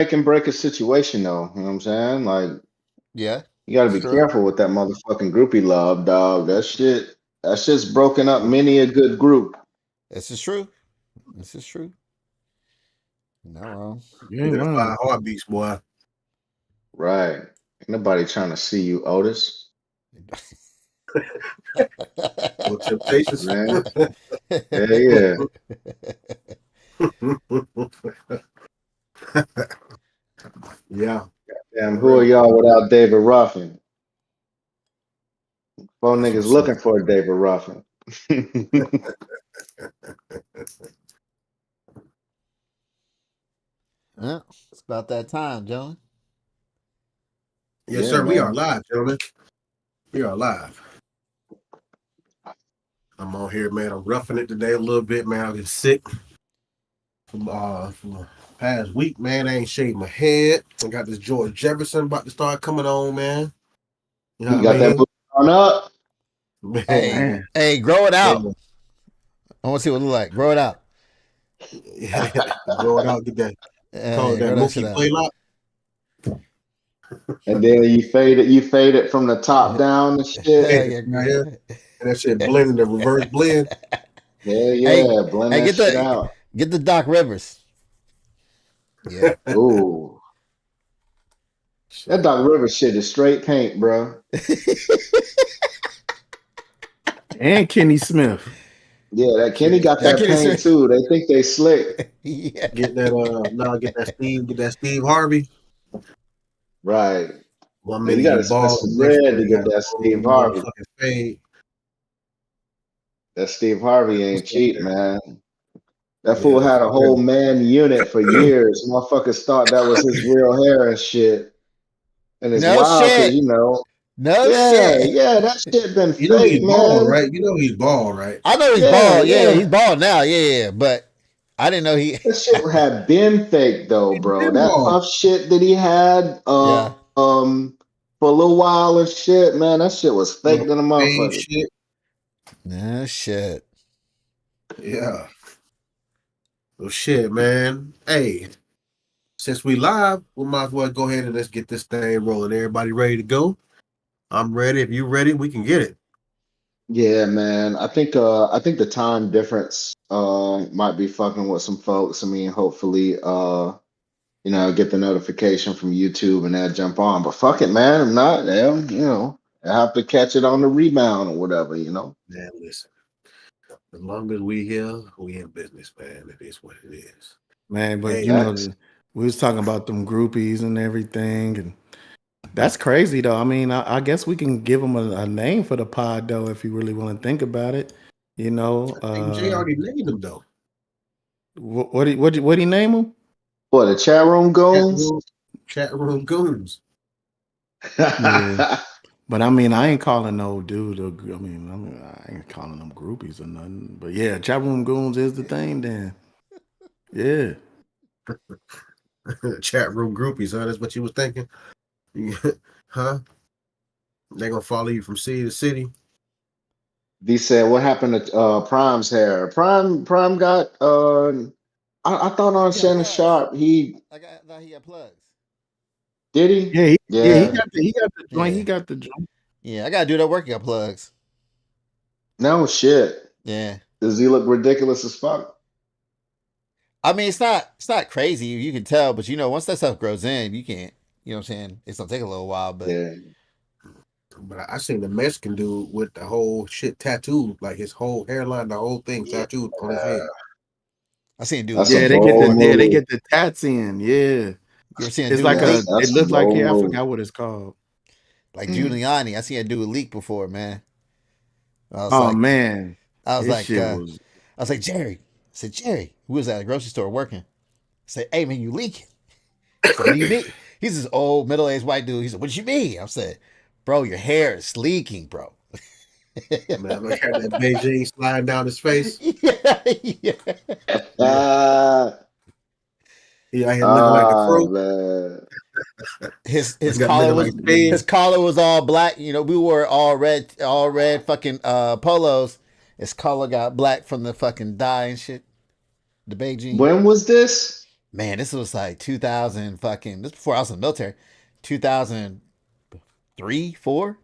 make and break a situation, though. You know what I'm saying? Like, Yeah, you got to it's be true. careful with that motherfucking groupie love, dog. That shit's broken up many a good group. This is true. This is true. Not wrong. You Get ain't that wrong. 5 heartbeats, boy. Right. Ain't nobody trying to see you, Otis. No temptations. Man. Yeah, yeah. Yeah, Damn, for who are real. y'all without David Ruffin? Four That's niggas what's up. looking for David Ruffin. Yeah, it's about that time, John. Yes, Yeah, sir. We are man. live, gentlemen. We are live. I'm on here, man. I'm roughing it today a little bit, man. I get sick from the past week, man. I ain't shaved my head. I got this George Jefferson about to start coming on, man. You know You what I got that mean? book on up? Hey, Man, Man, hey, grow it man. out. I want to see what it look like. Grow it out. Grow it out, get that. Call it Yeah, that grow that shit Mookie out. Blaylock. And then you fade it from the top down and shit. Hey, right here. And that shit blending the reverse blend. Yeah, hey, yeah. Blend hey, that shit out. get the Doc Rivers. Yeah. Ooh. That Shit. Doc Rivers shit is straight paint, bro. and Kenny Smith. Yeah, that Kenny Shit. got That that kid paint is. too. They think they slick. Yeah. Get that Steve Harvey. Right. One And you minute he gotta spend bald, some the next bread minute to he get got a that whole Steve Harvey. motherfucking fade. That Steve Harvey What's ain't up cheap, there? man. That fool Yeah, had for a whole real. man unit for years. Motherfuckers thought that was his real hair and shit. And it's No wild because, shit. No yeah, shit. yeah, that shit been You know fake, he's bald, man. right? You know he's bald, right? I know he's Yeah, bald. Yeah, he's yeah. bald now. Yeah, yeah. But I didn't know he. That shit had been fake though, He's bro. been That bald. puff shit that he had, Yeah. for a little while and shit, man, that shit was fake Little than a fade motherfucker. shit. No shit. Yeah. Well, shit, man. Hey, since we live, we might as well go ahead and let's get this thing rolling. Everybody ready to go? I'm ready. If you ready, we can get it. Yeah, man. I think the time difference might be fucking with some folks. I mean, hopefully get the notification from YouTube and they'll jump on. But fuck it, man. If not, I have to catch it on the rebound or whatever. Man, listen. As long as we here, we in business, man. It is what it is. Man, but Hey, Facts. we was talking about them groupies and everything, and that's crazy though. I mean, I guess we can give them a name for the pod though, if you really want to think about it. You know, I think Jay already named him though. what he name them? What, the chat room Chat goons? room, chat room goons. Yeah, but I mean, I ain't calling no dude. I ain't calling them groupies or nothing. But yeah, chat room goons is the thing. Then, yeah, Chat room groupies, huh? That's what you was thinking? Huh? They gonna follow you from city to city? D said, "What happened to Prime's hair? Prime got I thought on He got Shannon plugs. Sharp he I thought he got plugs. did he? he Yeah. got the joint. He Yeah. got the joint. Yeah. I gotta do that work. Got plugs. No shit. Yeah. Does he look ridiculous as fuck? I mean, it's not crazy. You can tell, but once that stuff grows in, you can't. You know what I'm saying? It's gonna take a little while, but Yeah. But I seen the Mexican dude with the whole shit tattooed, like his whole hairline, the whole thing Yeah. tattooed on his head. I seen a dude That's a leak Yeah, bold before. they move. get the tats in. Yeah, You ever seen a it's dude like leak? it That's a looks like bold I move. forgot what it's called. Like Giuliani. I seen a dude leak before, man. I was Oh like, man, I was his like, shit uh, was. I was like, Jerry. I said, Jerry, who was at a grocery store working? I said, hey man, you leaking. He said, what do you mean? He's this old middle-aged white dude. He said, what do you mean? I said, bro, your hair is leaking, bro. Man, look at that Beijing sliding down his face. Yeah, yeah. Yeah, Ah, he out here looking like the ah, crow. man. His Got collar looking was like Fed. his collar was all black. We wore all red fucking polos. His collar got black from the fucking dye and shit. The Beijing. When was this? Man, this was like 2000 fucking. This before I was in the military. 2003, four.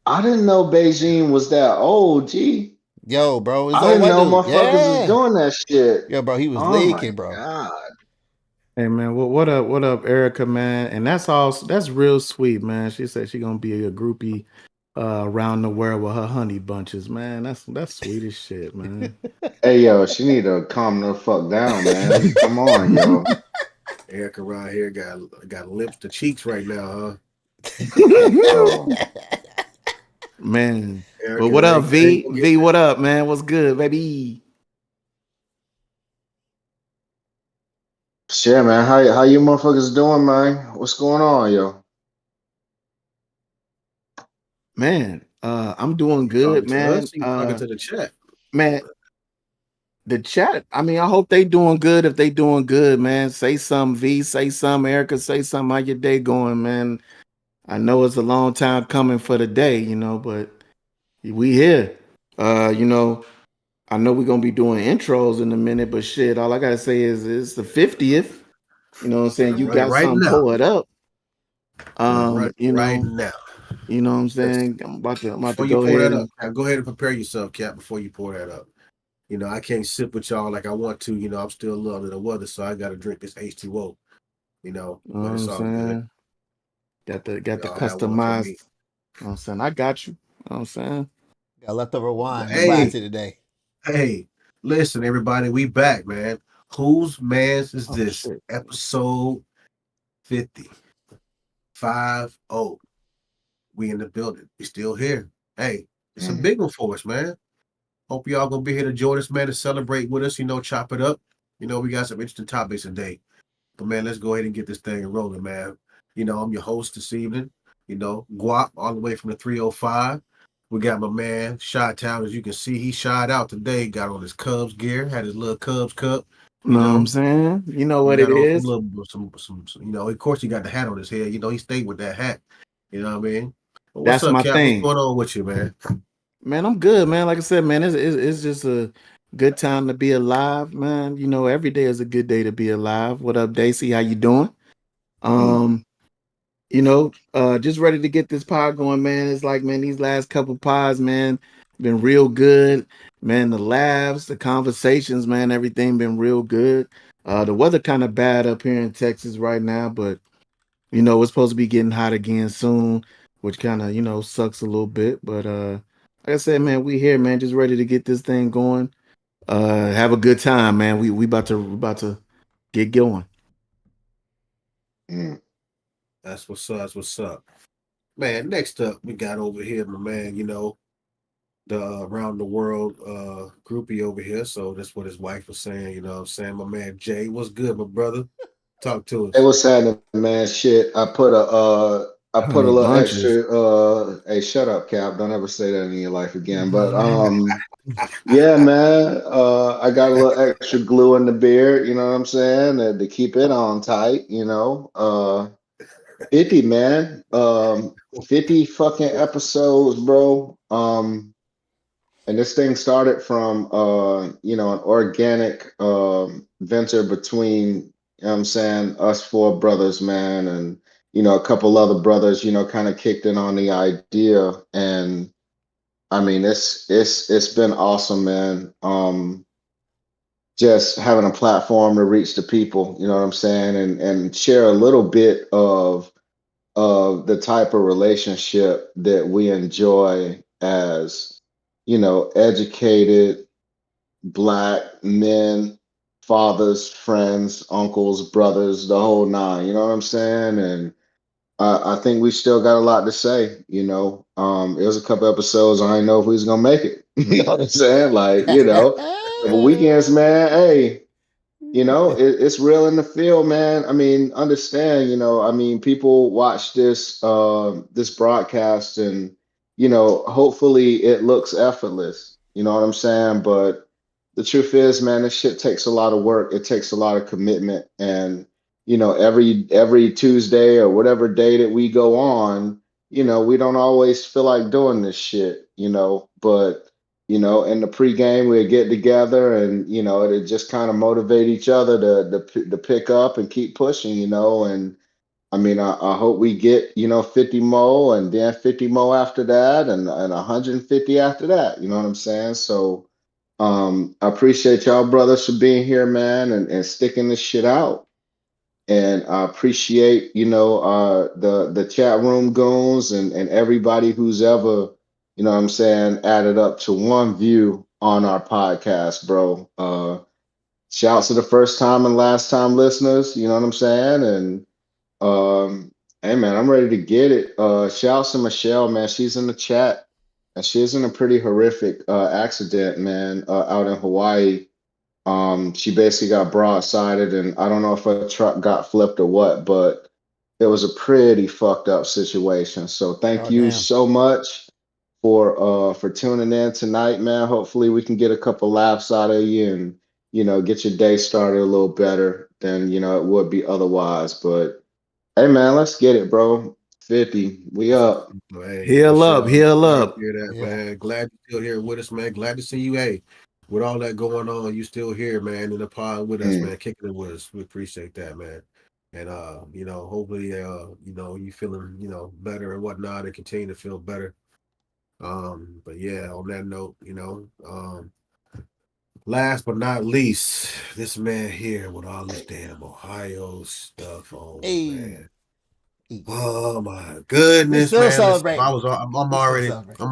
I didn't know Beijing was that old. Gee, Yo, bro, this I old didn't white know dude. motherfuckers was Yeah. doing that shit. Yo, bro, he was Oh my leaking, bro. god. Hey man, what up, Erica, man? And that's real sweet, man. She said she gonna be a groupie around the world with her honey bunches, man. That's sweet as shit, man. Hey yo, she need to calm the fuck down, man. Come on, yo. Erica around here got lips to cheeks right now, huh? Yo. Man. But Erica what up, ain't V? gonna get V, what up, man? What's good, baby? Shit, man. How you motherfuckers doing, man? What's going on, yo? Man, I'm doing you talking good, to man. us? You talking to the chat? Man, the chat, I mean, I hope they doing good. If they doing good, man, say something, V, say something, Erica, say something. How your day going, man? I know it's a long time coming for the day, but we here. You know, I know we're gonna be doing intros in a minute, but shit, all I gotta say is it's the 50th. You know what I'm saying? You got Right something now. pulled up. Right now. You know what I'm Listen, saying? I'm about to before you go pour ahead that up, and Cap, go ahead and prepare yourself, Cap, before you pour that up. I can't sip with y'all like I want to. I'm still a little under the weather, so I got to drink this H2O. you know what But it's I'm all good. saying? Got the Y'all have one for customized. me. You know what I'm saying? I got you. You know what I'm saying? Got leftover But wine. We hey, classy today. listen, everybody, we back, man. Whose man's is Oh this? shit. Episode 50. 5-0. We in the building. We still here. Hey, it's a Mm. big one for us, man. Hope y'all gonna be here to join us, man, to celebrate with us, chop it up. We got some interesting topics today. But man, let's go ahead and get this thing rolling, man. I'm your host this evening. Guap all the way from the 305. We got my man, Shot Town. As you can see, he shot out today, got on his Cubs gear, had his little Cubs cup, You you know what I'm know. saying? You know He what it got on some is. little of course he got the hat on his head. He stayed with that hat. You know what I mean? But what's That's up, my Cap? What's thing. going on with you, man? Man, I'm good, man. Like I said, man, it's just a good time to be alive, man. Every day is a good day to be alive. What up, Daisy? How you doing? Mm. Um, just ready to get this pod going, man. It's like, man, these last couple pods, man, been real good. Man, the laughs, the conversations, man, everything been real good. The weather kind of bad up here in Texas right now, but it's supposed to be getting hot again soon, which kind of, sucks a little bit. But like I said, man, we here, man, just ready to get this thing going. Have a good time, man. We about to get going. Mm. That's what's up. That's what's up. Man, next up, we got over here, my man, the around the world groupie over here. So that's what his wife was saying, you know what I'm saying? My man Jay, what's good, my brother? Talk to Hey, us. what's happening, man? Shit, I put a Honey little bunches. extra hey, shut up, Cap. Don't ever say that in your life again. But yeah, man. I got a little extra glue in the beard, you know what I'm saying? To keep it on tight, 50, man. 50 fucking episodes, bro. And this thing started from an organic venture between, I'm saying, us four brothers, man, and a couple other brothers, kind of kicked in on the idea. And I mean, it's been awesome, man. Just having a platform to reach the people, you know what I'm saying, and share a little bit of the type of relationship that we enjoy as, educated black men, fathers, friends, uncles, brothers, the whole nine. You know what I'm saying? And I think we still got a lot to say. It was a couple episodes. I didn't know if we was gonna make it. You know what I'm saying? Like, couple weekends, man. Hey, it's real in the field, man. I mean, understand, I mean, people watch this broadcast and, hopefully it looks effortless. You know what I'm saying? But the truth is, man, this shit takes a lot of work. It takes a lot of commitment. And, every Tuesday or whatever day that we go on, we don't always feel like doing this shit, but in the pregame we'd get together, and it'd just kind of motivate each other to pick up and keep pushing, and I mean, I hope we get, 50 mo and then 50 mo after that and 150 after that. You know what I'm saying? So I appreciate y'all brothers for being here, man, and sticking this shit out. And I appreciate, the chat room goons and everybody who's ever, what I'm saying, added up to one view on our podcast, bro. Shouts to the first time and last time listeners, you know what I'm saying? And hey man, I'm ready to get it. Shouts to Michelle, man. She's in the chat, and she's in a pretty horrific accident, man, out in Hawaii. She basically got broadsided, and I don't know if a truck got flipped or what, but it was a pretty fucked up situation. So thank Oh you damn. so much for tuning in tonight, man. Hopefully we can get a couple laughs out of you and get your day started a little better than it would be otherwise. But hey man, let's get it, bro. 50. We up. Hey, Heal up, Michelle, heal sorry to up. hear that, Yeah. man. Glad you're still here with us, man. Glad to see you. Hey, with all that going on, you still here, man, in the pod with us, Mm. man, kicking it with us. We appreciate that, man. And hopefully you feeling, better and whatnot and continue to feel better. But yeah, on that note, last but not least, this man here with all this damn Ohio stuff on, Hey. man. Oh my goodness, still man! celebrating. I'm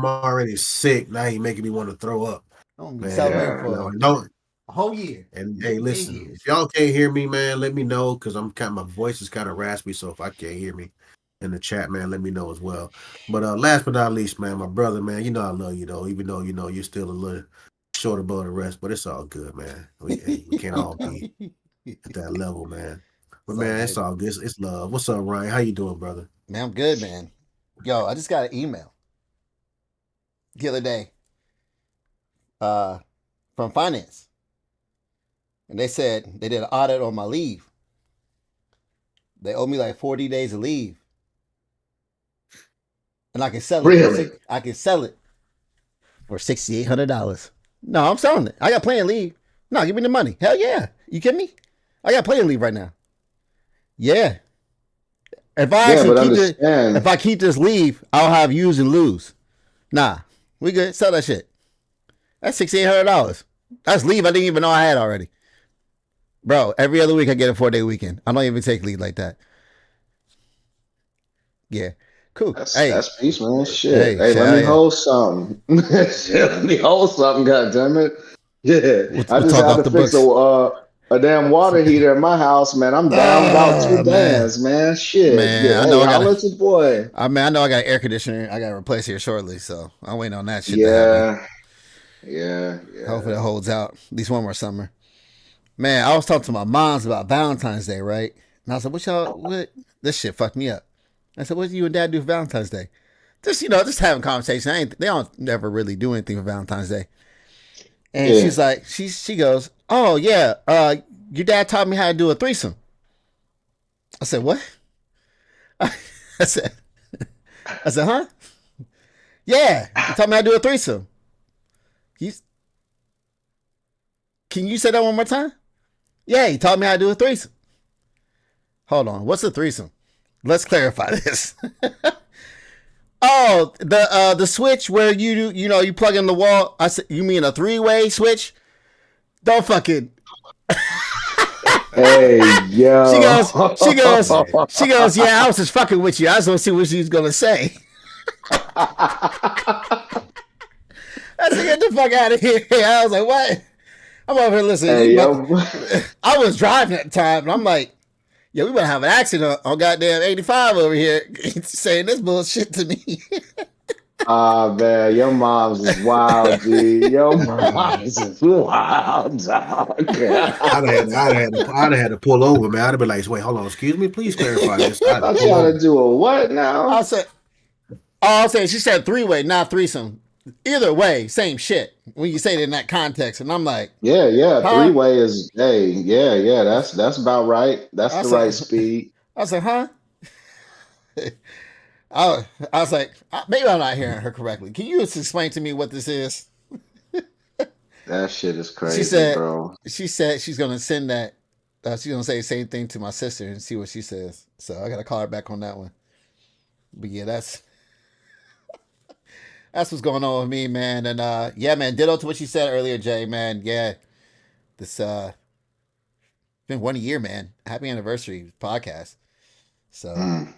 already sick. Now he making me want to throw up. I'm Man, celebrating Yeah, for don't. a whole year. And hey, Maybe 10 listen, years. if y'all can't hear me, man, let me know because my voice is kind of raspy. So if I can't hear me in the chat, man, let me know as well. But last but not least, man, my brother, man, I love you though, even though you're still a little short above the rest, but it's all good, man. We can't all be at that level, man. But man, it's all good. It's love. What's up, Ryan? How you doing, brother? Man, I'm good, man. Yo, I just got an email the other day from finance. And they said they did an audit on my leave. They owe me like 40 days of leave. And I can sell it really. for $6,800. No, I'm selling it. I got plenty of leave. No, give me the money. Hell yeah. You kidding me? I got plenty of leave right now. Yeah. If I keep this leave, I'll have use and lose. Nah, we good. Sell that shit. That's $6,800. That's leave I didn't even know I had already. Bro, every other week I get a 4-day weekend. I don't even take leave like that. Yeah. Cool. That's peace, man. Shit. Hey, let hell me yeah. hold something. Shit, let me hold something, goddammit. Yeah. I We'll just talk had off to the fix books. a damn water heater in my house, man. I'm down about 2 bands, man. Shit. Man, Yeah. I know Hey, I holla gotta. at your boy. I mean, I know I got air conditioner. I gotta replace here shortly, so I'm waiting on that shit to happen. Yeah. Yeah. Hopefully, it Yeah. holds out at least one more summer. Man, I was talking to my moms about Valentine's Day, right? And I was like, what? This shit fucked me up. I said, what do you and dad do for Valentine's Day? Just having conversation. They don't never really do anything for Valentine's Day. And Yeah. she's like, she goes, oh yeah, your dad taught me how to do a threesome. I said, what? I said, huh? Yeah, he taught me how to do a threesome. Can you say that one more time? Yeah, he taught me how to do a threesome. Hold on, what's a threesome? Let's clarify this. Oh, the switch where you plug in the wall. I said, you mean a 3-way switch? Don't fucking. Hey, yo. She goes. Yeah, I was just fucking with you. I just want to see what she was gonna say. I said, get the fuck out of here. I was like, what? I'm over here listening. Hey, yo. I was driving at the time, and I'm like, yeah, we better have an accident on goddamn 85 over here saying this bullshit to me. Man, your mom's is wild, G. Your mom's is wild, dog. I'd have had to pull over, man. I'd have been like, wait, hold on, excuse me, please clarify this. I'm trying to do a what now? I'll say she said 3-way, not threesome. Either way, same shit when you say it in that context. And I'm like, Yeah, huh? 3-way is hey, yeah, that's about right. That's the right speed. I said, huh? I was like, maybe I'm not hearing her correctly. Can you just explain to me what this is? That shit is She crazy, said bro. she's gonna send that. She's gonna say the same thing to my sister and see what she says. So I gotta call her back on that one. But yeah, that's what's going on with me, man. And yeah, man, ditto to what you said earlier, Jay, man. Yeah, this been 1 year, man. Happy anniversary podcast. So Mm.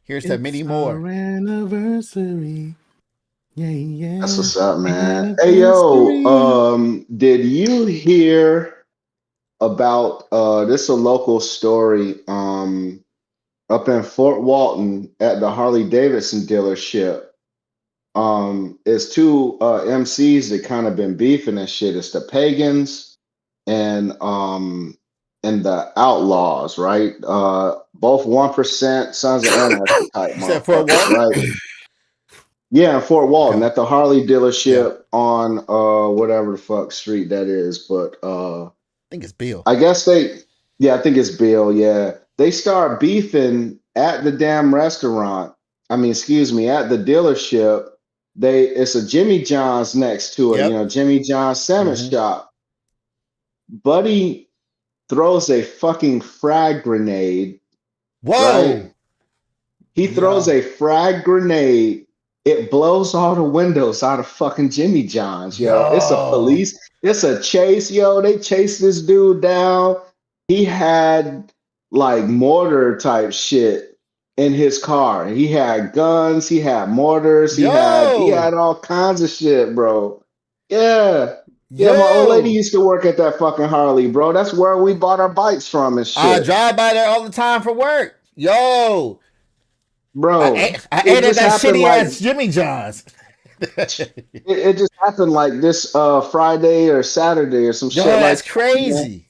here's to It's many more. our anniversary. Yeah, That's yeah. what's up, man. Hey, yo, Anniversary. did you hear about this a local story up in Fort Walton at the Harley Davidson dealership? It's two MCs that kind of been beefing and shit. It's the Pagans and the Outlaws, right? Both 1% Sons of Anarchy type You said Fort motherfuckers, Walton? right? Yeah, in Fort Walton Okay. at the Harley Yeah. dealership on whatever the fuck street that is. But I think it's Bill. I guess yeah, I think it's Bill. Yeah, they start beefing at the damn restaurant. I mean, excuse me, at the dealership. It's a Jimmy John's next to it. You Yep. know, Jimmy John's sandwich Mm-hmm. shop. Buddy throws a fucking frag grenade, right? Whoa. He throws Yo. a frag grenade. It blows all the windows out of fucking Jimmy John's, yo. Yo. It's a chase, yo. They chased this dude down. He had like mortar type shit in his car. He had guns, he had mortars, he Yo. had all kinds of shit, bro. Yeah. Yeah, my old lady Yo. used to work at that fucking Harley, bro. That's where we bought our bikes from and I shit. drive by there all the time for work. Yo. Bro, I it ate at just that happened shitty like ass Jimmy John's. it just happened like this Friday or Saturday or some Yo, shit like that's that, man. crazy.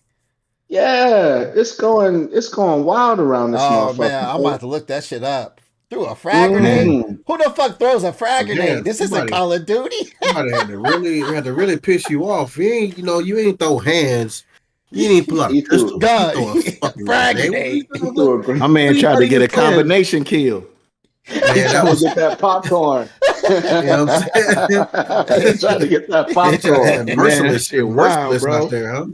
Yeah, it's going wild around this Oh motherfucker, man, I'm bro. about to look that shit up. Threw a frag grenade? Man, Hmm. Who the fuck throws a frag Yeah, grenade? This isn't somebody Call of Duty. had to really piss you off. You ain't throw hands. You ain't pull out a He pistol. threw You Gun, throw a fucking frag grenade. grenade. he threw a my great man tried How to do get you a plan? combination kill. he Man, that tried to was get that popcorn. you know what I'm He saying? tried to get that They tried to have popcorn. Man, that shit wild, merciless out bro. there, huh?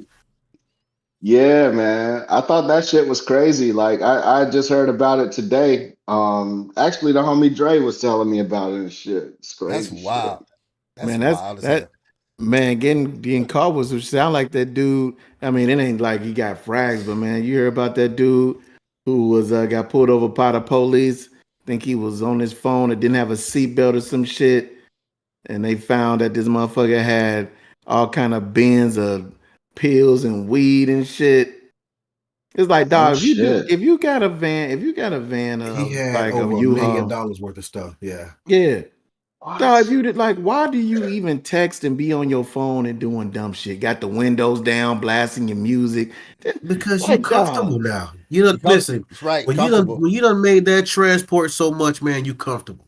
Yeah, man. I thought that shit was crazy. Like I just heard about it today. Actually the homie Dre was telling me about it and shit. It's That's crazy shit. wild. That's Man, that's wild as that hell. man getting caught was sound like that dude. I mean, it ain't like he got frags, but man, you hear about that dude who was got pulled over by the police. Think he was on his phone and didn't have a seatbelt or some shit, and they found that this motherfucker had all kind of bins of pills and weed and shit. It's like, Oh dog, shit. if you got a van He of had like a over $1 million U-Haul, worth of stuff. Yeah. yeah. Dog, if What? you did like, why do you even text and be on your phone and doing dumb shit? Got the windows down, blasting your music. Because you Like, comfortable dog. now. You know, listen, That's right. Comfortable. when you done made that transport so much, man, you comfortable.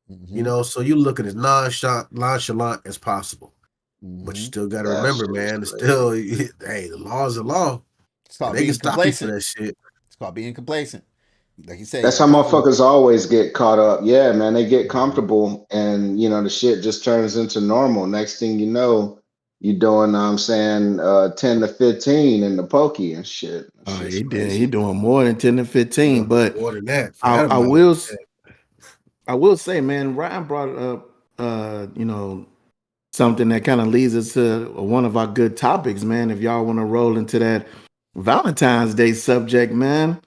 You Mm-hmm. know, so you looking as nonchalant as possible. But you Mm-hmm. still gotta That remember, shit is man, it's crazy. still hey, the law is the law. It's And called they can being stop you for complacent. that shit. It's called being complacent. Like you said, you That's got how comfortable. motherfuckers always get caught up. Yeah, man, they get Mhm. comfortable and the shit just turns into normal. Next thing you know, you doing I'm saying 10 to 15 in the pokey and shit. That Oh, shit's he crazy. doing more than 10 to You 15. know, But more than that for I, that I amount of will yeah. I will say, man, Ryan brought up something that kind of leads us to one of our good topics, man. If y'all want to roll into that Valentine's Day subject, man.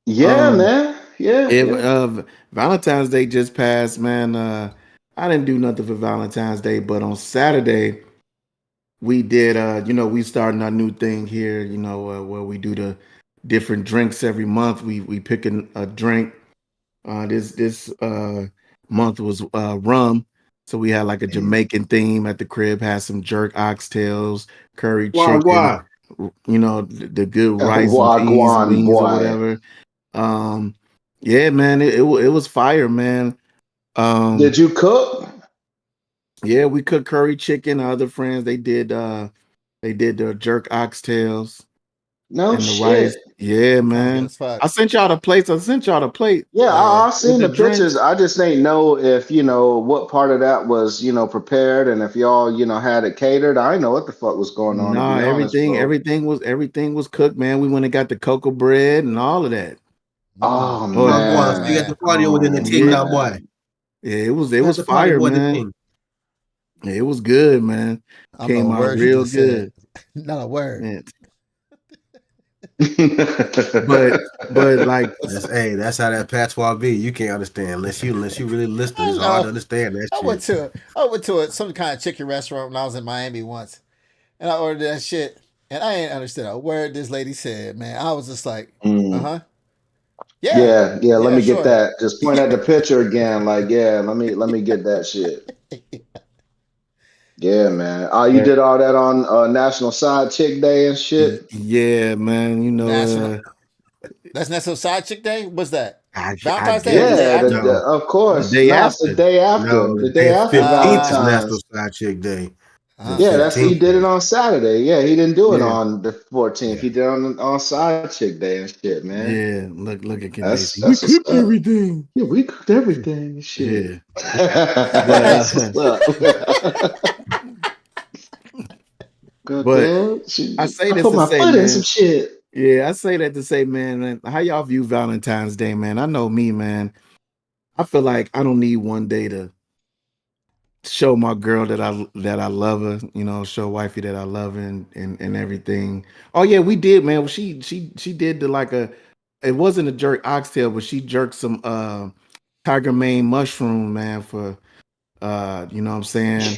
Yeah, Um, man. Yeah, if yeah. Valentine's Day just passed, man. I didn't do nothing for Valentine's Day, but on Saturday we did. We starting our new thing here. Where we do the different drinks every month. We pick a drink. This month was rum, so we had like a Mm. Jamaican theme at the crib. Had some jerk oxtails, curry chicken. Why? The good rice and peas and Wagwan, beans or boy. whatever. Um, yeah, man, it was fire, man. Did you cook? Yeah, we cooked curry chicken. Other friends they did the jerk oxtails. No and the rice. shit. Yeah, Sounds good man. as fuck. I sent y'all the plates. I sent y'all the plate Yeah, Yeah. I've with seen the the pictures. drinks. I just ain't know if, what part of that was, prepared and if y'all, had it catered. I didn't know what the fuck was going on, to Nah, be honest, bro. everything was cooked, man. We went and got the cocoa bread and all of that. Mm. Oh But Boy, so you got man. the party over there in the Oh ting yeah, now, boy. man. yeah, it You got was the party fire, boy the man. ting. Yeah, it was good, man. I don't know Came a out word you real just said. good. Not a word. Man. But like That's how that patois be. You can't understand unless you really listen. I It's hard to know. understand that I went shit. to I went to some kind of chicken restaurant when I was in Miami once, and I ordered that shit, and I ain't understood a word this lady said. Man, I was just like, uh Mm. huh, yeah, Yeah, let yeah, me get sure. that. Just point at the picture again. Like, yeah, let me get that shit. Yeah, man. Oh, you but did all that on National Side Chick Day and shit? yeah, man, National. That's National Side Chick Day. What's that? I Valentine's Day or the guess day Yeah, after? No, of the course. day No, it's the after. day after. no. The The day day after 15th is National Valentine's. Side Chick Day. The Yeah, Okay. he 15th did it is. on Saturday. Yeah, he didn't do it Yeah, on the 14th. Yeah. He did it on Side Chick Day and shit, man. yeah. Look at That's Candace. We that's what's cooked up. everything. Yeah, we cooked everything and shit. Yeah, but That's what's up. but Goddamn, I say I this put to my say, foot in some man. shit. Yeah, I say that to say, man, how y'all view Valentine's Day, man? I know me, man. I feel like I don't need one day to show my girl that I love her, show wifey that I love her and everything. Oh yeah, we did, man. She did the like a it wasn't a jerk oxtail, but she jerked some tiger mane mushroom, man, for you know what I'm saying?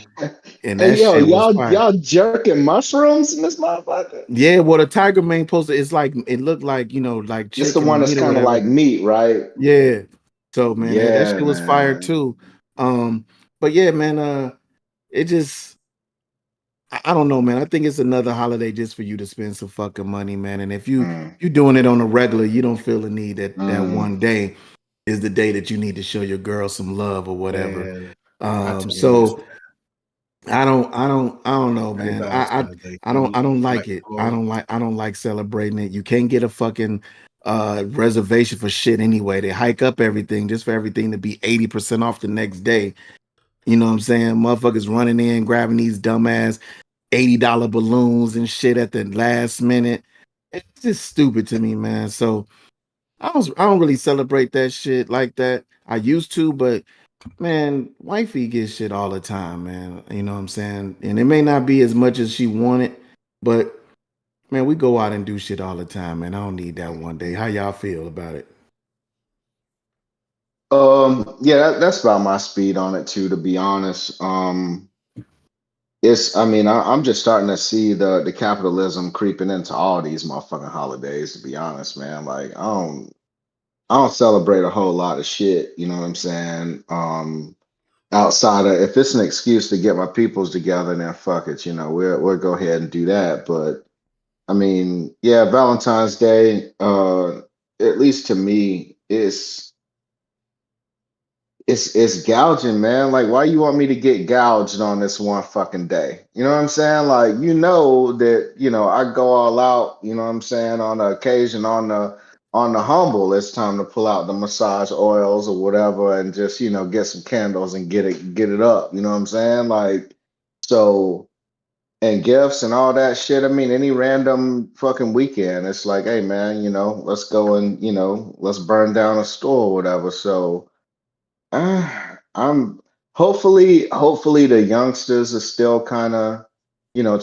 And Hey that yo, shit was y'all fire. y'all jerking mushrooms in this motherfucker? Yeah, well the tiger mane poster it's like it looked like, like It's the chicken one that's meat or kind of whatever. like meat, right? Yeah. So man, that Yeah, shit was fire man. too. But yeah, man, it just I don't know, man. I think it's another holiday just for you to spend some fucking money, man. And if Mm, you doing it on a regular, you don't feel the need that mm, one day is the day that you need to show your girl some love or whatever. Man, I tell you this. So I don't know, Happy man. Valentine's Day I to don't you. I don't Like, like it. oh, I don't like celebrating it. You can't get a fucking reservation for shit anyway. They hike up everything just for everything to be 80% off the next day. You know what I'm saying? Motherfuckers running in, grabbing these dumbass $80 balloons and shit at the last minute. It's just stupid to me, man. So I don't really celebrate that shit like that. I used to, but man, wifey gets shit all the time, man. You know what I'm saying? And it may not be as much as she wanted, but man, we go out and do shit all the time, man. I don't need that one day. How y'all feel about it? yeah, that's about my speed on it too, to be honest. I mean, I'm just starting to see the capitalism creeping into all these motherfucking holidays, to be honest, man. Like, I don't celebrate a whole lot of shit, you know what I'm saying? Outside of, if it's an excuse to get my peoples together, then fuck it, we'll go ahead and do that. But I mean, yeah, Valentine's Day, at least to me, it's gouging, man. Like, why you want me to get gouged on this one fucking day? You know what I'm saying? Like, that, I go all out, you know what I'm saying, on the occasion, on the humble, it's time to pull out the massage oils or whatever and just, get some candles and get it up. You know what I'm saying? Like, so, and gifts and all that shit. I mean, any random fucking weekend, it's like, hey man, let's go and, let's burn down a store or whatever. So I'm hopefully the youngsters are still kind of,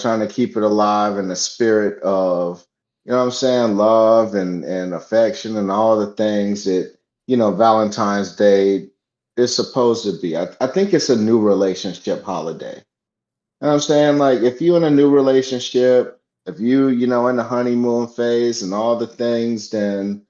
trying to keep it alive in the spirit of, what I'm saying, love and affection and all the things that, Valentine's Day is supposed to be. I think it's a new relationship holiday. You know what I'm saying? Like if you in a new relationship, if in the honeymoon phase and all the things, then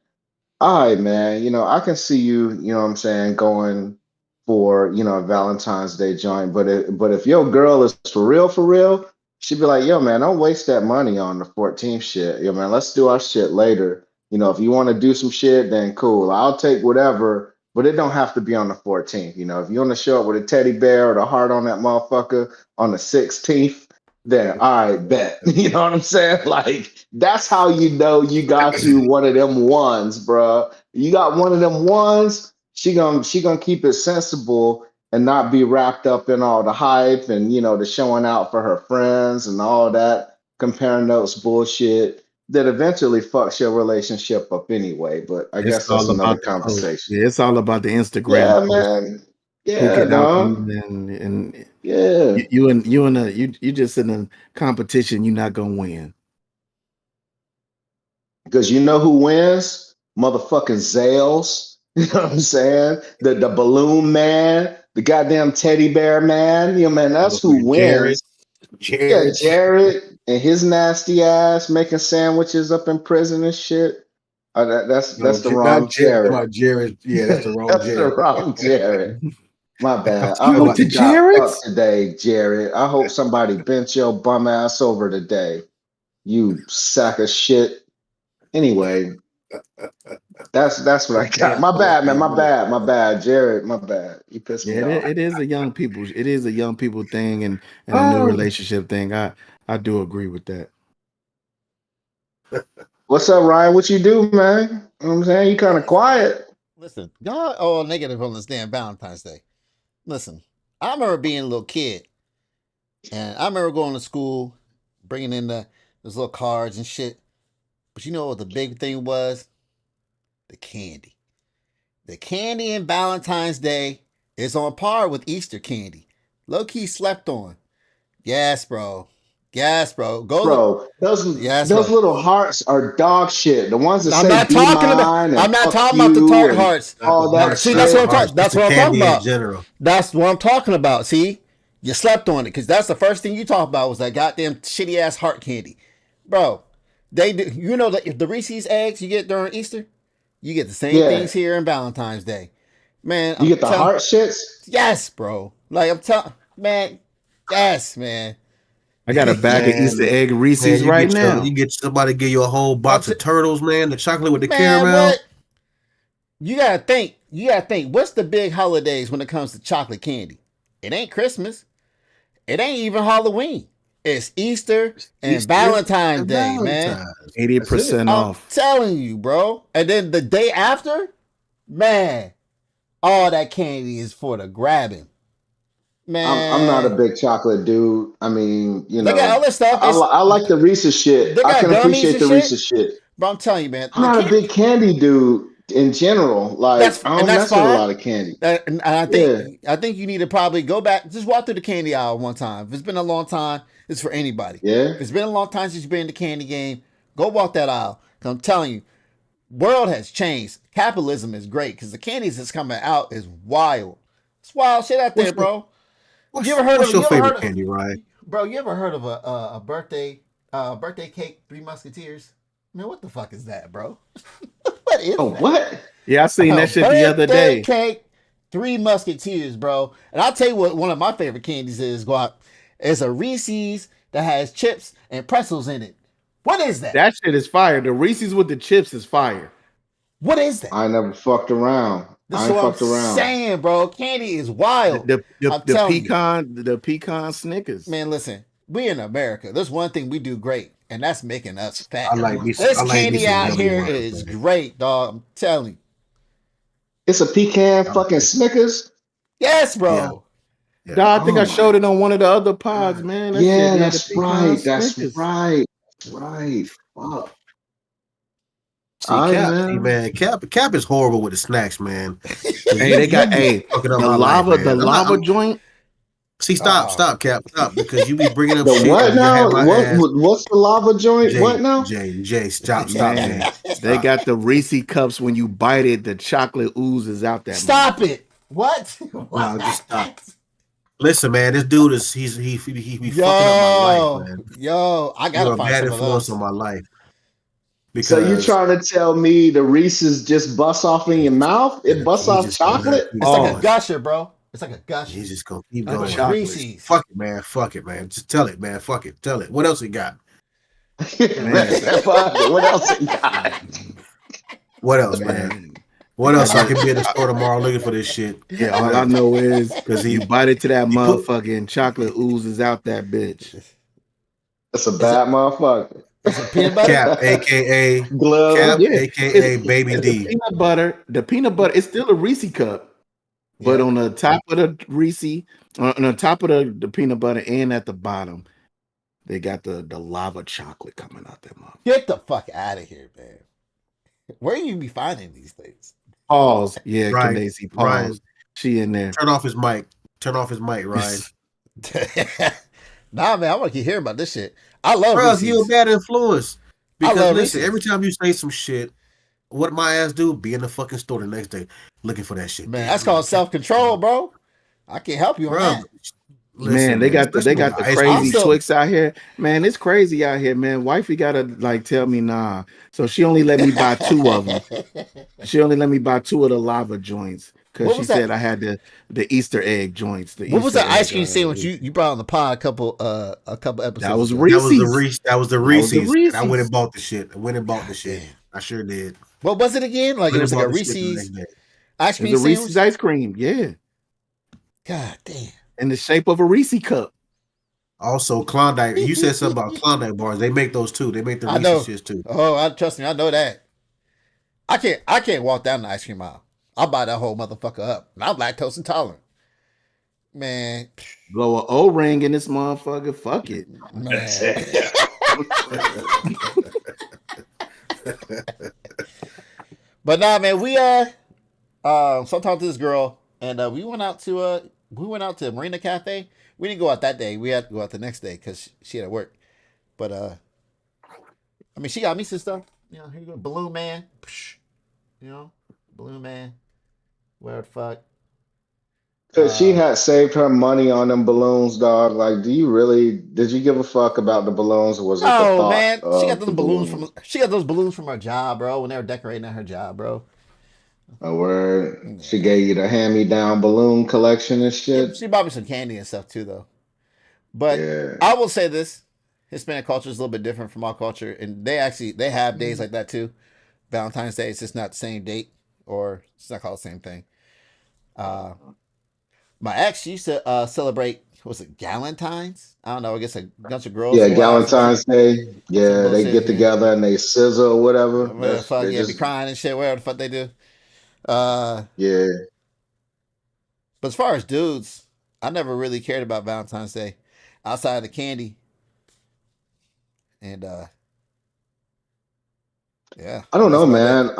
all right, man. I can see you, what I'm saying, going for, a Valentine's Day joint. But if your girl is for real, she'd be like, yo, man, don't waste that money on the 14th shit. Yo, man, let's do our shit later. If you want to do some shit, then cool. I'll take whatever, but it don't have to be on the 14th. If you want to show up with a teddy bear or the heart on that motherfucker on the 16th, Then all right, bet. You know what I'm saying? Like that's how you know you got you one of them ones, bruh. You got one of them ones. She gonna keep it sensible and not be wrapped up in all the hype and the showing out for her friends and all that comparing notes bullshit that eventually fucks your relationship up anyway. But I It's guess that's all another about the post. conversation. Yeah, it's all about the Instagram Yeah, post. man. Who Yeah, can dog. outdo and Yeah. you just in a competition. You're not gonna win. Because you know who wins? Motherfucking Zales. You know what I'm saying? The balloon man, the goddamn teddy bear man. Man, that's who Motherfucker Jared. wins. Yeah, Jared. Jared and his nasty ass making sandwiches up in prison and shit. No, That's the not wrong Jared. Jared. About Jared. Yeah, that's the wrong That's the Jared. wrong Jared. My I'm bad. I You talking went hope about to you got Jared's? fucked today, Jared. I hope somebody bent your bum ass over today. You sack of shit. Anyway, that's what I got. okay, My bad, man. okay, My bad. My bad, Jared. My bad. You pissed Yeah, me off. it is a young people. It is a young people thing and a new Oh, relationship thing. I do agree with that. what's up, Ryan? What you do, man? You know what I'm saying? You kind of quiet. Listen, y'all all negative on this damn Valentine's Day. Listen, I remember being a little kid, and I remember going to school, bringing in those little cards and shit. But you know what the big thing was? The candy. The candy in Valentine's Day is on par with Easter candy. Low key slept on. Yes, bro. Yes, bro. Go look. Bro, those Yes, those bro. little hearts are dog shit. The ones that I'm say not "be talking about. mine" I'm and not "fuck talking about the you" tart and hearts. not the all that hearts, See, not that's the what I'm shit. talking. hearts, just That's the what I'm talking candy in about. general. That's what I'm talking about. See, you slept on it because that's the first thing you talk about was that goddamn shitty ass heart candy, bro. They do. You know that if the Reese's eggs you get during Easter, you get the same Yeah, things here in Valentine's Day. Man, you I'm get the telling. heart shits. Yes, bro. Like I'm telling. Man, yes, man. I got a bag of Easter Man, egg man, Reese's you right get now. somebody give you a whole I'm box t- of turtles, man. The chocolate with the man, caramel. what? You gotta think. You gotta think. What's the big holidays when it comes to chocolate candy? It ain't Christmas. It ain't even Halloween. It's Easter and Easter Valentine's and Day, man. Valentine's. That's it. 80% I'm off. telling you, bro. And then the day after, man, all that candy is for the grabbing. I'm not a Man, big chocolate dude. I mean, they got other stuff. It's I like the Reese's shit. they I got can gummies appreciate and the shit. Reese's shit. But I'm telling you, man, I'm the not a big candy. candy dude in general. Like I don't That's mess with a fine. lot of candy. And Yeah, I think you need to probably go back, just walk through the candy aisle one time. If it's been a long time, it's for anybody. yeah. If it's been a long time since you've been in the candy game, go walk that aisle. 'Cause I'm telling you, world has changed. Capitalism is great because the candies that's coming out is wild. It's wild shit out there, What's your bro. You ever heard what's of? your You ever favorite heard of? candy, Ryan? Bro, you ever heard of a birthday cake, Three Musketeers? Man, what the fuck is that, bro? What is Oh, that? what? Yeah, I seen A that shit the other birthday day. cake, Three Musketeers, bro. And I'll tell you what one of my favorite candies is, Guap. It's a Reese's that has chips and pretzels in it. What is that? That shit is fire. The Reese's with the chips is fire. What is that? I ain't never fucked around. This I is ain't what I'm fucked around. saying, bro. Candy is wild. I'm The telling you. pecan Snickers. Man, listen, we in America. There's one thing we do great, and that's making us I fat. like me. This I like me candy some out gummy here worms, is man. great, dog. I'm telling you. It's a pecan I fucking like- Snickers. Yes, Yeah, bro. yeah. Dog, I think Oh I my showed it on one of the other pods, god. man. That shit, Yeah, yeah, the that's pecan right. That's Snickers. right. That's right. Fuck. See, All right, man. man, Cap is horrible with the snacks, man. Hey, they got be hey fucking up my life, the man. lava joint. See, Oh, stop, Cap, stop, because you be bringing up The shit and what you gonna have now? my ass. What's the lava joint? What now? Jay, stop, Man, Jay, they stop. got the Reese cups. When you bite it, the chocolate oozes out that stop motherfucker. it. What? No, What? just stop. Listen, man, this dude is he be fucking up my life, Yo, man. yo, I gotta You're a find bad some of influence on those. my life So you because trying to tell me the Reese's just bust off in your mouth? It busts he's off just gonna chocolate? keep It's like a Oh, going. gusher, bro. It's like a gusher. He's just gonna keep Like the with going. chocolate, Reese's. Fuck it, man. Just tell it, man. Fuck it. Tell it. What else he got? man, Fuck it. What else you got? What else, man? man. What I else? I just, can be at the store tomorrow looking for this shit. yeah, all I know is Because you bite it to that he put motherfucking chocolate oozes out that bitch. That's a bad motherfucker. Is it peanut butter? Cap, aka Glove. Yeah, aka Baby it's D. the peanut butter. The peanut butter. It's still a Reese cup, but Yeah. on the top of the Reese, on the top of the peanut butter, and at the bottom, they got the lava chocolate coming out that mouth. Get the fuck out of here, man. Where you be finding these things? Pause. Yeah, Ryan, Candace. Ryan, Pause. She in there. turn off his mic. Turn off his mic, Ryan. Nah, man, I want to keep hearing about this shit. I love Bro, Reese's. you a bad influence. I Because love listen, Reese's. every time you say some shit, what my ass do? Be in the fucking store the next day looking for that shit. Man, Damn, that's called can't- self-control, bro. I can help you on Bro, that. listen, Man, they got the especially ice crazy cream. Twix out here. Man, it's crazy out here, man. Wifey gotta like tell me nah. So she only let me buy 2 of them. She only let me buy 2 of the lava joints because What she was said that? I had the Easter egg joints. The What was Easter that ice egg, cream sandwich you brought on the pod a couple episodes That was ago? Reese's. That was the That was the Reese's. And I went Reese's. and bought the shit. I went and bought the God shit. damn. I sure did. What was it again? Like it Went was and like a bought the shit the Reese's next day. ice It was cream a Reese's sandwich? ice cream, yeah, God damn. in the shape of a Reese cup. Also, Klondike. You said something about Klondike bars. They make those too. They make the I Reese's know. shits too. Oh, trust me, I know that. I can't walk down the ice cream aisle. I'll buy that whole motherfucker up. And I'm lactose intolerant. Man. Blow a O-ring in this motherfucker. Fuck it. Man. But nah, man, we so I talked to this girl and we went out to Marina Cafe. We didn't go out that day. We had to go out the next day because she had to work. But I mean, she got me some stuff. You know, here you go, Balloon Man. Psh, you know, Balloon Man. Where the fuck? Cause she had saved her money on them balloons, dog. Like, did you give a fuck about the balloons, or was it the No, thought man. of the balloons? She got those balloons from her job, bro. When they were decorating at her job, bro. A word. She Yeah. gave you the hand-me-down balloon collection and Yep, shit. she bought me some candy and stuff too, though. But Yeah. I will say this: Hispanic culture is a little bit different from our culture, and they have days like that too. Valentine's Day, it's just not the same date, or it's not called the same thing. My ex used to celebrate. Was it Galentines? I don't know. I guess a bunch of girls Yeah, go out some shit, Valentine's Day. some Yeah, they bullshit. get Yeah, together and they sizzle or whatever. whatever the fuck. They Yeah, be just crying and shit. Whatever the fuck they do. Uh, yeah. but as far as dudes, I never really cared about Valentine's Day outside of the candy. And yeah, I don't that's know, about it. man.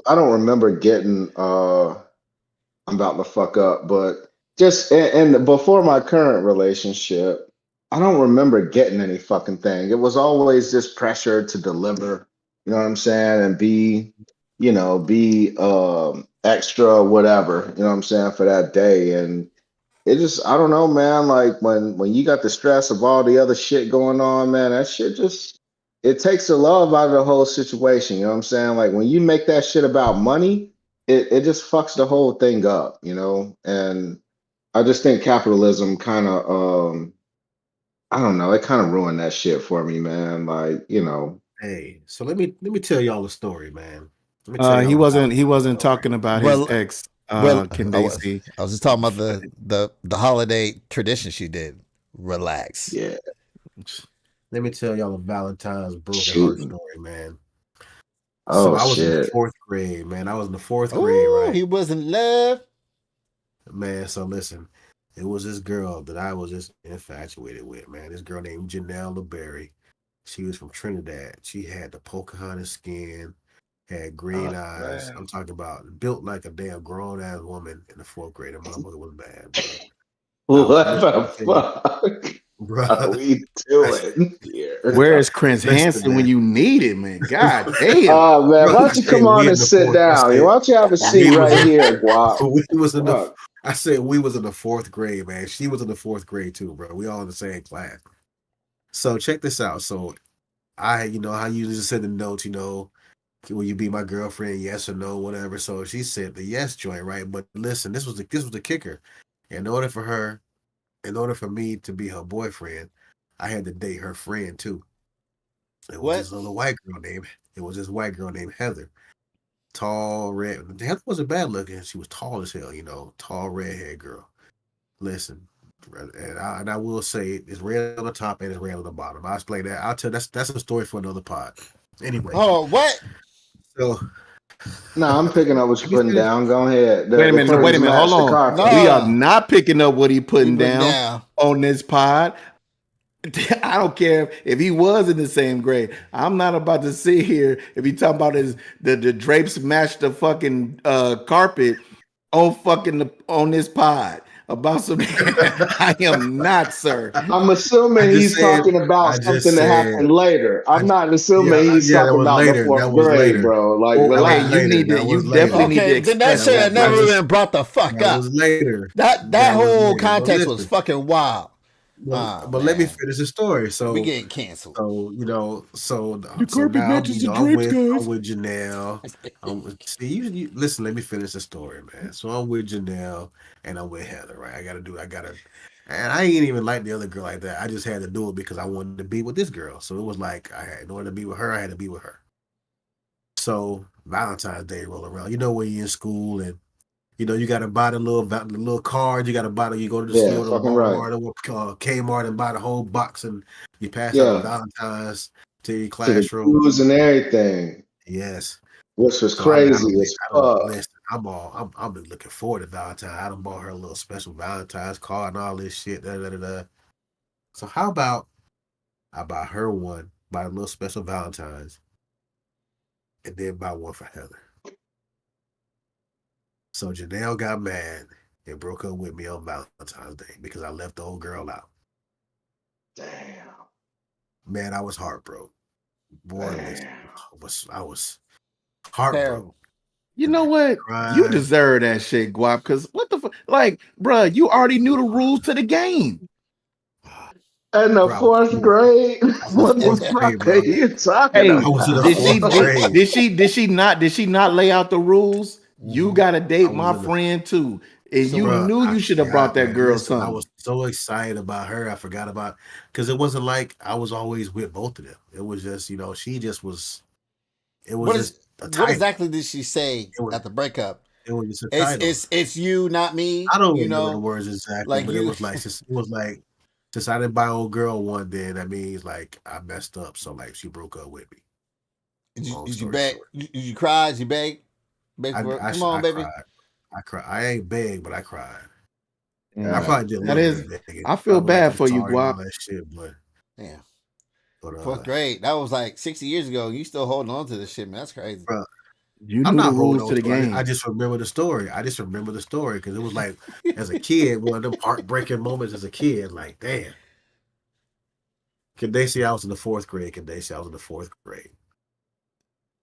I don't remember getting I'm about to fuck up, but just and before my current relationship, I don't remember getting any fucking thing. It was always just pressure to deliver, you know what I'm saying, and be extra whatever, you know what I'm saying, for that day. And it just, I don't know, man. Like when you got the stress of all the other shit going on, man, that shit just it takes the love out of the whole situation. You know what I'm saying? Like when you make that shit about money, it just fucks the whole thing up, you know? And I just think capitalism kind of I don't know, it kind of ruined that shit for me, man. Like, Hey, so let me tell y'all a story, man. Let me tell He y'all a Valentine's wasn't story. talking about his Well, ex, well, Candace. I was just talking about the holiday tradition she did. Relax. yeah, Let me tell y'all a Valentine's broken heart shooting. story, man. So Oh I was in the shit. 4th grade, man. I was in the fourth grade, Oh, right? he was in love. Man, so listen, it was this girl that I was just infatuated with, man. This girl named Janelle LeBerry. She was from Trinidad. She had the Pocahontas skin, had green Oh eyes. man. I'm talking about built like a damn grown ass woman in the 4th grade. The motherfucker was bad, bro. What Listen, the I tell you, fuck bro. are we doing here? Where is Chris Listen, Hansen when man. you need it, man? God damn. Oh man, Bro, why I don't you said come on we and in the sit fourth. I down? said Why don't you have a seat we was right in here, Guap? we was in the Fuck. I said we was in the 4th grade, man. She was in the 4th grade too, bro. We all in the same class. So check this out. So I usually just send the notes, will you be my girlfriend? Yes or no, whatever. So she said the yes joint, right? But listen, this was the kicker. In order for me to be her boyfriend, I had to date her friend too. It was What? this little white girl named Heather. Tall, red. Heather wasn't bad looking. She was tall as hell, tall, red haired girl. Listen, And I will say it's red on the top and it's red on the bottom. I'll explain that. I'll tell that's a story for another pod. Anyway, Oh, what? so No, I'm picking up what let you're me putting finish. down. Go ahead. Wait a The minute, curtains match hold the on. carpet. We are No. not picking up what he putting You put down down. on this pod. I don't care if he was in the same grade. I'm not about to sit here if he talking about the drapes match the fucking carpet on this pod about some. I am not, sir. I'm I assuming just he's said. talking I about just something that said. happened later. I, I'm not assuming he's yeah. That talking was about the later. That fourth was grade, later. bro. Like, That Okay, was relax. later. That you was definitely later. need to Okay, then that express shit That had that, was never brother. later. even brought the fuck That up. was later. That That was whole later. But context was listen. fucking wild. But let me Man, finish the story. we getting canceled. The So carpet now matches the drapes, I'm guys. with Janelle. See you listen. Let me finish the story, man. So I'm with Janelle and I'm with Heather. Right? I gotta. And I ain't even like the other girl like that. I just had to do it because I wanted to be with this girl. So it was like in order to be with her, I had to be with her. So Valentine's Day roll around. You know when you're in school and you got to buy the little card. You got to buy the. You go to the Yeah, store, to fucking right. Walmart or Kmart, and buy the whole box, and you pass out the Yeah, Valentines to your to the classroom. clues and everything, Yes. which was So I crazy don't. as I don't fuck. listen. I'm been looking forward to Valentine. I done bought her a little special Valentine's card and all this shit. Da, da, da, da. So how about I buy her one, buy a little special Valentine's, and then buy one for Heather. So Janelle got mad and broke up with me on Valentine's Day because I left the old girl out. Damn, Man, I was heartbroken. Boy, listen, damn. I was heartbroken. Terrible. You And know I what? You cried. deserve that shit, Guap. Because what the fuck? Like, bruh, you already knew the rules to the game. In the Bro, I was fourth four. grade, I was in the what the fourth grade, fuck are bro. you talking Hey, I was in the did fourth she about? did, grade. did she not lay out the rules? You Mm-hmm. gotta I date was my in the friend too. And So you what? bro. knew you should have brought God, that man, girl listen, I something. was so excited about her. I forgot about because it wasn't like I was always with both of them. It was just, she just was. It was just a What title. exactly did she say It was at the breakup? it was just a It's title. it's it's you, not me. I don't You remember the know, words exactly, like but it you. was like since I didn't buy old girl one, then that means like I messed up. So like she broke up with me. Long Did you story beg? short, Did you cry? Did you beg? Beg I for it? I, Come sh- on, I baby. cried. I cried. I ain't big, but I cried. I Yeah, Okay. probably did a that little bit is. of begging, I feel probably like bad I'm for you, sorry and all Guap. that shit. But Yeah. but Fourth grade. That was like 60 years ago. You still holding on to this shit, man. That's crazy. bro, You I'm knew the not holding rules on to the to it. I game. just remember the story. I just remember the story because it was like as a kid, one of them heartbreaking moments as a kid. Like damn, can they see I was in the fourth grade? Can they see I was in the fourth grade?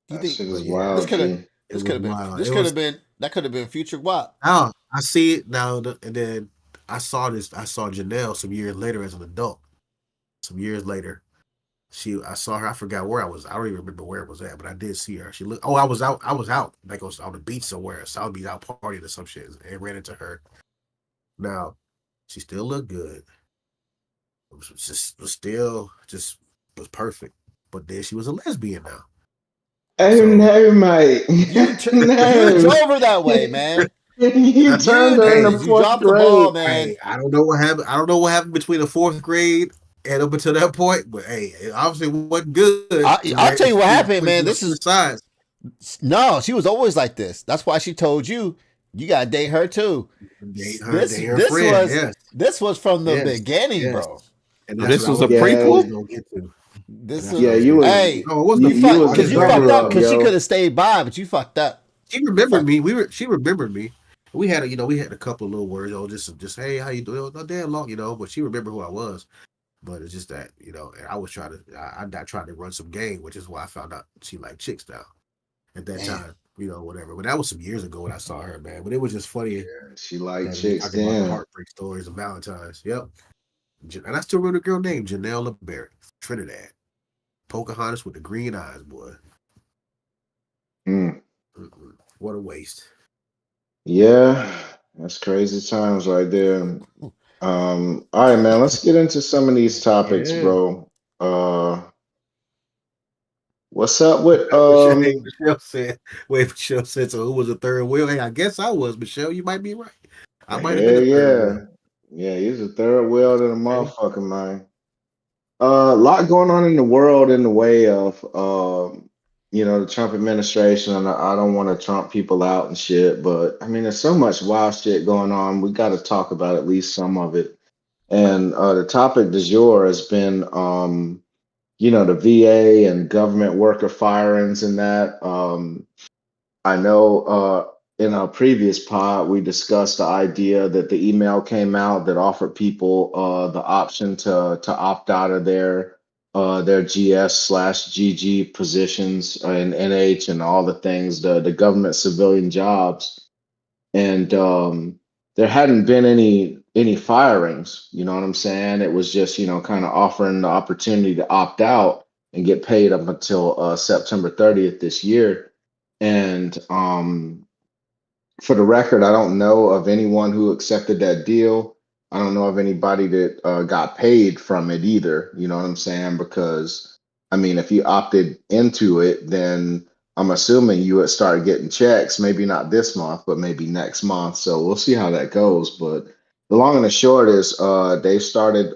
You That think? shit But is yeah, This wild, could have. G. it This was could have been. wild. This It could was. have been. That could have been future WAP. Oh, I see it now, and then I saw this. I saw Janelle some years later as an adult. Some years later, I saw her. I forgot where I was. I don't even remember where it was at, but I did see her. She looked. Oh, I was out. I was out. Like I was on the beach somewhere, South Beach, out partying or some shit, and ran into her. Now, she still looked good. Was still just was perfect. But then she was a lesbian now. Hey, So no, mate. You you No. drove her that way, man. You that's You turned her in the did. hey, You fourth dropped the ball, grade. man. hey, I don't know what happened. I don't know what happened between the fourth grade and up until that point, but hey, it obviously wasn't good. I'll tell you what happened, man. Switch This is sides. no. She was always like this. That's why she told you you gotta date her too. Date her friend. Yes, This was from the yes, beginning, yes. bro. And So that's this what I was a was. That's what I Yeah, was prequel. gonna get to. And This that's what was yeah, I was you gonna get was to. hey. No, it wasn't. You you fucked was I the because didn't you break fucked it cover up up. up, because she could yo. have stayed by, but you fucked up. She remembered Fuck. me. She remembered me. We had we had a couple of little words. Just hey, how you doing? Not damn long, but she remembered who I was. But it's just that, and I was trying to, I tried to run some game, which is why I found out she liked chicks now at that Damn. time, whatever. But that was some years ago when I saw her, man. But it was just funny She like that we chicks talking about the then. heartbreak stories of Valentine's. Yep. And I still remember the girl named Janelle LeBerry, Trinidad. Pocahontas with the green eyes, boy. Mm. What a waste. Yeah, that's crazy times right there. All right, man, let's get into some of these topics, Yeah. bro. What's up with Michelle said, Michelle said, so who was the third wheel? Hey, I guess I was, Michelle. You might be right. I might have been yeah, the third yeah. wheel. Yeah, he's a third wheel to the Okay. motherfucker, man. A lot going on in the world in the way of, the Trump administration, and I don't want to Trump people out and shit, but I mean, there's so much wild shit going on. We got to talk about at least some of it. And the topic du jour has been, the VA and government worker firings and that. I know in our previous pod, we discussed the idea that the email came out that offered people the option to opt out of their GS/GG positions in NH and all the things, the government civilian jobs, and there hadn't been any firings. You know what I'm saying? It was just kind of offering the opportunity to opt out and get paid up until September 30th this year. And for the record, I don't know of anyone who accepted that deal. I don't know of anybody that got paid from it either. You know what I'm saying? Because, I mean, if you opted into it, then I'm assuming you would start getting checks, maybe not this month, but maybe next month. So we'll see how that goes. But the long and the short is they started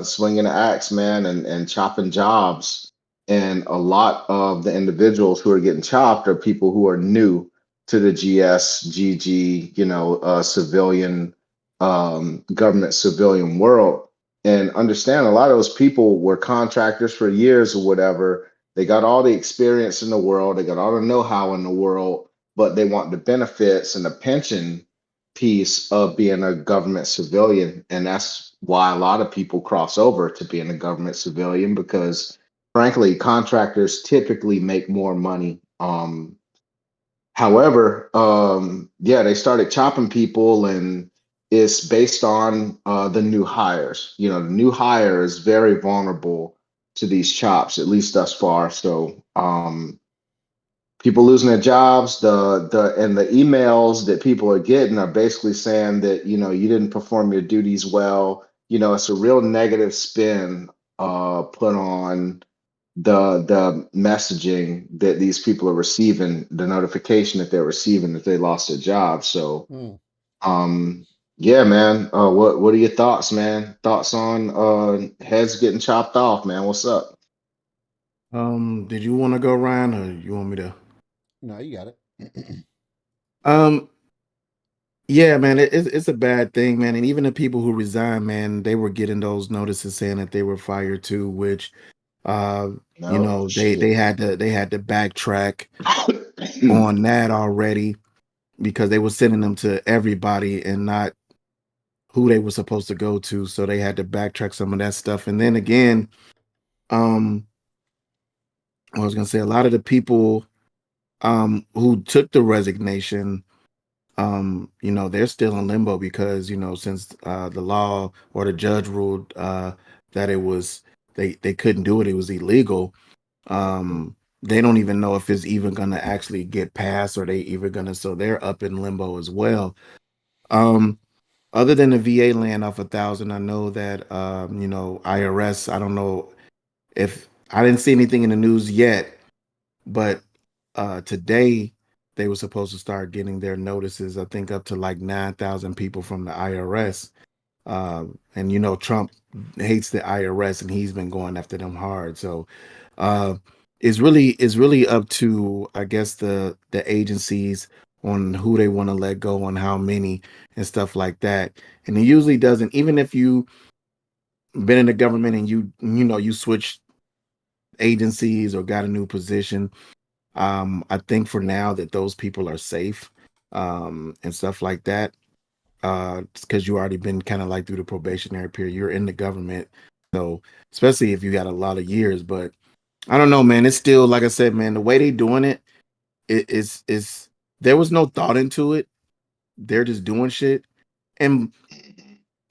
swinging the axe, man, and chopping jobs. And a lot of the individuals who are getting chopped are people who are new to the GS/GG, civilian, government civilian world. And understand a lot of those people were contractors for years or whatever. They got all the experience in the world, they got all the know-how in the world, but they want the benefits and the pension piece of being a government civilian. And that's why a lot of people cross over to being a government civilian because frankly, contractors typically make more money. However, yeah, they started chopping people, and it's based on the new hires. The new hire is very vulnerable to these chops, at least thus far. So, people losing their jobs, the emails that people are getting are basically saying that you didn't perform your duties well. It's a real negative spin put on the messaging that these people are receiving, the notification that they're receiving that they lost their job. So, Hmm. um, yeah, man. What are your thoughts, man? Thoughts on heads getting chopped off, man? What's up? Did you want to go, Ryan, or you want me to? No, you got it. Um, yeah, man, it's a bad thing, man. And even the people who resign, man, they were getting those notices saying that they were fired too, which uh, No they shit. had to backtrack on that already because they were sending them to everybody and not who they were supposed to go to. So they had to backtrack some of that stuff. And then again, um, I was gonna say a lot of the people who took the resignation, they're still in limbo because since the law or the judge ruled that it was they couldn't do it, it was illegal. They don't even know if it's even gonna actually get passed or they even gonna, so they're up in limbo as well. Um, Other than the VA laying off 1,000, I know that IRS. I don't know if I didn't see anything in the news yet, but today they were supposed to start getting their notices. I think up to like 9,000 people from the IRS. And Trump hates the IRS, and he's been going after them hard. So uh, it's really up to, I guess, the agencies on who they want to let go, on how many and stuff like that. And it usually doesn't. Even if you been in the government and you switch agencies or got a new position, I think for now that those people are safe, and stuff like that. Because you already been kind of like through the probationary period. You're in the government, so especially if you got a lot of years. But I don't know, man. It's still, like I said, man. The way they doing it, is there was no thought into it. They're just doing shit, and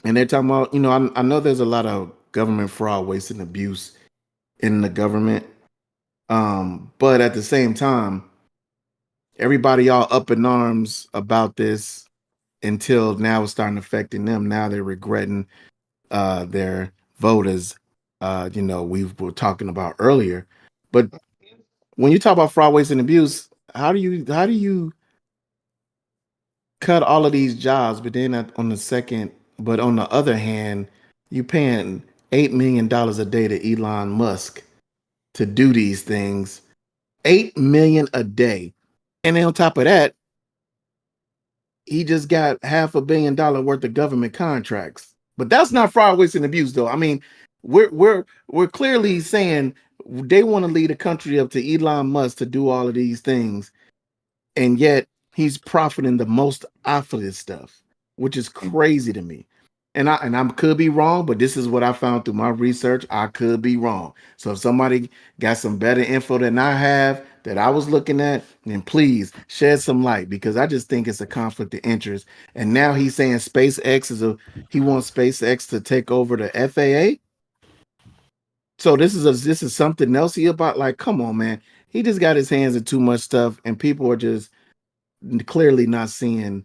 they're talking about, I know there's a lot of government fraud, waste, and abuse in the government. But at the same time, everybody all up in arms about this until now it's starting affecting them. Now they're regretting their voters. We were talking about earlier. But when you talk about fraud, waste, and abuse, how do you cut all of these jobs, but then on the second But on the other hand, you paying $8 million a day to Elon Musk to do these things. 8 million a day. And then on top of that, he just got $500 million worth of government contracts. But that's not fraud, waste, and abuse, though. I mean, we're clearly saying they want to lead a country up to Elon Musk to do all of these things, and yet he's profiting the most off of this stuff, which is crazy to me. And I could be wrong, but this is what I found through my research. I could be wrong. So if somebody got some better info than I have that I was looking at, then please shed some light, because I just think it's a conflict of interest. And now he's saying he wants SpaceX to take over the FAA. So this is something else he about. Like, come on, man. He just got his hands in too much stuff, and people are just clearly not seeing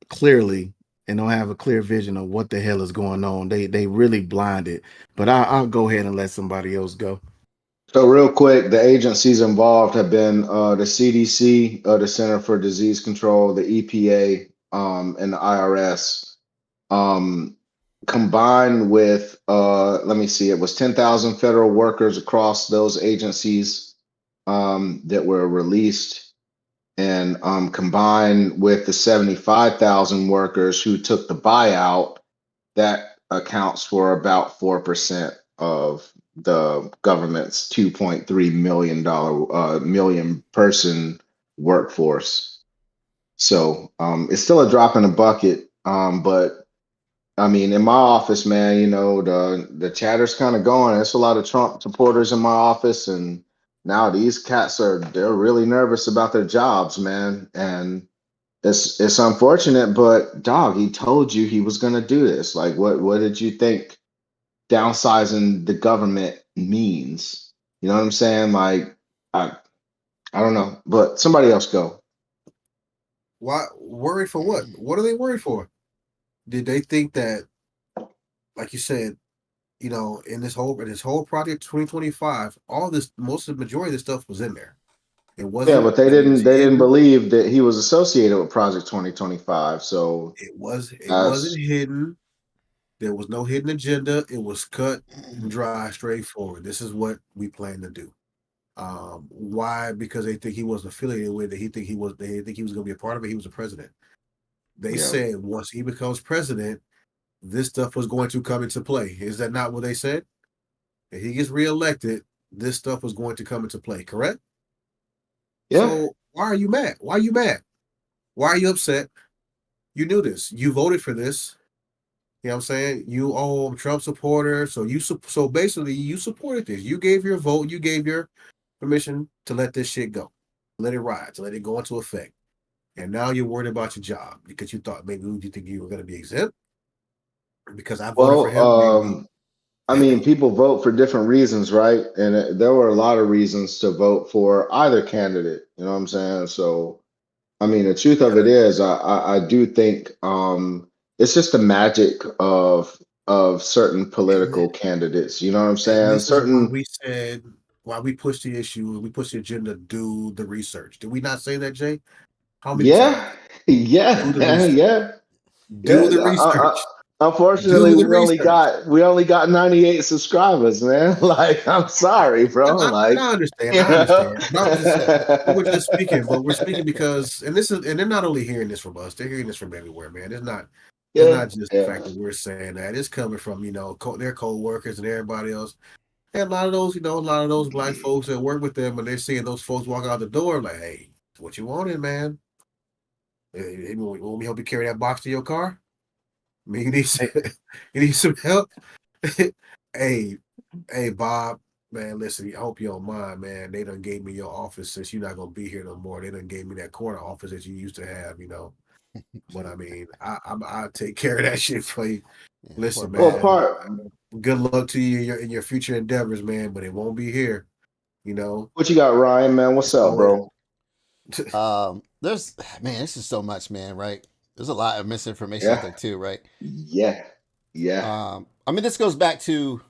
clearly and don't have a clear vision of what the hell is going on. They really blinded. But I'll go ahead and let somebody else go. So real quick, the agencies involved have been the CDC, the Center for Disease Control, the EPA, and the IRS. Combined with, let me see, it was 10,000 federal workers across those agencies that were released, and combined with the 75,000 workers who took the buyout, that accounts for about 4% of the government's $2.3 million person workforce. So it's still a drop in the bucket. But I mean, in my office, man, you know, the chatter's kind of going. There's a lot of Trump supporters in my office, and now these cats they're really nervous about their jobs, man. And it's unfortunate, but dog, he told you he was gonna do this. Like, what did you think downsizing the government means? You know what I'm saying? Like, I I don't know, but somebody else go. Why worried for what? What are they worried for? Did they think that, like you said, in this whole project 2025, all this, most of the majority of this stuff was in there. It Yeah, wasn't. but they It was didn't hidden. believe that he was associated with Project 2025. So It wasn't that's hidden. There was no hidden agenda. It was cut and dry, straightforward. This is what we plan to do. Why? Because they think he wasn't affiliated with it. They think he was going to be a part of it. He was a president. They yeah. said once he becomes president, this stuff was going to come into play. Is that not what they said? If he gets reelected, this stuff was going to come into play, correct? Yeah. So why are you mad? Why are you mad? Why are you upset? You knew this. You voted for this. You know what I'm saying? You I'm a Trump supporter. So basically you supported this. You gave your vote, you gave your permission to let this shit go. Let it ride, to let it go into effect. And now you're worried about your job because you thought maybe you think you were going to be exempt because I voted for Well, him. Maybe. I mean, people vote for different reasons, right? And there were a lot of reasons to vote for either candidate. You know what I'm saying? So, I mean, the truth of it is, I do think it's just the magic of certain And political candidates. You know what I'm And saying? this is why Certain, we said, why we push the issue, we push the agenda, do the research. Did we not say that, Jay? How many times? yeah, yeah, Do the research. yeah. Do Yeah, the research. unfortunately, Do the research. we only got 98 subscribers, man. Like, I'm sorry, bro. And Like, I understand. you I know, understand. But we're just speaking. But we're speaking because, and they're not only hearing this from us; they're hearing this from everywhere, man. It's yeah, not just the yeah. fact that we're saying that. It's coming from their co-workers and everybody else. And a lot of those, a lot of those black folks that work with them, and they're seeing those folks walk out the door, like, hey, what you wanted, man? Hey, want me help you carry that box to your car? I mean, you need some help? hey, hey, Bob, man, listen, I hope you don't mind, man. They done gave me your office since you're not gonna be here no more. They done gave me that corner office that you used to have. But I mean, I take care of that shit for you. Yeah, poor Listen, Well, Bob. man, part good luck to you in your future endeavors, man. But it won't be here. You know, what you got, Ryan, man? What's it's up, always bro? There's man, this is so much, man. Right? There's a lot of misinformation out Yeah, there too, right? yeah, yeah. I mean, this goes back to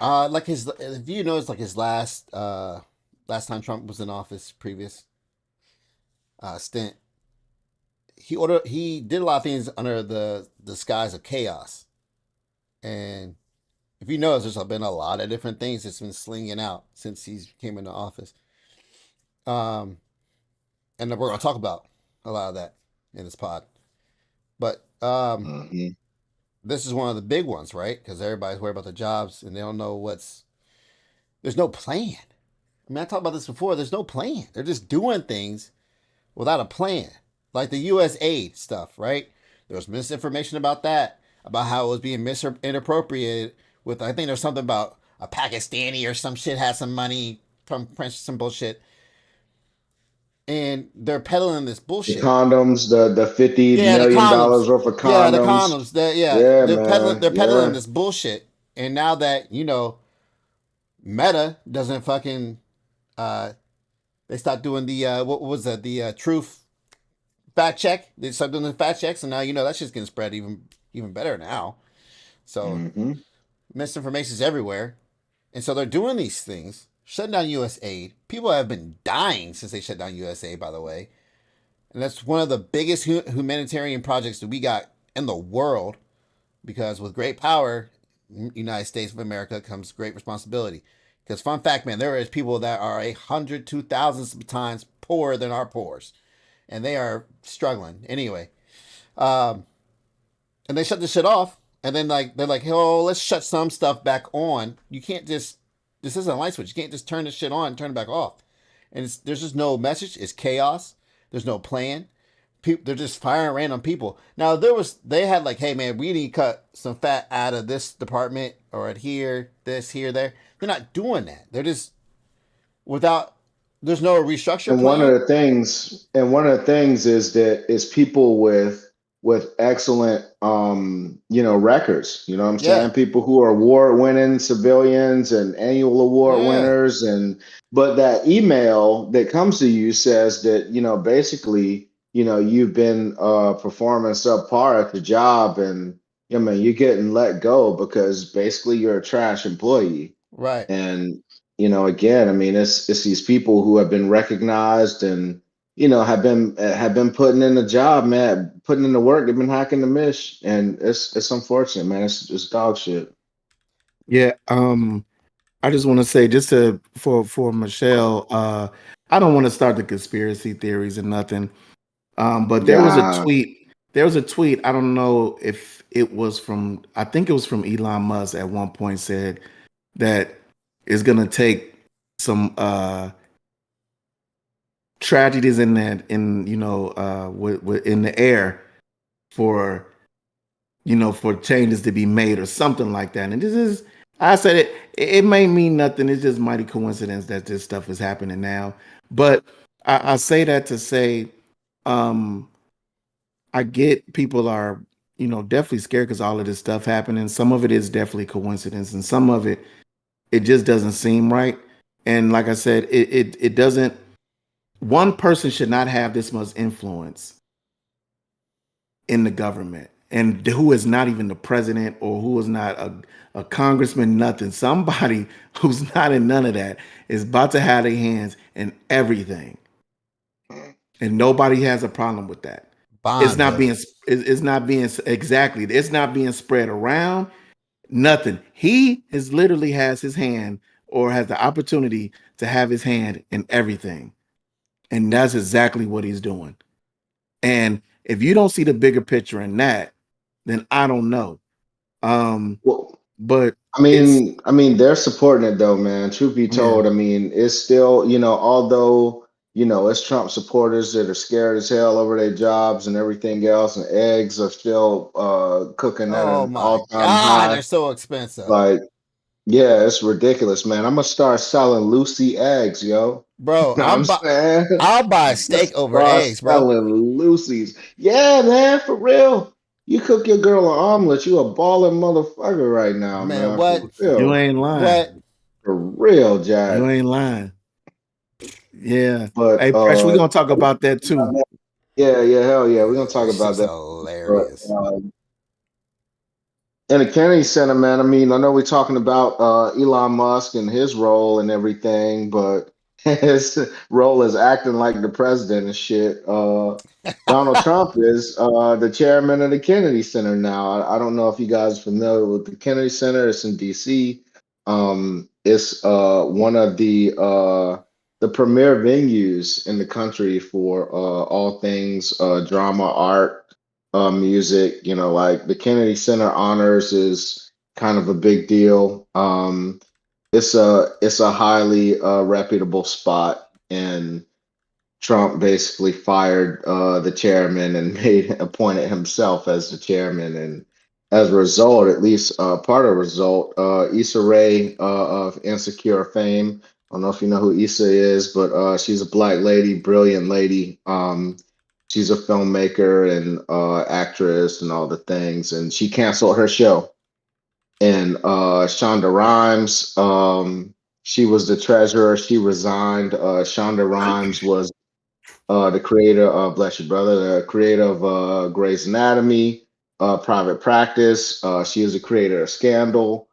like his. If you notice, like his last time Trump was in office, previous stint, he did a lot of things under the disguise of chaos. And if you notice, there's been a lot of different things that's been slinging out since he's came into office. Um, and we're gonna talk about a lot of that in this pod. But Mhm. this is one of the big ones, right? Because everybody's worried about the jobs and they don't know what's. There's no plan. I mean, I talked about this before. There's no plan. They're just doing things without a plan, like the U.S. aid stuff, right? There was misinformation about that, about how it was being inappropriated. With I think there's something about a Pakistani or some shit had some money from some bullshit, and they're peddling this The bullshit. condoms, the $50 Yeah, the million condoms. worth of Yeah, the condoms. condoms. Yeah, Yeah, they're peddling. man. They're peddling Yeah. this bullshit, and now that Meta doesn't fucking. They stopped doing the what was that? The truth fact check. They started doing the fact checks, and now that's just getting spread even better now. So Hmm. misinformation is everywhere, and so they're doing these things, shutting down U.S. aid. People have been dying since they shut down U.S. aid, by the way, and that's one of the biggest humanitarian projects that we got in the world. Because with great power, United States of America, comes great responsibility. Because fun fact, man, there is people that are 100 to thousands of times poorer than our poorest, and they are struggling anyway. Um, and they shut this shit off, and then they're like, oh, let's shut some stuff back on. You can't just this isn't a light switch. You can't just turn this shit on and turn it back off. And there's just no message. It's chaos. There's no plan. They're just firing random people. Now they had like, hey man, we need to cut some fat out of this department or at here, this, here, there. They're not doing that. They're just without. There's no restructure And one of plan. the things, is that it's people with excellent records. You know what I'm Yeah, saying? People who are award winning civilians and annual award yeah, winners, but that email that comes to you says that, basically, you've been performing subpar at the job, and I mean you're getting let go because basically you're a trash employee. right. And again, I mean, it's these people who have been recognized and have been putting in the job, man, putting in the work. They've been hacking the mish, and it's unfortunate, man. It's dog shit. Yeah. I just want to say, just to for Michelle, I don't want to start the conspiracy theories and nothing. But there was a Yeah. tweet. There was a tweet. I don't know if it was from. I think it was from Elon Musk. At one point, said that it's gonna take some tragedies in that in the air for for changes to be made or something like that. And this is, I said it may mean nothing. It's just mighty coincidence that this stuff is happening now. But I say that to say, um, I get people are, definitely scared because all of this stuff happening. Some of it is definitely coincidence, and some of it just doesn't seem right. And like I said, it doesn't. One person should not have this much influence in the government, and who is not even the president, or who is not a congressman, nothing. Somebody who's not in none of that is about to have their hands in everything, and nobody has a problem with that. It's Bond not money. being it's not being exactly, it's not being spread around, nothing. He is literally has his hand, or has the opportunity to have his hand in everything, and that's exactly what he's doing. And if you don't see the bigger picture in that, then I don't know. Um, Well, but I it's mean, they're supporting it though, man. Truth be yeah. told, I mean, it's still, although, it's Trump supporters that are scared as hell over their jobs and everything else, and eggs are still cooking at Oh an my all-time god, high. they're so expensive, Like, yeah, it's ridiculous, man. I'm gonna start selling Lucy eggs, yo. bro. Know what I'm saying? I'll buy Let's steak over start eggs, bro. selling Lucy's. Yeah, man, for real. You cook your girl an omelet, you a balling motherfucker right now, Man, man. For what? You real. ain't lying. What? For real, You Jack. ain't lying. Yeah. But Hey, Presh, we're gonna talk about that too. yeah, hell yeah. We're gonna talk It's about just that. But hilarious. in the Kennedy Center, man, I mean, I know we're talking about Elon Musk and his role and everything, but his role as acting like the president and shit. Donald Trump is the chairman of the Kennedy Center now. I don't know if you guys are familiar with the Kennedy Center. It's in DC. It's one of the premier venues in the country for all things drama, art, music. You know, like the Kennedy Center Honors is kind of a big deal. It's a highly reputable spot, and Trump basically fired the chairman and made appointed himself as the chairman. And as a result, at least part of the result, Issa Rae of Insecure fame. I don't know if you know who Issa is, but she's a black lady, brilliant lady. She's a filmmaker and actress and all the things. And she canceled her show. And Shonda Rhimes, she was the treasurer. She resigned. Shonda Rhimes was the creator of Bless Your Brother, the creator of Grey's Anatomy, Private Practice. She is the creator of Scandal.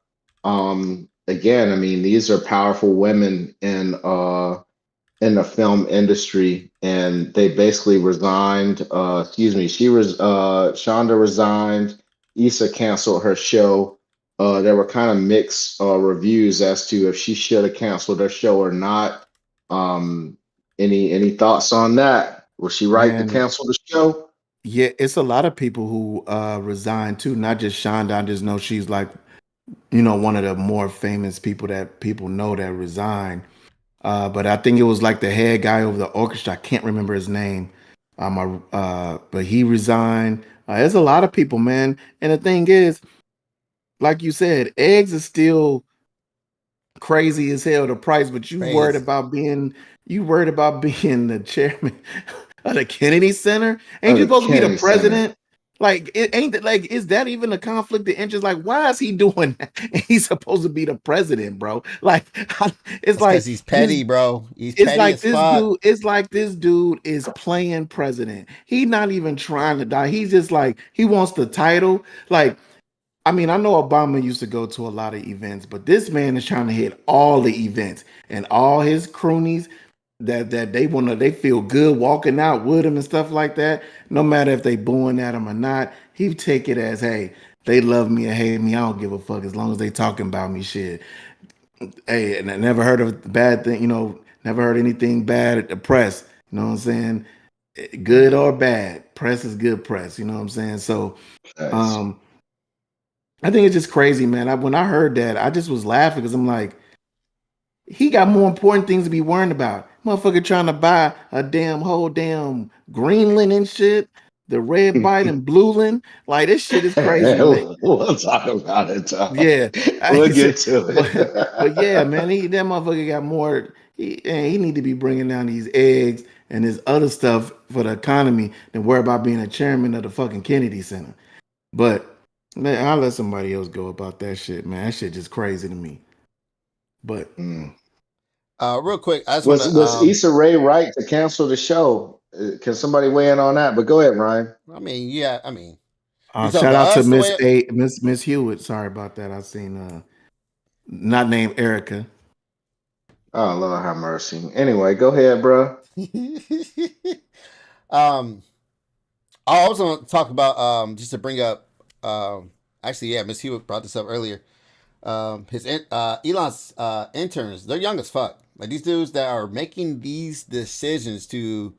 Again, I mean, these are powerful women in the film industry, and they basically resigned. Excuse me, Shonda resigned. Issa canceled her show. There were kind of mixed reviews as to if she should have canceled her show or not. Um, any thoughts on that? Was she right to Man, cancel the show? yeah, it's a lot of people who resigned too, not just Shonda. I just know she's like, one of the more famous people that people know that resigned. But I think it was like the head guy over the orchestra. I can't remember his name. But he resigned. There's a lot of people, man. And the thing is, like you said, eggs are still crazy as hell the price, but Crazy. you worried about being the chairman of the Kennedy Center? Ain't Oh, you the supposed to be the Kennedy Center. president? Like, it ain't that, like, is that even a conflict of interest? Like, why is he doing that? He's supposed to be the president, bro. Like, it's That's because like he's this petty, bro. He's it's petty like as fuck. it's like this dude is playing president. He's not even trying to die. He's just like he wants the title. Like, I mean, I know Obama used to go to a lot of events, but this man is trying to hit all the events, and all his cronies that they feel good walking out with him and stuff like that. No matter if they booing at him or not, he take it as, hey, they love me or hate me. I don't give a fuck as long as they talking about me. Shit. Hey, and I never heard of a bad thing. Never heard anything bad at the press. You know what I'm saying? Good or bad, press is good press. You know what I'm saying? So, Nice. um, I think it's just crazy, man. When I heard that, I just was laughing because I'm like, he got more important things to be worrying about. Motherfucker trying to buy a whole damn Greenland and shit, the red bite and blue land. Like, this shit is crazy, man. We'll talk about it, Tom. Yeah, We'll get to but yeah, it. man, that motherfucker got more. He need to be bringing down these eggs and this other stuff for the economy than worry about being a chairman of the fucking Kennedy Center. But man, I'll let somebody else go about that shit, man. That shit just crazy to me. But Mm. Real quick, I just want Was to. Issa Rae right to cancel the show? Can somebody weigh in on that? But go ahead, Ryan. I mean, yeah. I mean, you talking shout about out to us the Miss way. A, Miss Hewitt. Sorry about that. I seen not named Erica. Oh, Lord have mercy. Anyway, go ahead, bro. um, I also want to talk about just to bring up actually, yeah, Miss Hewitt brought this up earlier. Elon's interns, they're young as fuck. Like these dudes that are making these decisions to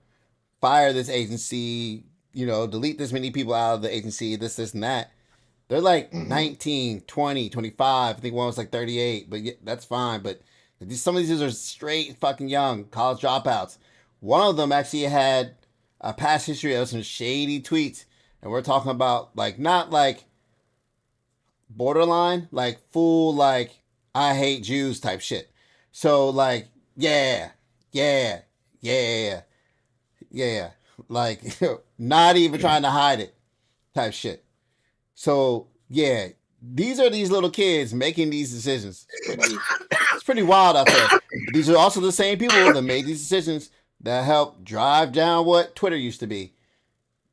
fire this agency, delete this many people out of the agency, this, and that. They're like Hmm. 19, 20, 25. I think one was like 38, but yeah, that's fine. But some of these dudes are straight fucking young, college dropouts. One of them actually had a past history of some shady tweets. And we're talking about like, not like borderline, like full, like, I hate Jews type shit. So, like, yeah, yeah, yeah, yeah. Like, not even trying to hide it type shit. So yeah, these are these little kids making these decisions. It's pretty wild out there. But these are also the same people that made these decisions that helped drive down what Twitter used to be.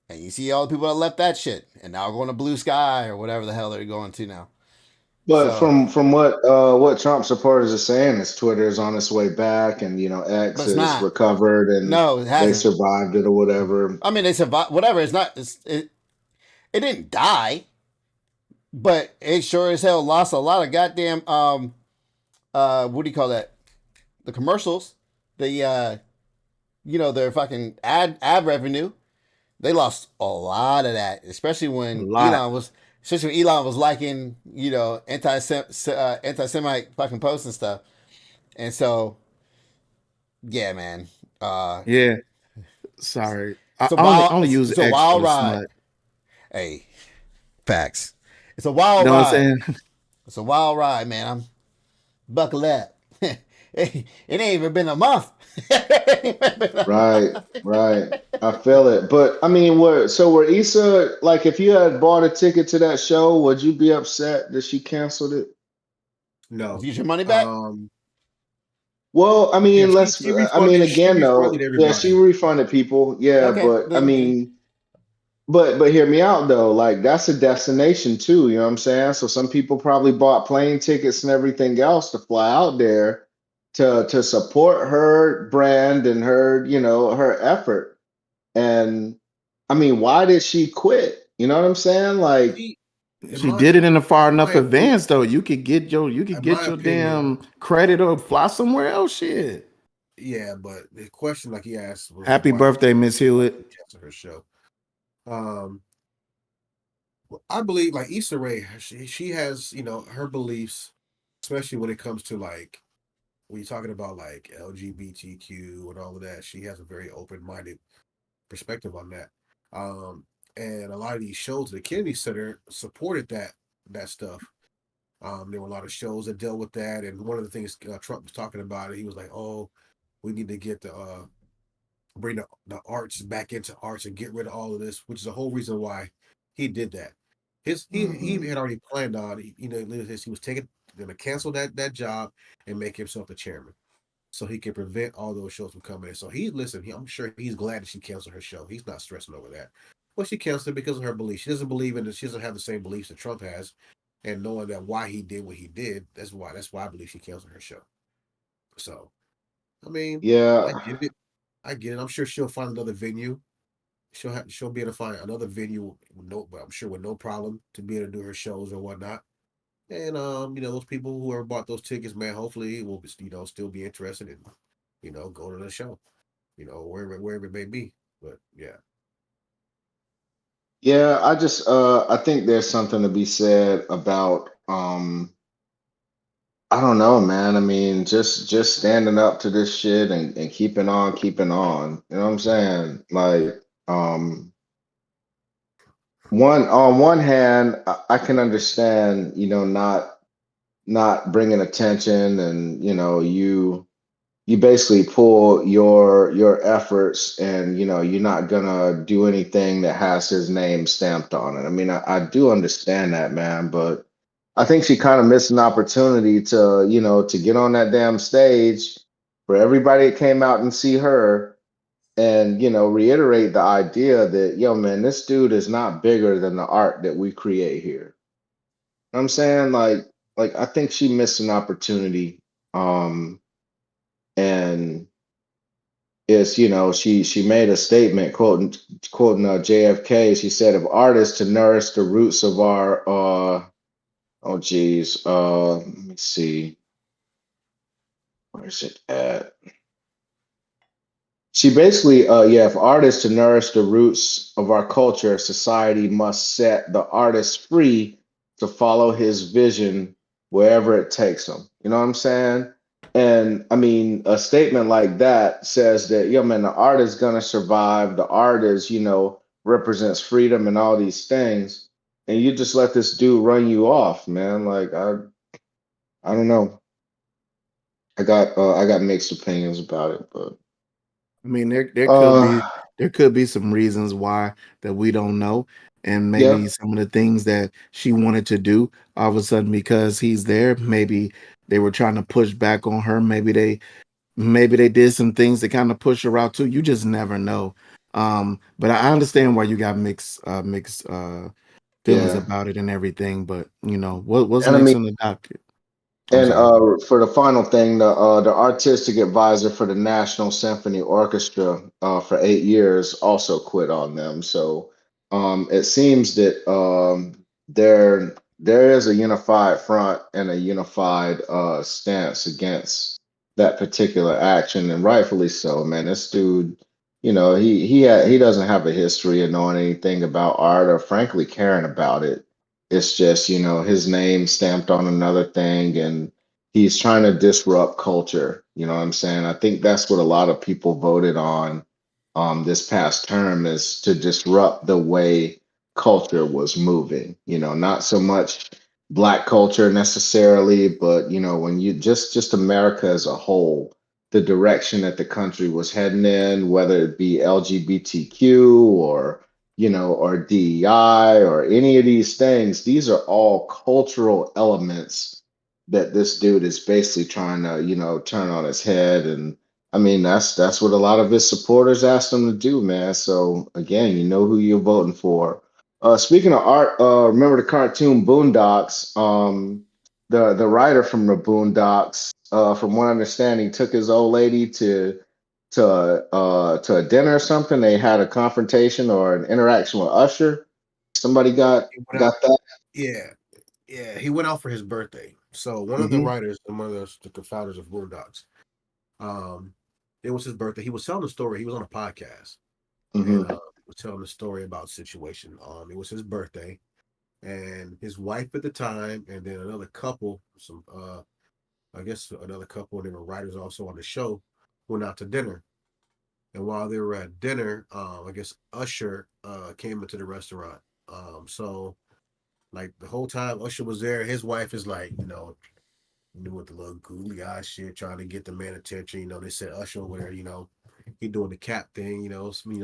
And you see all the people that left that shit and now going to Blue Sky or whatever the hell they're going to now. But So, from what Trump supporters are saying is Twitter is on its way back, and but X it's is not. recovered and No, it they hasn't. survived it or whatever. I mean, they survived. Whatever. It's not. It didn't die, but it sure as hell lost a lot of goddamn what do you call that? The commercials, the their fucking ad revenue. They lost a lot of that, A lot. especially when Elon was liking anti Semite fucking posts and stuff. And so yeah, man, uh, Yeah. Sorry. I it's a only wild only it's, use it's a X for wild the ride. smut. Hey, facts. It's a You wild know what I'm ride. saying? It's a wild ride, man. I'm buckle up. It ain't even been a month. Right, right. I feel it. But I mean, were Issa, like, if you had bought a ticket to that show, would you be upset that she canceled it? Did No. you get your money back? Um, Well, I yeah, mean, she refunded. She again refunded though, yeah, she everybody. refunded people. Yeah, Okay. but I mean, but hear me out though. Like, that's a destination too, you know what I'm saying? So some people probably bought plane tickets and everything else to fly out there to support her brand and her, her effort. And I mean, why did she quit? You know what I'm saying? Like, She, in She my did it in a far enough opinion, advance though. You could get your damn credit or fly somewhere else. Shit. yeah. But the question, like he asked, was Happy why birthday, Miss Hewitt. cancel her show? Um, well, I believe like Issa Rae, she has her beliefs, especially when it comes to like when you're talking about like LGBTQ and all of that. She has a very open minded perspective on that. Um, and a lot of these shows, the Kennedy Center supported that stuff. There were a lot of shows that dealt with that, and one of the things Trump was talking about, he was like, "Oh, we need to get bring the arts back into arts and get rid of all of this," which is the whole reason why he did that. He mhm. had already planned on, he was going to cancel that job and make himself the chairman, so he can prevent all those shows from coming in. So I'm sure he's glad that she canceled her show. He's not stressing over that. Well, she canceled it because of her beliefs. She doesn't believe in it. She doesn't have the same beliefs that Trump has, and knowing that why he did what he did, that's why I believe she canceled her show. So I mean, I Yeah. get it. I get it. I'm sure she'll find another venue. She'll be able to find another venue but I'm sure with no problem to be able to do her shows or whatnot. And those people who ever bought those tickets, man, hopefully will still be interested in, go to the show, wherever it may be. But yeah. Yeah, I think there's something to be said about I don't know, man. I mean, just standing up to this shit and keeping on. You know what I'm saying? Like, um, on one hand, I can understand, not bringing attention, and you basically pull your efforts, and you're not gonna do anything that has his name stamped on it. I mean, I do understand that, man, but I think she kind of missed an opportunity to get on that damn stage for everybody that came out and see her, and reiterate the idea that, yo, man, this dude is not bigger than the art that we create here. I'm saying, like I think she missed an opportunity. And she made a statement quoting JFK. She said, "If artists to nourish the roots of our oh geez, let me see, where's it at?" She basically, yeah, if artists to nourish the roots of our culture, society must set the artist free to follow his vision wherever it takes them. You know what I'm saying? And I mean, a statement like that says that, yo, man, the art is gonna survive. The art is, represents freedom and all these things. And you just let this dude run you off, man. Like, I don't know. I got mixed opinions about it, but I mean, there could be uh there could be some reasons why that we don't know, and yeah. maybe some of the things that she wanted to do all of a sudden because he's there. Maybe they were trying to push back on her. Maybe they did some things to kind of push her out too. You just never know. But I understand why you got mixed feelings Yeah. about it and everything. But what's And I next mean, on the docket? I'm and sorry. for the final thing, the artistic advisor for the National Symphony Orchestra for 8 years also quit on them. So it seems that there is a unified front and a unified stance against that particular action, and rightfully so, man. This dude, he doesn't have a history of knowing anything about art or frankly caring about it. It's just, his name stamped on another thing, and he's trying to disrupt culture. You know what I'm saying? I think that's what a lot of people voted on this past term, is to disrupt the way culture was moving. Not so much black culture necessarily, but when you just America as a whole, the direction that the country was heading in, whether it be LGBTQ or DEI or any of these things, these are all cultural elements that this dude is basically trying to, turn on his head. And I mean, that's what a lot of his supporters asked him to do, man. So again, you know who you're voting for. Speaking of art, remember the cartoon Boondocks? The writer from the Boondocks, from what I understand, he took his old lady to a dinner or something. They had a confrontation or an interaction with Usher. Somebody got He went out. got that. Yeah, yeah. He went out for his birthday. So one of the Hmm. writers and one of the founders of Boondocks, um, it was his birthday. He was telling a story. He was on a podcast and Hmm. was telling a story about the situation. It was his birthday, and his wife at the time, and then another couple, I guess another couple, and they were writers also on the show, went out to dinner. And while they were at dinner, I guess Usher came into the restaurant. So like the whole time Usher was there, his wife is like, with the little googly eye shit, trying to get the man attention. They said Usher over there, he doing the cap thing,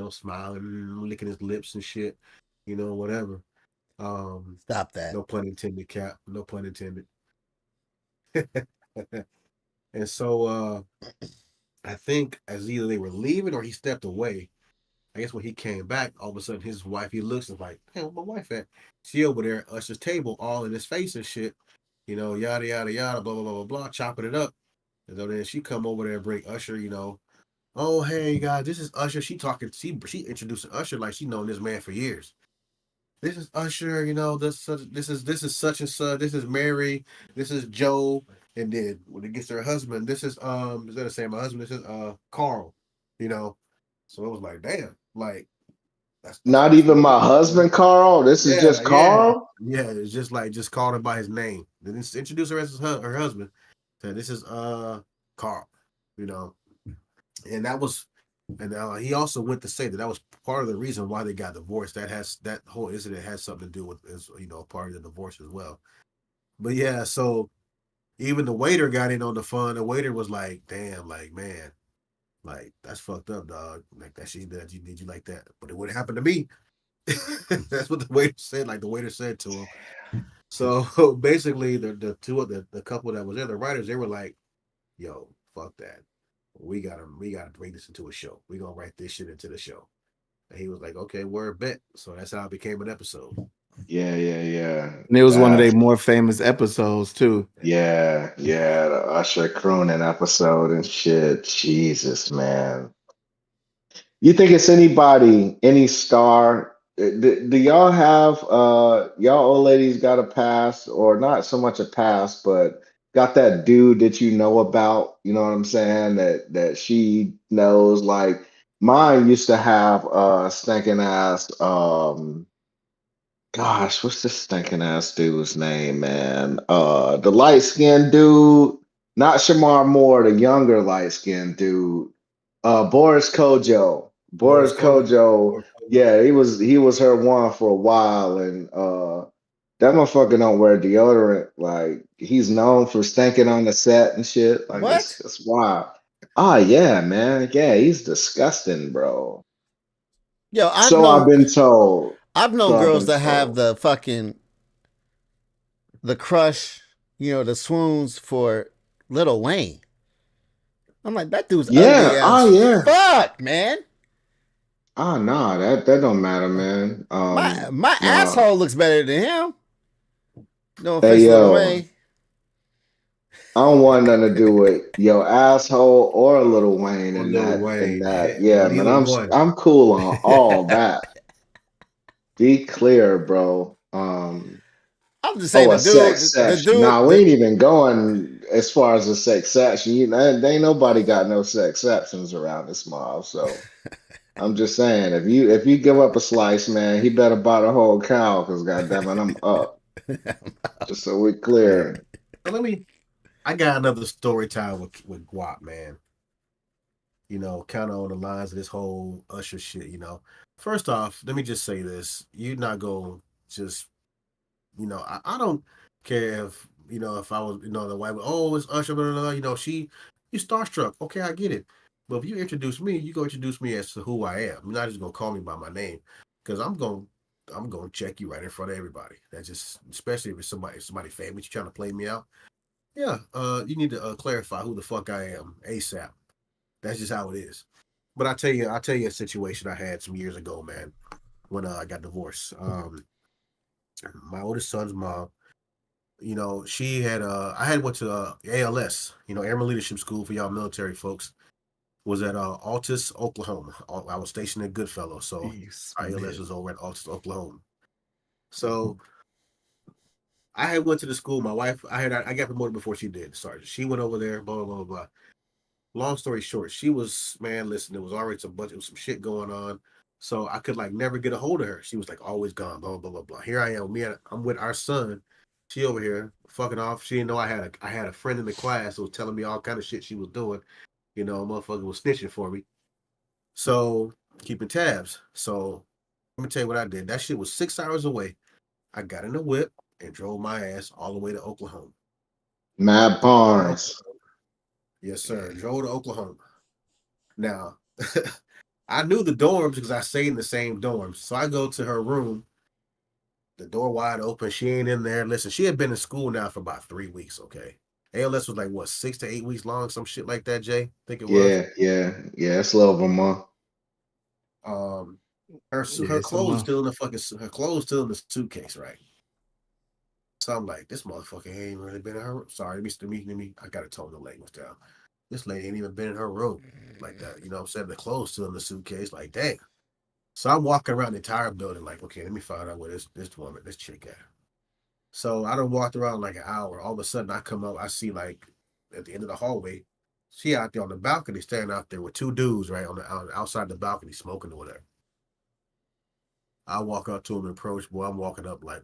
smiling, licking his lips and shit, whatever. Um, Stop that. no pun intended, cap, no pun intended. And so I think as either they were leaving or he stepped away. I guess when he came back, all of a sudden his wife, he looks and like, hey, where my wife at? She over there at Usher's table, all in his face and shit, yada yada yada, blah blah blah blah blah, chopping it up. And then she come over there and bring Usher, oh hey guys, this is Usher. She talking, she introducing Usher like she known this man for years. This is Usher, this is such and such. This is Mary. This is Joe. And then when it gets to her husband, this is that say my husband? This is Carl. You know, so it was like, damn, like Not that's even fucked my up. husband, Carl. This is Yeah, just yeah, Carl. yeah. It's just called him by his name. Then introduce her as her husband. So this is Carl. You know, and that was, and he also went to say that was part of the reason why they got divorced. That whole incident has something to do with part of the divorce as well. But yeah, so even the waiter got in on the fun. The waiter was like, "Damn, like man, like that's fucked up, dog. Like that shit that you did you like that, but it wouldn't happen to me." That's what the waiter said. Like the waiter said to him. So basically, the two of the couple that was there, the writers, they were like, "Yo, fuck that. We gotta bring this into a show. We gonna write this shit into the show." And he was like, "Okay, word bet." So that's how it became an episode. Yeah, yeah, yeah. And it was one of their That's more famous episodes too. yeah, yeah. The Usher crooning episode and shit. Jesus, man. You think it's anybody, any star? Do y'all have y'all old ladies got a pass, or not so much a pass, but got that dude that you know about? You know what I'm saying? That she knows. Like mine used to have stinking ass. Gosh, what's this stinking ass dude's name, man? The light skinned dude, not Shamar Moore, the younger light skinned dude. Boris Kojo. Boris Boris Kobe. Kojo. Boris Kobe. Yeah, he was her one for a while, and that motherfucker don't wear deodorant. Like he's known for stinking on the set and shit. Like it's What? it's wild. Ah, yeah, man. Yeah, he's disgusting, bro. Yo, So I've been told. I've known So I've girls been that have told. the crush, the swoons for Little Wayne. I'm like, that dude's ugly Yeah. as Oh, yeah. fuck, man. Nah, that don't matter, man. My Nah. asshole looks better than him. No offense, Hey Lil yo, Wayne. I don't want nothing to do with your asshole or Little Wayne Or in Lil that Wayne. yeah, man. Neither one. I'm cool on all that. Be clear, bro. I'm just saying Oh, the a sex dude, session. Nah, we ain't even going as far as a sex session. You know, there ain't nobody got no sex sessions around this mob. So I'm just saying, if you give up a slice, man, he better buy the whole cow, because goddamn it, I'm up. Just so we Man. clear. So I got another story time with Guap, man. Kind of on the lines of this whole Usher shit, First off, let me just say this. You're not going to just, I don't care if I was, the white, oh, it's Usher, blah, blah, blah, you starstruck. Okay, I get it. But if you introduce me, you go introduce me as to who I am. You're not just going to call me by my name, because I'm going to check you right in front of everybody. That's just, especially if somebody famous, you're trying to play me out. Yeah, you need to clarify who the fuck I am ASAP. That's just how it is. But I'll tell you a situation I had some years ago, man, when I got divorced. My oldest son's mom, she had I had went to ALS, Airman Leadership School for y'all military folks, was at Altus, Oklahoma. I was stationed at Goodfellow, so our ALS was over at Altus, Oklahoma. So I had went to the school. My wife, I got promoted before she did. Sergeant. She went over there. Blah blah blah blah. Long story short, she was, man, listen, there was already some shit going on. So I could like never get a hold of her. She was like always gone, blah, blah, blah, blah. Here I am. I'm with our son. She over here fucking off. She didn't know I had a friend in the class who was telling me all kind of shit she was doing. Motherfucker was snitching for me. So keeping tabs. So let me tell you what I did. That shit was 6 hours away. I got in the whip and drove my ass all the way to Oklahoma. Mad Barnes. Yes, sir. Drove to Oklahoma. Now, I knew the dorms because I stayed in the same dorms. So I go to her room, the door wide open. She ain't in there. Listen, she had been in school now for about 3 weeks, okay? ALS was like, what, 6 to 8 weeks long? Some shit like that, Jay? I think it was. Yeah. It's a little of a month. Her clothes still in her clothes still in the suitcase, right? So I'm like, this motherfucker ain't really been in her room. Sorry, let me. I gotta tone the language down. This lady ain't even been in her room like that. You know what I'm saying? The clothes still in the suitcase, like, damn. So I'm walking around the entire building, like, okay, let me find out where this chick at. So I done walked around like an hour. All of a sudden, I come up, I see like at the end of the hallway, she out there on the balcony, standing out there with two dudes right on outside the balcony, smoking or whatever. I walk up to him and approach. Boy, I'm walking up like.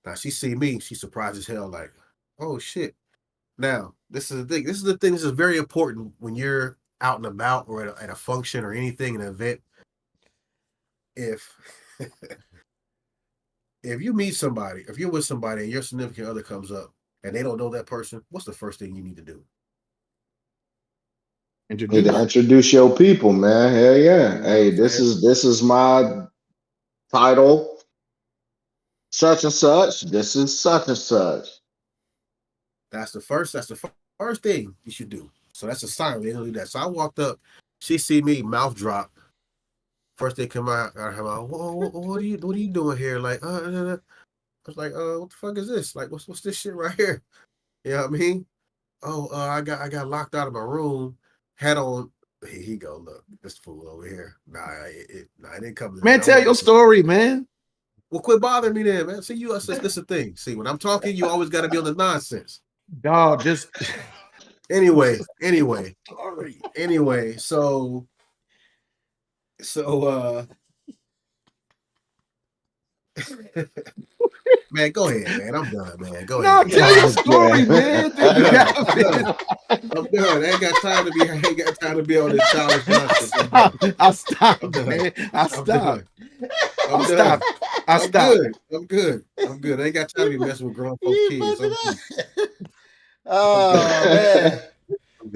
Now she see me, she surprised as hell, like, oh shit. Now, this is the thing. This is very important when you're out and about or at a function or anything, an event. If if you meet somebody, if you're with somebody and your significant other comes up and they don't know that person, what's the first thing you need to do? Need to introduce your people, man. Hell yeah. You know what Hey, I'm saying? this is my title, such and such. This is such and such. That's the first thing you should do. So that's a sign they don't do that. So I walked up, she see me, mouth drop. First they come out her mouth, what are you doing here? Like, I was like, what the fuck is this? Like, what's this shit right here? You know what I mean? Oh, I got locked out of my room, had on. Here he go, look, this fool over here. It didn't come to that. Man, tell your story, man. Well, quit bothering me then, man. See, this the thing. See, when I'm talking, you always got to be on the nonsense. Dog, just anyway. Sorry. Anyway, so man, go ahead, man. I'm done, man. Go no, ahead. tell your story, man. I'm done. I ain't got time to be on this childish nonsense. I stopped, man. I stopped. I'm done. I'm good. I ain't got time to be messing with grown folks' kids. Oh man.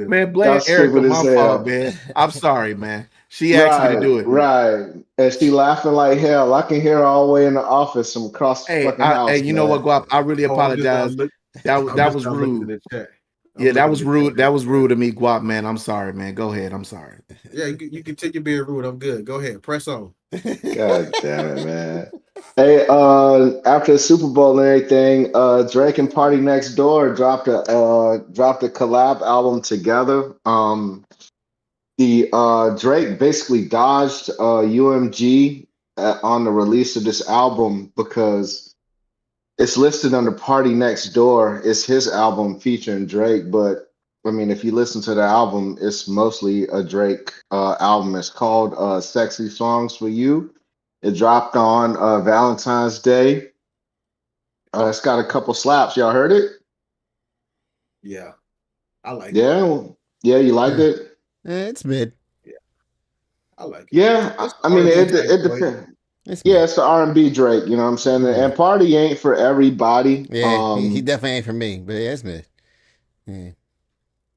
Man, blame Y'all Erica. stupid as My fault, hell. man. I'm sorry, man. She asked me to do it. Right. And she laughing like hell. I can hear her all the way in the office from across the Hey, fucking house, you know what, man. Guap? I really apologize. That was looking rude. in the chat. I'm Yeah, that looking was at this rude. That shit, was man. rude of me, Guap, man. I'm sorry, man. Go ahead. I'm sorry. Yeah, you continue being rude. I'm good. Go ahead. Press on. God damn it, man. Hey, after the Super Bowl and everything, Drake and Party Next Door dropped a collab album together. The Drake basically dodged UMG on the release of this album because it's listed under Party Next Door. It's his album featuring Drake, but I mean, if you listen to the album, it's mostly a Drake album. It's called "Sexy Songs for You." It dropped on Valentine's Day. It's got a couple slaps. Y'all heard it? Yeah, I like it. Yeah, yeah, you liked Eh, it? it's mid. Yeah, I like it. Yeah, It's I mean, R&B type it joint. depends. It's Yeah, mid. it's the R&B Drake. You know what I'm saying? Yeah, And Party ain't for everybody. yeah. He definitely ain't for me, but yeah, it's mid. Yeah.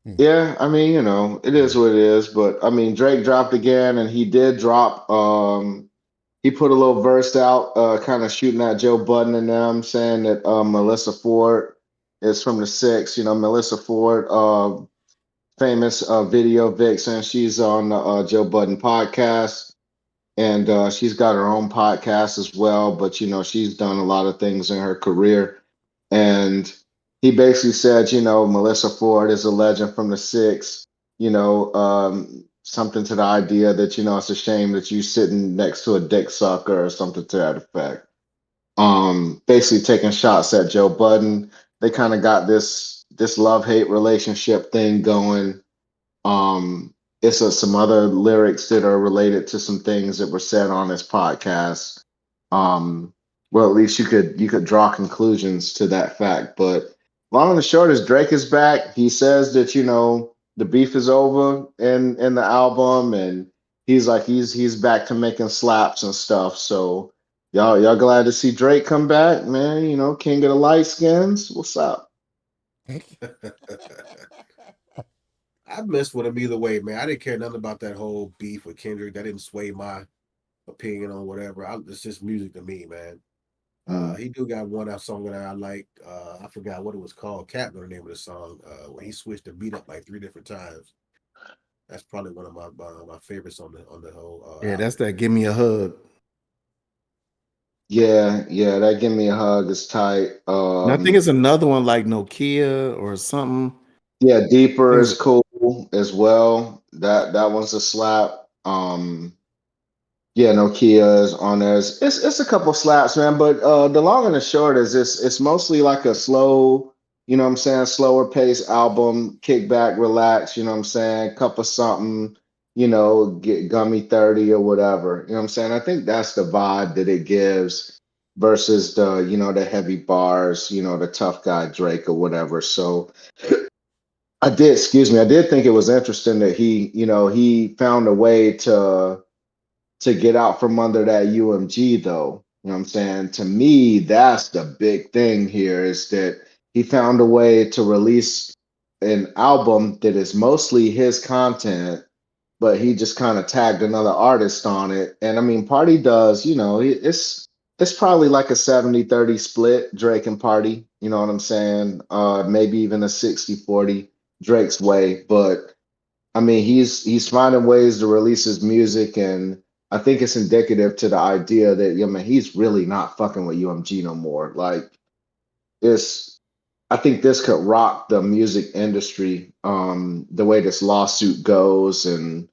Mm. Yeah, I mean, it is Mm. what it is. But I mean, Drake dropped again, and he did drop. He put a little verse out, kind of shooting at Joe Budden and them, saying that Melissa Ford is from the Six. Melissa Ford, famous video vixen. She's on the Joe Budden podcast, and she's got her own podcast as well. But she's done a lot of things in her career. And he basically said, Melissa Ford is a legend from the Six. Something to the idea that it's a shame that you sitting next to a dick sucker or something to that effect. Basically taking shots at Joe Budden. They kind of got this love hate relationship thing going. It's some other lyrics that are related to some things that were said on this podcast. Well, at least you could draw conclusions to that fact. But long and the short is Drake is back. He says that the beef is over in the album, and he's like he's back to making slaps and stuff. So y'all glad to see Drake come back, man. King of the light skins. What's up? I messed with him either way, man. I didn't care nothing about that whole beef with Kendrick. That didn't sway my opinion on whatever. It's just music to me, man. Mm. He do got one song that I like. I forgot what it was called. Cap know the name of the song. Where he switched the beat up like 3 different times. That's probably one of my favorites on the whole Yeah, that's album. that. Give me a hug. Yeah, that give me a hug is tight. And I think it's another one like Nokia or something. Yeah, Deeper Things. is cool as well. That one's a slap. Yeah, Nokia is on there. It's a couple slaps, man. But the long and the short is it's mostly like a slow, what I'm saying, slower pace album, kick back, relax, what I'm saying, cup of something, get gummy 30 or whatever. You know what I'm saying? I think that's the vibe that it gives versus the heavy bars, the tough guy Drake or whatever. So I did think it was interesting that he found a way to get out from under that UMG though. You know what I'm saying? To me, that's the big thing here is that he found a way to release an album that is mostly his content, but he just kind of tagged another artist on it. And I mean, Party does, it's probably like a 70-30 split, Drake and Party, you know what I'm saying? Maybe even a 60-40 Drake's way, but I mean, he's finding ways to release his music, and I think it's indicative to the idea that he's really not fucking with UMG no more. Like this, I think this could rock the music industry. The way this lawsuit goes, and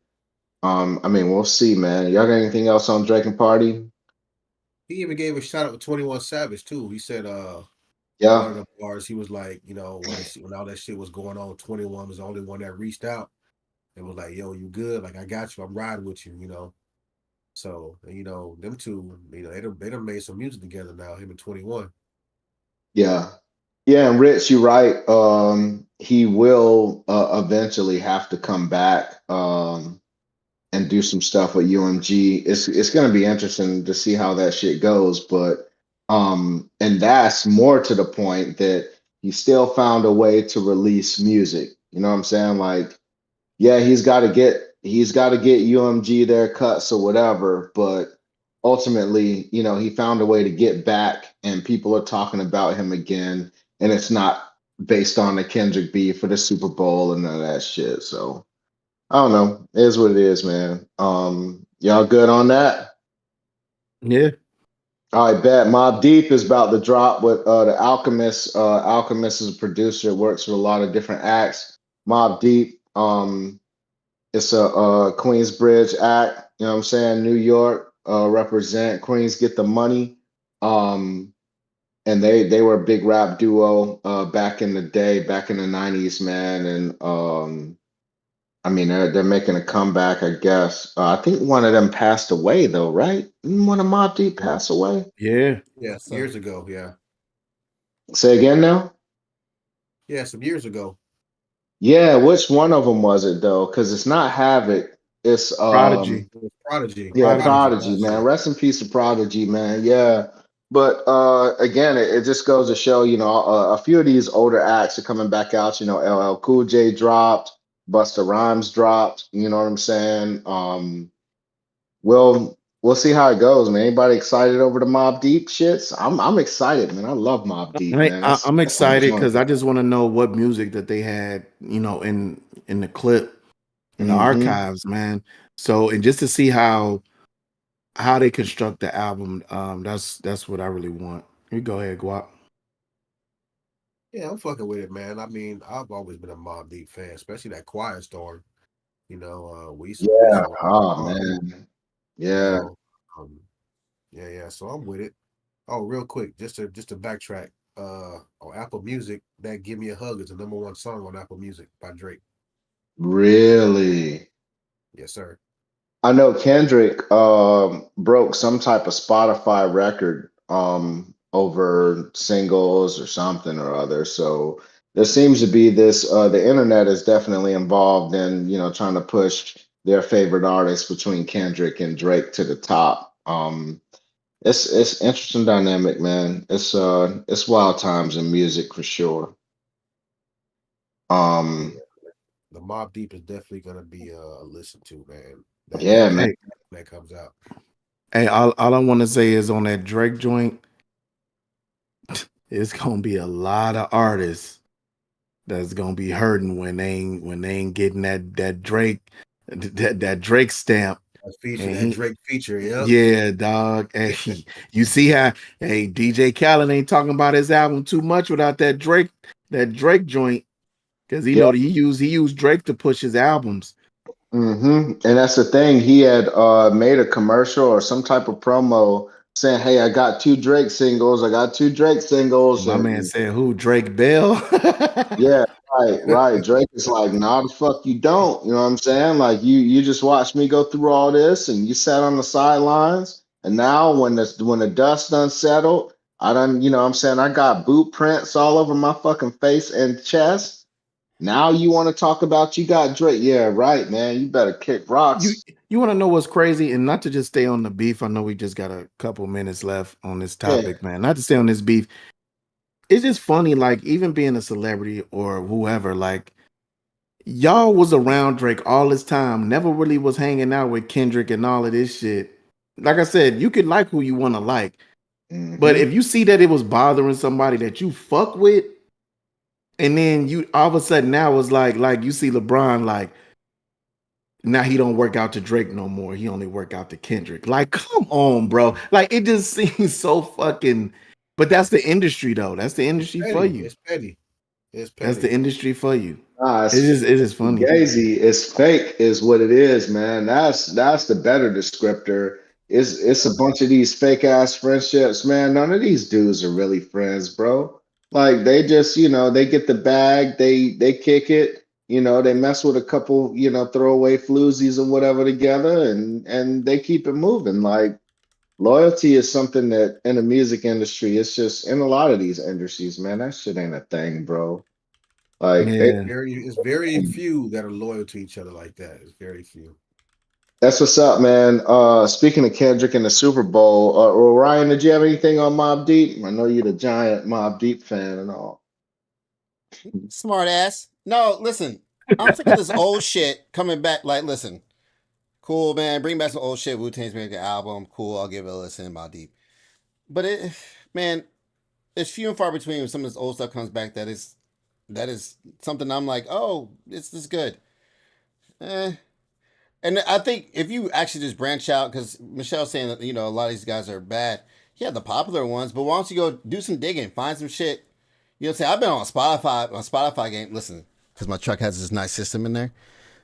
I mean, we'll see, man. Y'all got anything else on Drake and Party? He even gave a shout out to 21 Savage too. He said in one Yeah, of the bars, he was like, when all that shit was going on, 21 was the only one that reached out and was like, yo, you good? Like I got you, I'm riding with you. So, them two, they done made some music together now, him and 21. yeah, yeah. And Rich, you're right. He will eventually have to come back. And do some stuff with UMG. It's going to be interesting to see how that shit goes, but and that's more to the point that he still found a way to release music. You know what I'm saying? Like, yeah, he's got to get UMG their cuts or whatever, but ultimately, he found a way to get back and people are talking about him again, and it's not based on the Kendrick beef for the Super Bowl and all that shit. So I don't know. It is what it is, man. Y'all good on that? Yeah. All right, bet. Mob Deep is about to drop with the Alchemist. Alchemist is a producer, works with a lot of different acts. Mob Deep, it's a Queensbridge act, you know what I'm saying? New York, represent Queens get the money. Um, and they were a big rap duo back in the day, back in the 90s, man. And I mean they're making a comeback, I guess. I think one of them passed away though, right? Didn't one of Mob Deep Yeah. pass away? Yeah. Yeah, So- years ago. Yeah. Say again now? Yeah, some years ago. Yeah, which one of them was it though? Because it's not Havoc. It's Prodigy. It was Prodigy. yeah, Prodigy. Prodigy, man. Rest in peace to Prodigy, man. Yeah. But again, it just goes to show, you know, a few of these older acts are coming back out. You know, LL Cool J dropped, Busta Rhymes dropped. You know what I'm saying? We'll see how it goes, man. Anybody excited over the Mob Deep shits? I'm excited, man. I love Mob Deep, man. It's I'm definitely a excited joint. because I just want to know what music that they had, you know, in the clip, in the Hmm. archives, man. So, and just to see how they construct the album, that's what I really want. You go ahead, Guap. Yeah, I'm fucking with it, man. I mean, I've always been a Mobb Deep fan, especially that Quiet Storm. You know, we used to Yeah. visit all the Oh time. man. You Yeah. know, um, yeah. So I'm with it. Oh, real quick, just to backtrack. On Apple Music, that "Give Me a Hug" is the #1 song on Apple Music by Drake. Really. Yes, sir. I know Kendrick broke some type of Spotify record over singles or something or other. So there seems to be this the internet is definitely involved in, you know, trying to push their favorite artists between Kendrick and Drake to the top. It's interesting dynamic, man. It's wild times in music for sure. Yeah, Um the Mobb Deep is definitely gonna be a listen to, man. That yeah, that man. Hey, that comes out. hey, all I want to say is on that Drake joint, it's gonna be a lot of artists that's gonna be hurting when they ain't getting that Drake that Drake stamp. That feature, And that he, Drake feature. Yep. yeah, dog. Hey, you see how DJ Khaled ain't talking about his album too much without that Drake joint because he know that he used Drake to push his albums. And that's the thing. He had made a commercial or some type of promo saying, "Hey, I got two Drake singles. I got two Drake And singles." my man And said, "Who? Drake Bell?" yeah, right, right. Drake is like, "Nah, the fuck you don't." You know what I'm saying? Like you just watched me go through all this, and you sat on the sidelines. And now when the dust done settled, I done, you know what I'm saying, I got boot prints all over my fucking face and chest. Now you want to talk about you got Drake? Yeah, right, man. You better kick you rocks. you want to know what's crazy, and not to just stay on the beef. I know we just got a couple minutes left on this Yeah. topic, man. Not to stay on this beef. It's just funny, like even being a celebrity or whoever, like y'all was around Drake all this time, never really was hanging out with Kendrick and all of this shit. Like I said, you could like who you want to like, but Hmm. if you see that it was bothering somebody that you fuck with, and then you all of a sudden now it's like you see LeBron like now he don't work out to Drake no more. He only work out to Kendrick. Like, come on, bro. Like it just seems so fucking. But that's the industry though. That's the It's industry for petty. you. It's petty. It's That's the petty. industry for you. Nah, It is funny. Gazy. It's fake, is what it is, man. That's the better descriptor. It's a bunch of these fake ass friendships, man. None of these dudes are really friends, bro. Like they just, you know, they get the bag, they kick it, you know, they mess with a couple, you know, throwaway floozies or whatever together, and they keep it moving. Like loyalty is something that in the music industry, it's just in a lot of these industries, man. That shit ain't a thing, bro. Like they Yeah. It's very few that are loyal to each other like that. It's very few. That's what's up, man. Speaking of Kendrick and the Super Bowl, Ryan, did you have anything on Mob Deep? I know you're the giant Mob Deep fan and all. Smart ass. No, listen. I'm sick of this old shit coming back. Like, listen, cool, man. Bring back some old shit. Wu Tang's making an album. Cool. I'll give it a listen. Mobb Deep. But man, it's few and far between when some of this old stuff comes back that is that is something I'm like, oh, this is good. Eh. And I think if you actually just branch out, because Michelle's saying that a lot of these guys are bad. Yeah, the popular ones, but why don't you go do some digging, find some shit. You know what I'm saying? I've been on Spotify game. Listen, because my truck has this nice system in there.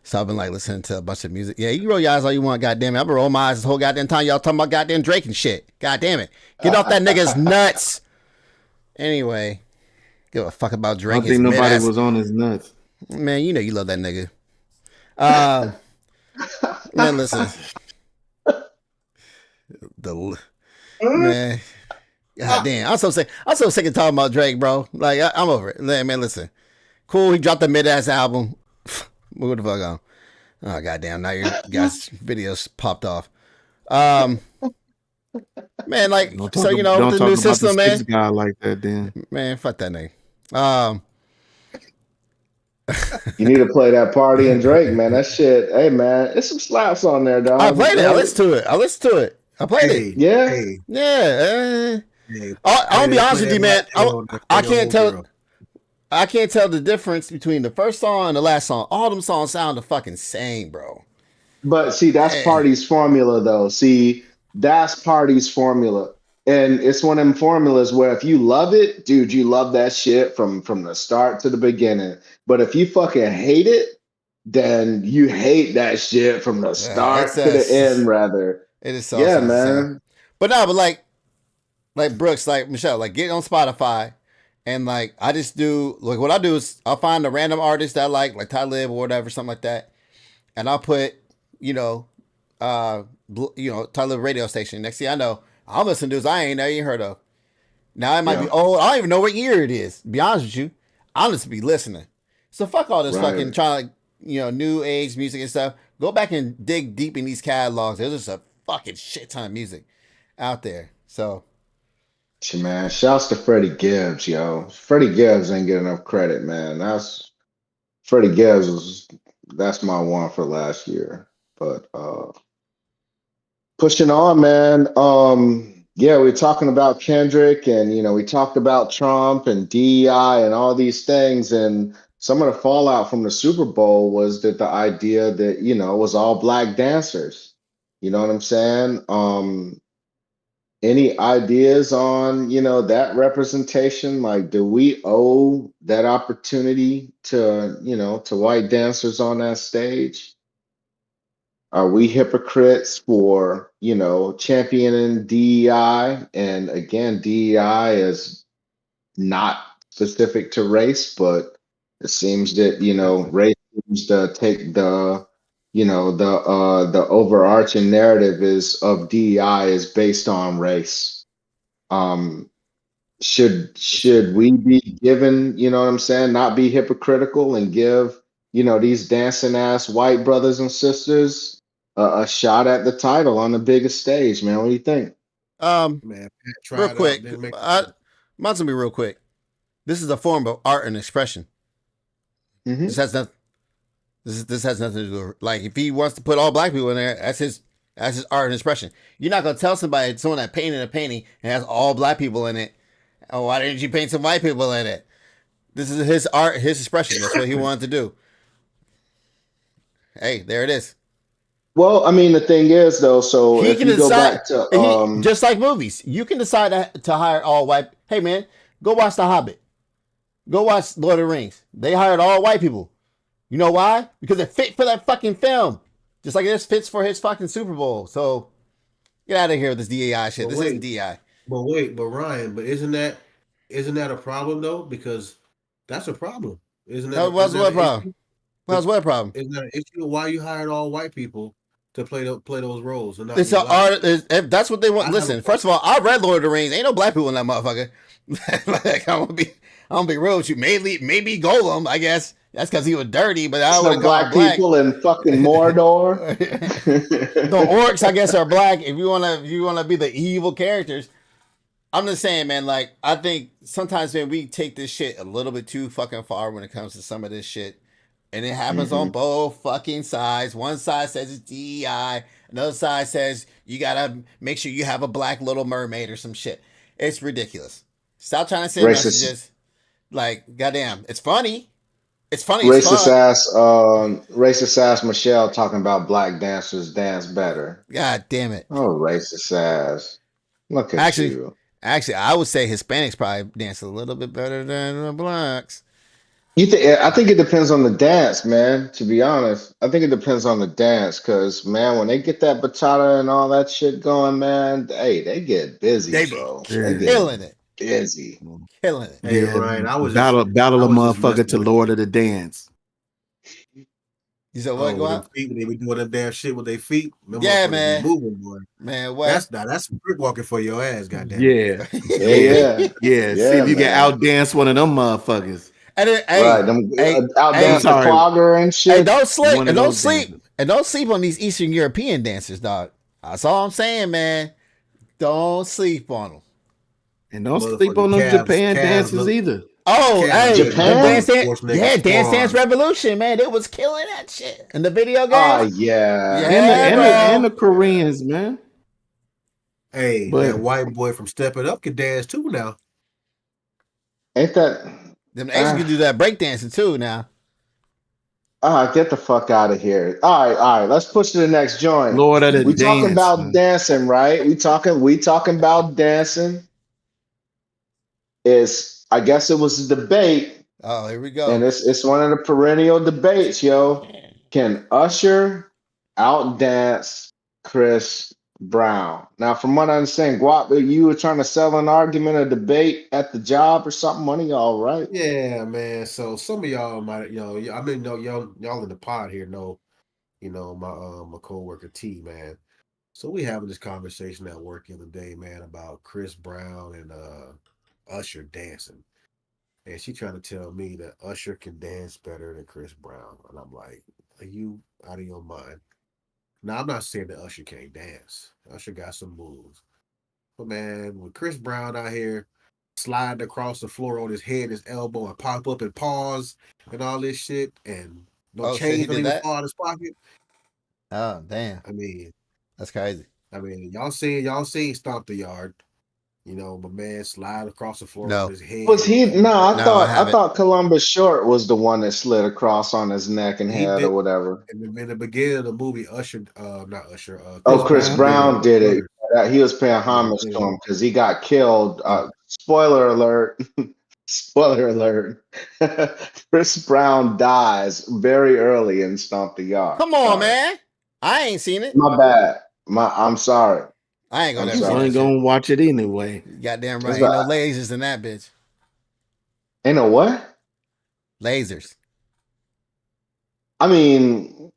So I've been like listening to a bunch of music. Yeah, you can roll your eyes all you want, goddamn it. I've been rolling my eyes this whole goddamn time y'all talking about goddamn Drake and shit. God damn it. Get off that nigga's nuts. Anyway, give a fuck about Drake. I don't think nobody was on his nuts. Man, you know you love that nigga. Man, listen. Man. God damn. I'm so sick of talking about Drake, bro. Like, I'm over it. Man, listen. Cool, he dropped a mid-ass album. Move the fuck on. Oh, goddamn. Now your guys' videos popped off. Man, like, with the new system, man. Guy like that, then. Man, fuck that nigga. You need to play that Party and Drake, man. That shit, hey, man, it's some slaps on there, dog. I played it. I listened to it. I played it. Yeah? Yeah. I'll be honest with you, man. I can't tell. I can't tell the difference between the first song and the last song. All them songs sound the fucking same, bro. But see, that's Party's formula, though. See, that's Party's formula. And it's one of them formulas where if you love it, dude, you love that shit from the start to the beginning. But if you fucking hate it, then you hate that shit from the start to the end, rather. It is so yeah, man. But no, but like Brooks, like Michelle, like get on Spotify. And like I just do like what I do is I'll find a random artist that I like Talib or whatever, something like that, and I'll put Talib radio station. Next thing I know, I'm listening to dudes I ain't never even heard of. Now it might be old. I don't even know what year it is. To be honest with you, I'll just be listening. So fuck all this fucking trying to new age music and stuff. Go back and dig deep in these catalogs. There's just a fucking shit ton of music out there. So. Man, shouts to Freddie Gibbs, yo. Freddie Gibbs ain't get enough credit, man. That's my one for last year. But pushing on, man. Yeah, we're talking about Kendrick and we talked about Trump and DEI and all these things, and some of the fallout from the Super Bowl was that the idea that, it was all black dancers. You know what I'm saying? Any ideas on, that representation? Like, do we owe that opportunity to, to white dancers on that stage? Are we hypocrites for, championing DEI? And again, DEI is not specific to race, but it seems that, race seems to take the the overarching narrative of DEI is based on race. Should we be given, what I'm saying, not be hypocritical and give, these dancing ass white brothers and sisters a shot at the title on the biggest stage, man? What do you think? Man, real quick, mine's gonna be real quick. This is a form of art and expression. Mm-hmm. This has nothing to do. Like, if he wants to put all black people in there, that's his art and expression. You're not gonna tell someone that painted a painting and has all black people in it, oh, why didn't you paint some white people in it? This is his art, his expression. That's what he wanted to do. Hey, there it is. Well, I mean, the thing is, though, so he if you go back to just like movies, you can decide to hire all white. Hey, man, go watch The Hobbit. Go watch Lord of the Rings. They hired all white people. You know why? Because it fit for that fucking film. Just like this fits for his fucking Super Bowl. So get out of here with this DEI shit. This isn't DEI. But Ryan, isn't that a problem though? Because that's a problem. Isn't that? What's what problem? What's what problem? Isn't that an issue? Why you hired all white people to play those roles? And not it's an art. If that's what they want. Listen, first of all, I read Lord of the Rings. Ain't no black people in that motherfucker. Like, I'm gonna be real with you. Maybe Golem, I guess. That's because he was dirty, but I would black people in fucking Mordor. The orcs, I guess, are black. If you wanna be the evil characters, I'm just saying, man. Like, I think sometimes, man, we take this shit a little bit too fucking far when it comes to some of this shit, and it happens on both fucking sides. One side says it's DEI, another side says you gotta make sure you have a black Little Mermaid or some shit. It's ridiculous. Stop trying to send messages. Like, goddamn, it's funny. It's funny as fuck. Racist ass Michelle talking about black dancers dance better. God damn it. Oh, racist ass. Look at Actually, you. I would say Hispanics probably dance a little bit better than the blacks. I think it depends on the dance, man. To be honest, I think it depends on the dance, cause man, when they get that bachata and all that shit going, man, hey, they get busy, They be bro. They Yeah. get killing it. busy. Killing it. Hey, Yeah. Ryan, Battle I of was just motherfucker messing to with Lord of the Dance. You said what, go with them out? feet when they be doing that damn shit with their feet. Them Yeah, motherfuckers be man. moving, boy. Man, what? That's brick walking for your ass, goddamn it. Yeah. Yeah, Yeah. yeah, Yeah. See yeah, if you can man. outdance one of them motherfuckers. And then, Right, hey, them hey, I'm outdance hey, the sorry, clogger and hey, shit. don't sleep one of and don't those sleep dancers. and don't sleep on these Eastern European dancers, dog. That's all I'm saying, man. Don't sleep on them. And don't sleep on Motherfucking them Japan calves dances look either. Oh, calves look hey, like them Japan? Dance Dance Schwarzenegger's Revolution, man. It was killing that shit in the video Ah, games. yeah, And the Yeah, and the yeah. and bro. the Koreans, man. Hey, But that white boy from Step It Up can dance too now. Ain't that? Them Asians can Ah, do that breakdancing too now. get the fuck out of here. All right. Let's push to the next joint. Lord of the We talking Dance, about man. dancing, right? We talking about dancing. Is I guess it was a debate, Oh, here we and go. it's one of the perennial debates, yo. Can Usher outdance Chris Brown? Now, from what I understand, Guap, you were trying to sell an argument, a debate at the job or something. One of y'all, right? Yeah, man. So some of y'all might, I mean, y'all in the pod here know, my coworker T, man. So we having this conversation at work the other day, man, about Chris Brown and Usher dancing. And she trying to tell me that Usher can dance better than Chris Brown. And I'm like, are you out of your mind? Now, I'm not saying that Usher can't dance. Usher got some moves. But man, with Chris Brown out here sliding across the floor on his head, his elbow, and pop up and pause and all this shit, and no Oh shit, he change don't did even that. fall out his pocket. Oh damn, I mean, that's crazy. y'all seen Stomp the Yard. My man slide across the floor on No, his Was head, he? No, elbow. no, I I haven't. thought Columbus Short was the one that slid across on his neck and He head or did whatever. in the beginning of the movie. Usher, not Usher, Oh, Chris Chris Brown did it. Brown did it. brother. He was paying Yeah, homage did to it. him because he got killed. Yeah. Spoiler alert. Spoiler alert. Chris Brown dies very early in Stomp the Yard. Come on, Sorry. man. I ain't seen it. My bad. I'm sorry. I ain't gonna I'm never You see sorry. that wasn't shit. gonna watch it anyway. Goddamn It's right. Ain't the, no lasers in that bitch. ain't no what? Lasers. I mean,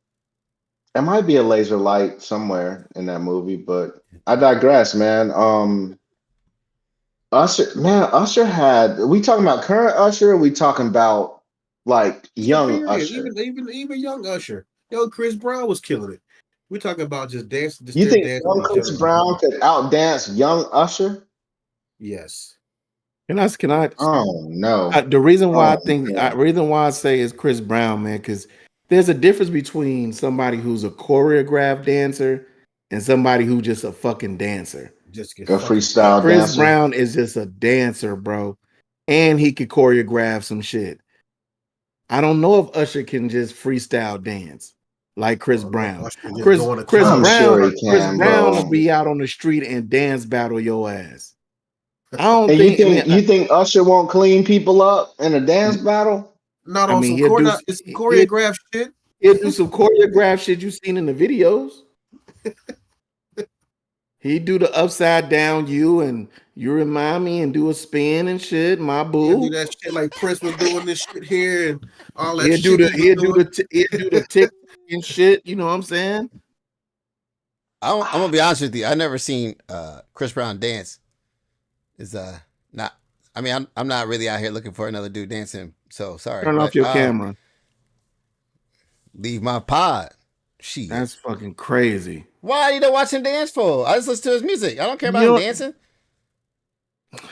there might be a laser light somewhere in that movie, but I digress, man. Usher had. We talking about current Usher? Or we talking about like Yeah, young period. Usher? Even young Usher, young Chris Brown was killing it. We're talking about just dancing, just You still think dancing young in Chris general. Brown could outdance young Usher? Yes. Can I Oh no. the reason why Oh I think no. reason why I say is Chris Brown, man, because there's a difference between somebody who's a choreographed dancer and somebody who's just a fucking dancer. Just get A fucking freestyle Chris dancer. Brown is just a dancer, bro, and he could choreograph some shit. I don't know if Usher can just freestyle dance like Chris I don't know if Brown. Usher can just Chris go in the Chris club I'm and sure Brown he start Chris can, Brown will bro. be out on the street and dance battle your ass. I don't And you think. I mean, think Usher won't clean people up in a dance battle? not I on mean some he'll do it's he'll, choreographed shit. he'll do some choreographed shit you seen in the videos. He do the upside down you and you remind me and do a spin and shit. My He'll do boo. that shit like Prince was doing this shit here and all that He'll do shit the he was doing. he'll do the tick and shit. You know what I'm saying? I'm gonna be honest with you. I never seen Chris Brown dance. Is not. I mean, I'm not really out here looking for another dude dancing. So sorry, Turn off but your camera. leave my pod. Shit. That's fucking crazy. Why you don't watch him dance for? I just listen to his music. I don't care about You him know, dancing.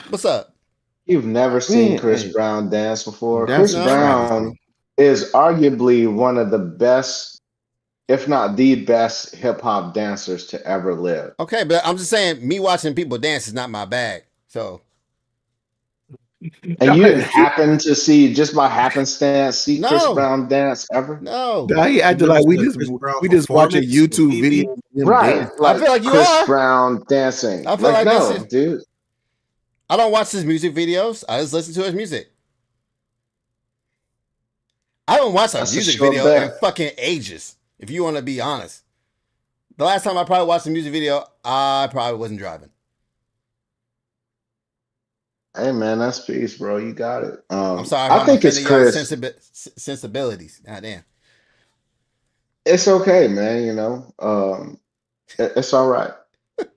What's up? You've never seen man, Chris hey, Brown dance before. that's Chris a No. Brown travesty. is arguably one of the best, if not the best, hip hop dancers to ever live. Okay, but I'm just saying, me watching people dance is not my bag. So And you Nah, didn't happen to see, just by happenstance, see Chris No, Brown dance ever? no. he You acted never like seen a Chris Brown we just watch a performance on YouTube TV? video of him Right, dancing. I like feel like you Chris are. Brown dancing. I feel Like, like that's no, it. dude. I don't watch his music videos. I just listen to his music. I haven't watched a That's a music sure video in bet. fucking ages. If you want to be honest, the last time I probably watched a music video, I probably wasn't driving. Hey man, that's peace, bro. You got it. I'm sorry if I I'm think it's offending y'all's Chris. sensibilities. God damn. It's okay, man. It's all right.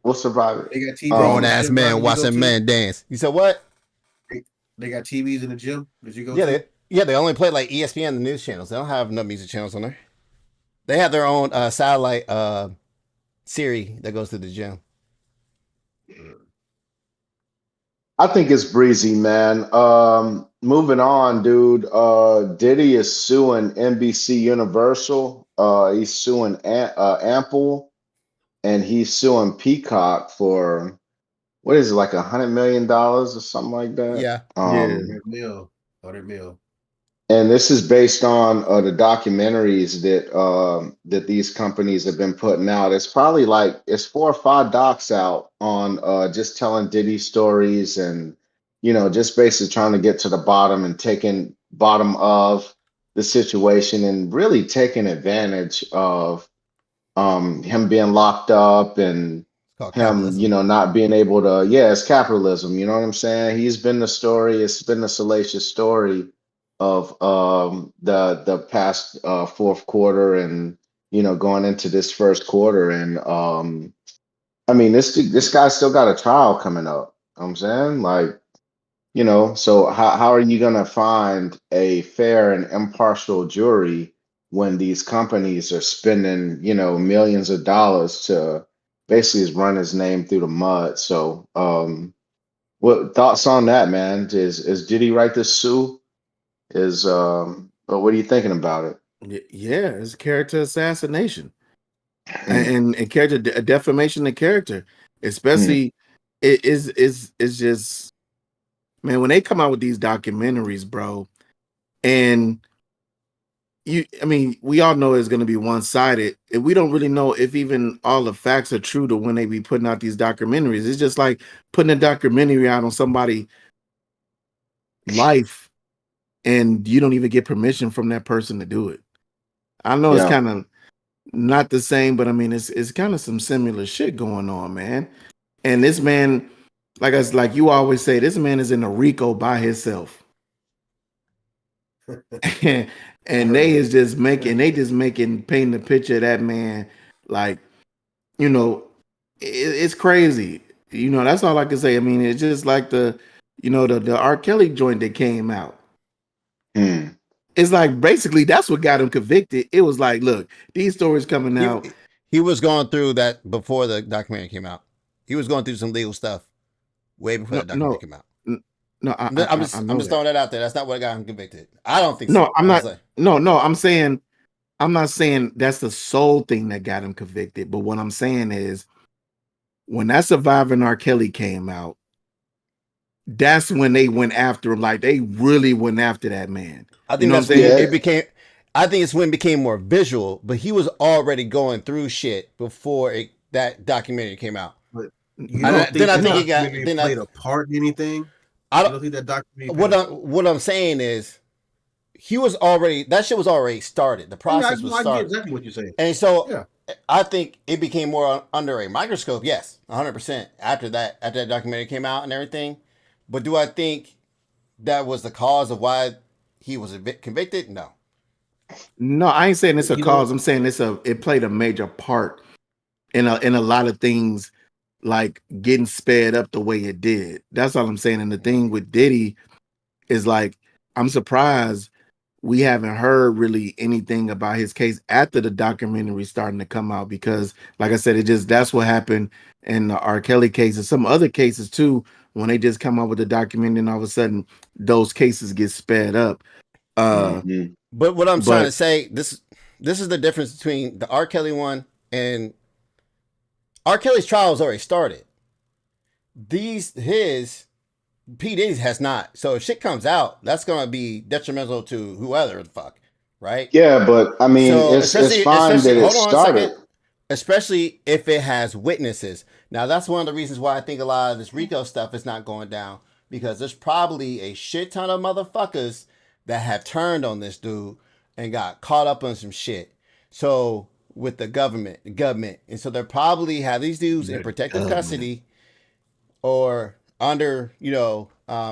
We'll survive it. They got TVs in Grown the ass gym now. man Did you go watching to? men dance. You said what? They got TVs in the gym. Did you go Yeah, to? they only play like ESPN, the news channels. They don't have no music channels on there. They have their own satellite Siri that goes to the gym. I think it's breezy, man. Moving on, dude. Diddy is suing NBC Universal. He's suing Ample, and he's suing Peacock for what is it, like $100 million or something like that. Yeah. Yeah. 100 mil. 100 mil. And this is based on the documentaries that these companies have been putting out. It's probably like it's 4 or 5 docs out on just telling Diddy stories and just basically trying to get to the bottom and taking bottom of the situation and really taking advantage of him being locked up and It's called him, capitalism. not being able to, yeah, it's capitalism, you know what I'm saying? He's been the story, it's been the salacious story of the past fourth quarter and going into this first quarter. And I mean this guy's still got a trial coming up. You know what I'm saying, like, so how are you going to find a fair and impartial jury when these companies are spending, millions of dollars to basically run his name through the mud? So, what thoughts on that, man? Did he write this sue? But what are you thinking about it? Yeah, it's character assassination and character defamation of character, Mm, especially it is just, man, when they come out with these documentaries, bro, and I mean, we all know it's going to be one-sided, and we don't really know if even all the facts are true to when they be putting out these documentaries. It's just like putting a documentary out on somebody's life, and you don't even get permission from that person to do it. I know it's yeah, kind of not the same, but I mean, it's kind of some similar shit going on, man. And this man, like you always say, this man is in a Rico by himself. And they just making painting the picture of that man like, it's crazy. That's all I can say. I mean, it's just like the R. Kelly joint that came out. mm, It's like basically that's what got him convicted. It was like, look, these stories coming out. He was going through that before the documentary came out. He was going through some legal stuff way before No, that documentary no, came out. no. I'm I I'm know just that. throwing that out there. That's not what got him convicted. I don't think No, so. I'm not. Honestly, No. I'm not saying that's the sole thing that got him convicted. But what I'm saying is, when that Surviving R. Kelly came out, that's when they went after him. Like they really went after that man. I You think know what I'm that's when saying? yeah, it became. I think it's when it became more visual. But he was already going through shit before that documentary came out. But you And don't then think I that think it got. documentary Then played a part in anything? I You don't. don't think that documentary played What I'm saying is, he was already that shit was already started. The Oh, yeah, process was I get started, exactly what you're saying. and so Yeah. I think it became more under a microscope. Yes, 100% after that documentary came out and everything. But do I think that was the cause of why he was convicted? No. No, I ain't saying it's a You know, cause. I'm saying it played a major part in a lot of things, like getting sped up the way it did. That's all I'm saying. And the thing with Diddy is like, I'm surprised we haven't heard really anything about his case after the documentary starting to come out, because like I said, that's what happened in the R. Kelly case and some other cases too, when they just come out with the documentary and all of a sudden those cases get sped up. mhm, But what I'm trying But to say, this is the difference between the R. Kelly one and R. Kelly's trial has already started. His P Diddy's has not. So if shit comes out, that's gonna be detrimental to whoever the fuck, right? Yeah, but I mean, So it's fine that it hold on a started. second, especially if it has witnesses. Now that's one of the reasons why I think a lot of this Rico stuff is not going down, because there's probably a shit ton of motherfuckers that have turned on this dude and got caught up on some shit. So with the government, and so they probably have these dudes in protective custody or under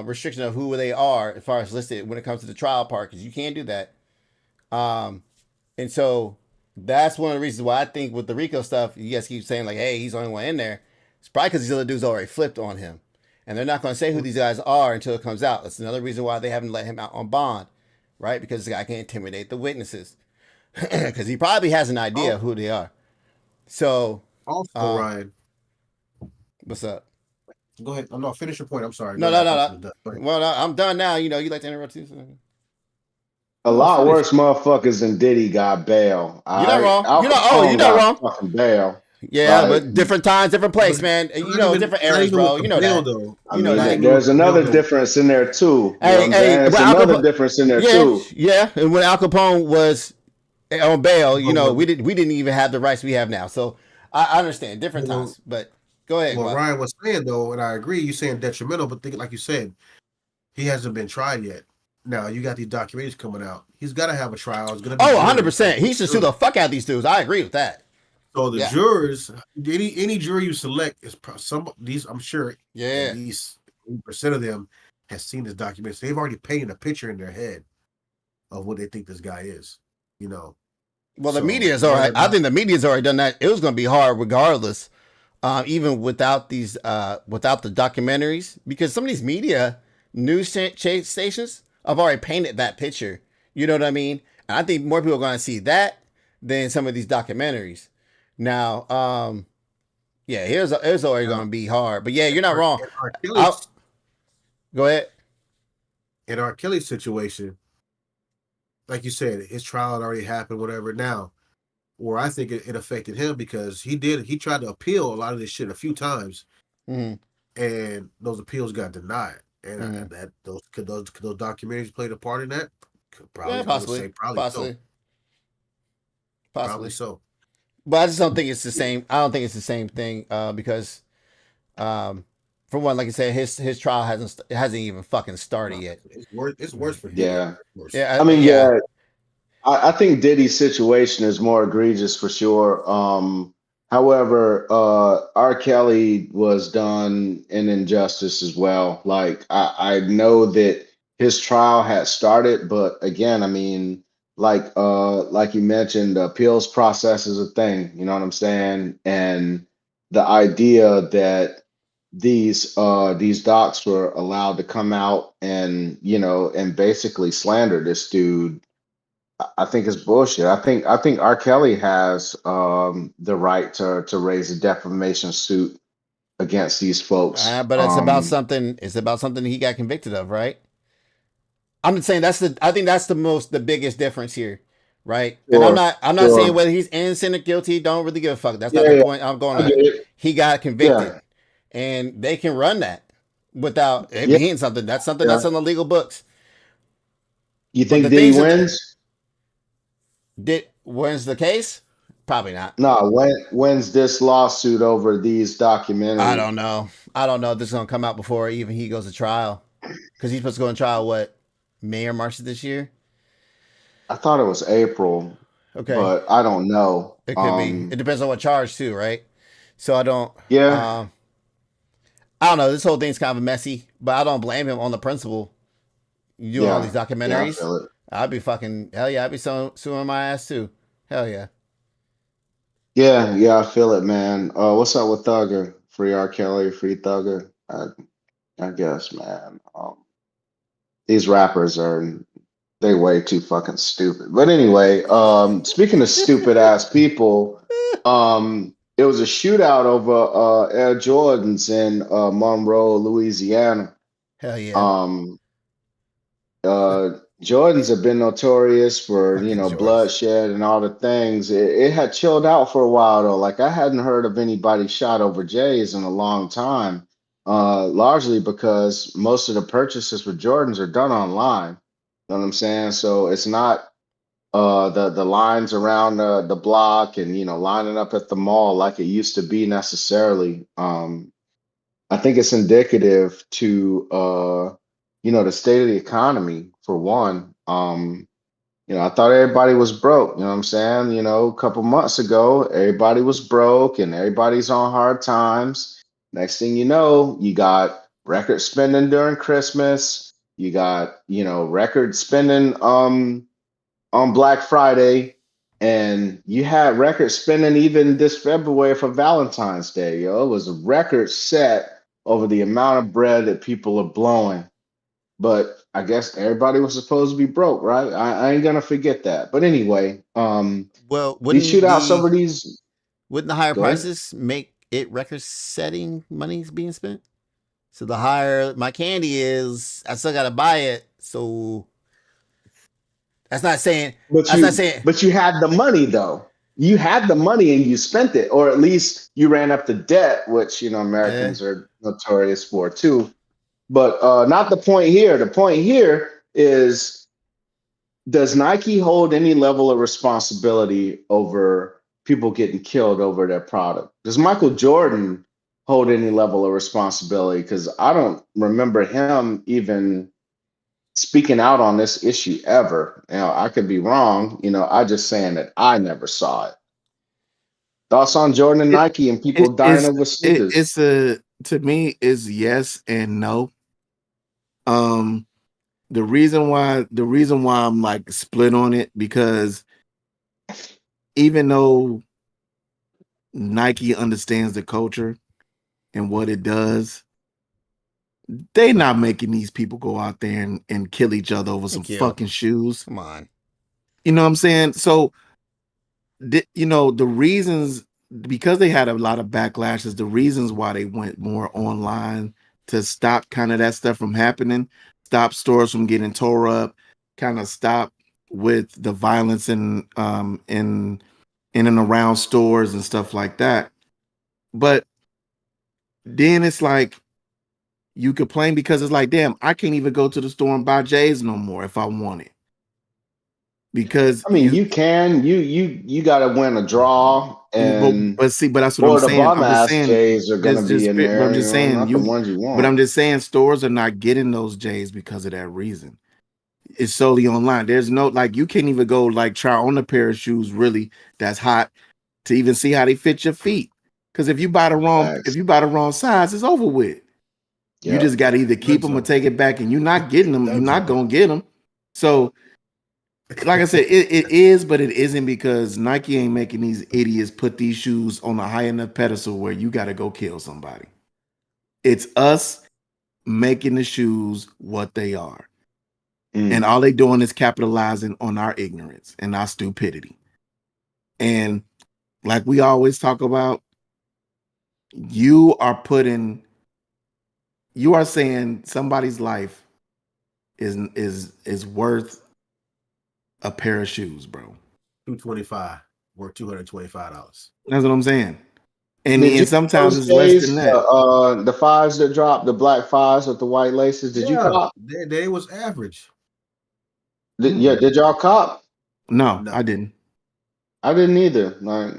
restriction of who they are as far as listed when it comes to the trial part, because you can't do that. Um, and so that's one of the reasons why I think with the Rico stuff, you guys keep saying like, "Hey, he's the only one in there." It's probably because these other dudes already flipped on him, and they're not going to say who these guys are until it comes out. That's another reason why they haven't let him out on bond, right? Because this guy can intimidate the witnesses, because he probably has an idea of who they are. So, Also, Ryan, what's up? go ahead. I'm not finish your point. I'm sorry. No. Go ahead. Well, no, I'm done now. You like to interrupt too. So. A lot worse motherfuckers than Diddy got bail. You're not wrong. Al Capone You're not wrong. fucking bail. Yeah, Like, but different times, different place, man. Different eras, bro. You know that. Though. I mean, there's another difference in there too. Hey, there's another difference in there too. Yeah, and when Al Capone was on bail, we didn't even have the rights we have now. So I understand different times, but go ahead. What Ryan was saying though, and I agree, you're saying detrimental, but think like you said, he hasn't been tried yet. Now you got these documentaries coming out. He's got to have a trial. It's gonna be 100%. He should sue the fuck out of these dudes. I agree with that. So the jurors, any jury you select is some these. I'm sure. Yeah. At least 80% of them has seen this document. So they've already painted a picture in their head of what they think this guy is. Well, the media's already. I think the media's already done that. It was going to be hard regardless, even without these, without the documentaries, because some of these media news stations have already painted that picture. You know what I mean? And I think more people are going to see that than some of these documentaries. Now, it's already going to be hard. But yeah, you're not wrong. Go ahead. In R. Kelly's situation, like you said, his trial had already happened, whatever. Now, where I think it affected him because he tried to appeal a lot of this shit a few times, and those appeals got denied. And those documentaries played a part in that? Possibly. Probably so. But I just don't think it's the same. I don't think it's the same thing because, for one, like I said, his trial hasn't even fucking started yet. It's worse for him. Yeah. Yeah. I mean, I think Diddy's situation is more egregious for sure. However, R. Kelly was done an injustice as well. Like I know that his trial had started, but again, I mean, like you mentioned, the appeals process is a thing. You know what I'm saying? And the idea that these docs were allowed to come out and and basically slander this dude, I think is bullshit. I think R. Kelly has the right to raise a defamation suit against these folks. But it's about something. It's about something he got convicted of, right? I'm just saying I think that's the biggest difference here, right? Sure, and I'm not saying whether he's innocent or guilty. Don't really give a fuck. That's not the point I'm going on. He got convicted, and they can run that without it being something. That's something that's on the legal books. You think Diddy wins? Wins the case? Probably not. No, when's this lawsuit over these documentaries? I don't know. If this is gonna come out before even he goes to trial, because he's supposed to go on trial May or March of this year. I thought it was April. Okay, but I don't know. It could be. It depends on what charge too, right? So I don't. Yeah. I don't know. This whole thing's kind of messy, but I don't blame him on the principle. You do all these documentaries. Yeah, I feel it. I'd be fucking hell yeah. I'd be suing my ass too. Hell yeah. Yeah, I feel it, man. What's up with Thugger? Free R. Kelly, free Thugger. I guess, man. These rappers they way too fucking stupid. But anyway, speaking of stupid ass people, it was a shootout over Air Jordans in Monroe, Louisiana. Hell yeah. Jordans have been notorious for, bloodshed and all the things. It had chilled out for a while though. Like I hadn't heard of anybody shot over J's in a long time. largely because most of the purchases for Jordans are done online. You know what I'm saying? So it's not the lines around the block and lining up at the mall like it used to be necessarily. I think it's indicative to the state of the economy for one. I thought everybody was broke. You know what I'm saying? A couple months ago, everybody was broke and everybody's on hard times. Next thing you know, you got record spending during Christmas. You got, record spending on Black Friday. And you had record spending even this February for Valentine's Day. It was a record set over the amount of bread that people are blowing. But I guess everybody was supposed to be broke, right? I ain't gonna forget that. But anyway, Well, these shootouts over these. wouldn't the higher Go ahead. prices make it record-setting money's being spent? So the higher my candy is, I still gotta buy it. So that's not saying. But That's not you saying. but you had the money though. You had the money and you spent it, or at least you ran up the debt, which Eh, Americans are notorious for too. But not the point here. The point here is, does Nike hold any level of responsibility over people getting killed over their product? Does Michael Jordan hold any level of responsibility? Because I don't remember him even speaking out on this issue ever. I could be wrong. I just saying that I never saw it. Thoughts on Jordan and It, Nike and people it dying it's over sneakers? it's a to me is yes and no. Um, the reason why I'm like split on it because even though Nike understands the culture and what it does, they not making these people go out there and kill each other over some thank you. fucking shoes. Come on. You know what I'm saying? So the reasons, because they had a lot of backlashes, the reasons why they went more online to stop kind of that stuff from happening, stop stores from getting tore up, kind of stop with the violence in and around stores and stuff like that. But then it's like you complain because it's like, damn, I can't even go to the store and buy J's no more if I want it. Because I mean, you got to win a draw, but and but see, but that's what I'm or the saying. bum I'm just ass saying, Jays are gonna be in but I'm there. just saying Not the ones you but want. I'm just saying stores are not getting those J's because of that reason. It's solely online. There's no, like, you can't even go like try on a pair of shoes really that's hot to even see how they fit your feet. Because if you buy the Facts. wrong size, it's over with. You just Yep. got to either keep Done them or so. take it back, and you're not getting them. You're Done not so. gonna get them. So, like I said, it is, but it isn't, because Nike ain't making these idiots put these shoes on a high enough pedestal where you got to go kill somebody. It's us making the shoes what they are. And Mm. all they doing is capitalizing on our ignorance and our stupidity. And like we always talk about, you are saying somebody's life is worth a pair of shoes, bro. $225 worth $225. That's what I'm saying. And Did you sometimes those it's less days than that. the fives that dropped, the black fives with the white laces? Did you Yeah, cop? they was average. Yeah, Mm-mm. did y'all cop? No, No, I didn't. I didn't either. Like,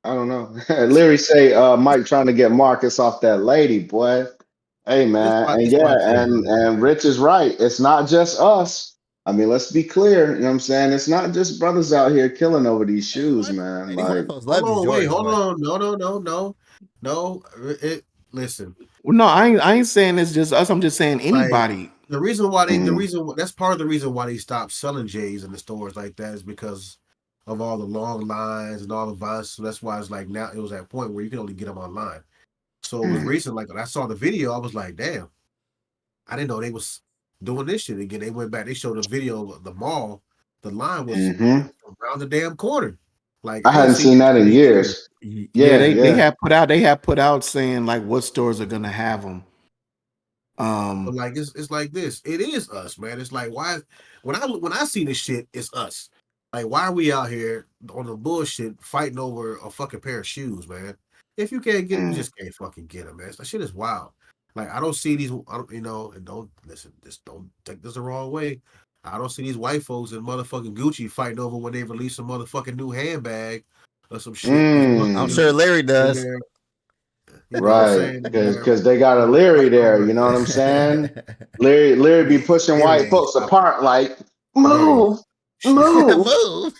I don't know. Leary say, Mike trying to get Marcus off that lady, boy. Hey man, and it's yeah, my thing, and man. Rich is right. It's not just us. I mean, let's be clear. You know what I'm saying? It's not just brothers out here killing over these shoes, man. These white Like, folks Hold love these on, wait, Jordans, hold boy. on. No. Listen, Well, no, I ain't saying it's just us. I'm just saying like anybody. the mm, reason that's part of the reason why they stopped selling J's in the stores like that is because of all the long lines and all the violence. So that's why it's like now it was at a point where you can only get them online. So it was mm, recent. Like when I saw the video, I was like, damn, I didn't know they was doing this shit again. They went back, they showed a video of the mall. The line was hmm around the damn corner. Like I I ain't hadn't seen seen that that shit in in years. years. Yeah, Yeah, they yeah. have put out saying like what stores are gonna have them. But like it's like this. It is us, man. It's like why when I see this shit, it's us. Like why are we out here on the bullshit fighting over a fucking pair of shoes, man? If you can't get them, you Mm. just can't fucking get them, man. That shit is wild. Like I don't see these, and don't listen. Just don't take this the wrong way. I don't see these white folks in motherfucking Gucci fighting over when they release a motherfucking new handbag or some shit. These I'm Mm, sure Larry in does. there, you know what I'm right, saying? because they got a Leary Fighting there. over. You know what I'm saying? Leary be pushing Larry white ain't folks stopping. apart like Larry, move, shit. move. Move.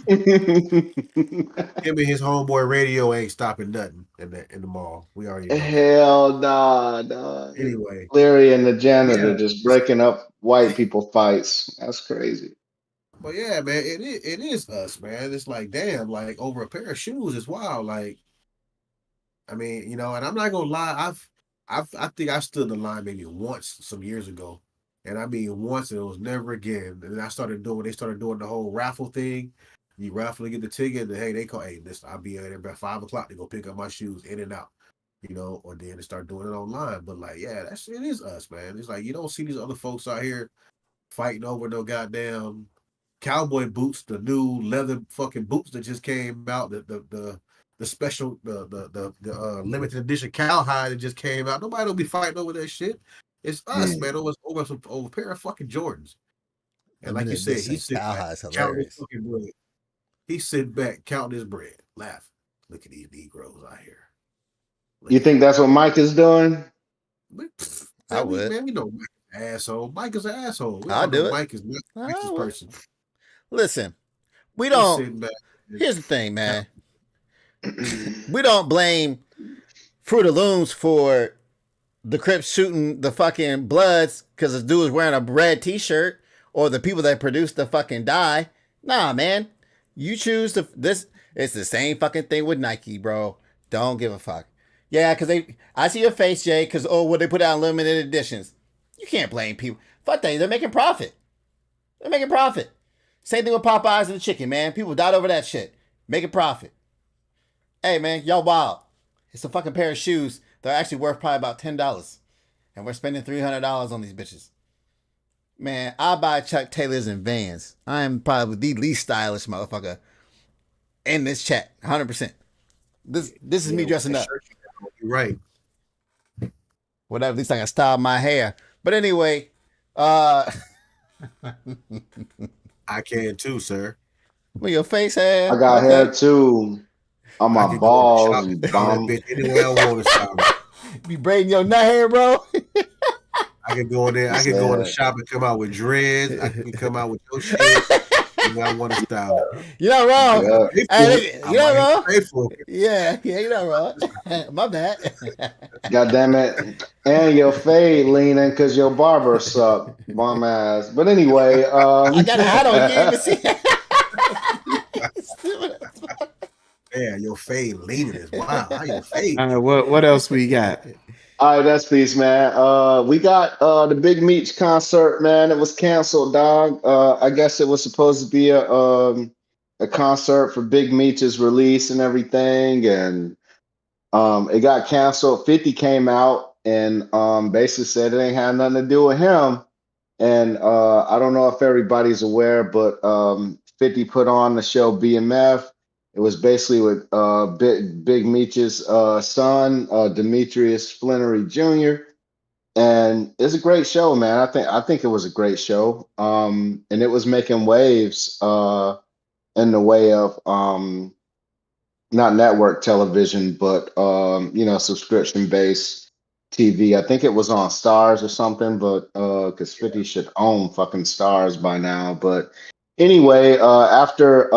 Him and his homeboy radio ain't stopping nothing in the mall. We already know that. Hell nah, nah. Anyway, Larry and the janitor yeah, just breaking up white people fights. That's crazy. but yeah, man, it is us, man. It's like damn, like over a pair of shoes is wild. Like I mean, and I'm not gonna lie, I think I stood the line maybe once some years ago, and I mean once, and it was never again. And they started doing the whole raffle thing. You raffle to get the ticket, and hey, this I'll be there about 5 o'clock to go pick up my shoes in and out, or then they start doing it online. But like, yeah, it is us, man. It's like you don't see these other folks out here fighting over no goddamn cowboy boots, the new leather fucking boots that just came out, the special, the limited edition cowhide that just came out. Nobody will be fighting over that shit. It's us, man. Over a pair of fucking Jordans. And like you Limited said, edition he's sitting back cowhide is counting his hilarious. fucking bread. He's sitting back counting his bread, laughing. Look at these Negroes out here. You Look at think that's what Mike is doing? I man. would. We know Mike is an asshole. Mike is an asshole. We I'll all know do it. Mike is not the I nicest would. person. Listen, we He's don't. sitting back. Here's the thing, man. We don't blame Fruit of Looms for the Crips shooting the fucking Bloods because this dude was wearing a red t-shirt, or the people that produced the fucking dye. Nah, man. You choose this. It's the same fucking thing with Nike, bro. Don't give a fuck. Yeah, because I see your face, Jay, because, they put out limited editions. You can't blame people. Fuck that. They're making profit. They're making profit. Same thing with Popeyes and the chicken, man. People died over that shit. Making profit. Hey, man, y'all wild. It's a fucking pair of shoes. They're actually worth probably about $10. And we're spending $300 on these bitches. Man, I buy Chuck Taylors and Vans. I am probably the least stylish motherfucker in this chat. 100%. This is me dressing up. You're right. Whatever, at least I can style my hair. But anyway, I can too, sir. with your face I hair. got Okay. hair too on I my can go in the shop balls, and you style that bum. bitch anywhere I want to style it. Be braiding your nut hair, bro. I can go in there. I can go in the shop and come out with dreads. I can come out with your shit. Anywhere I want to style it. You're not wrong. I Yeah. pay for Hey, it. I you're not might have wrong. to pay for it. Yeah, you're not wrong. My bad. God damn it. And your fade leaning because your barber suck, bum ass. But anyway, I got a hat on. You can't even see. Yeah, your fade leaning is wild. How your fade? All right, what else we got? all right, that's peace, man. We got the Big Meech concert, man. It was canceled, dog. I guess it was supposed to be a concert for Big Meech's release and everything, and it got canceled. 50 came out and basically said it ain't had nothing to do with him. And I don't know if everybody's aware, but 50 put on the show BMF. It was basically with Big Meech's son, Demetrius Flannery Jr. And it's a great show, man. I think it was a great show. And it was making waves in the way of not network television, but subscription based TV. I think it was on Stars or something, but because 50 should own fucking Stars by now. But anyway, after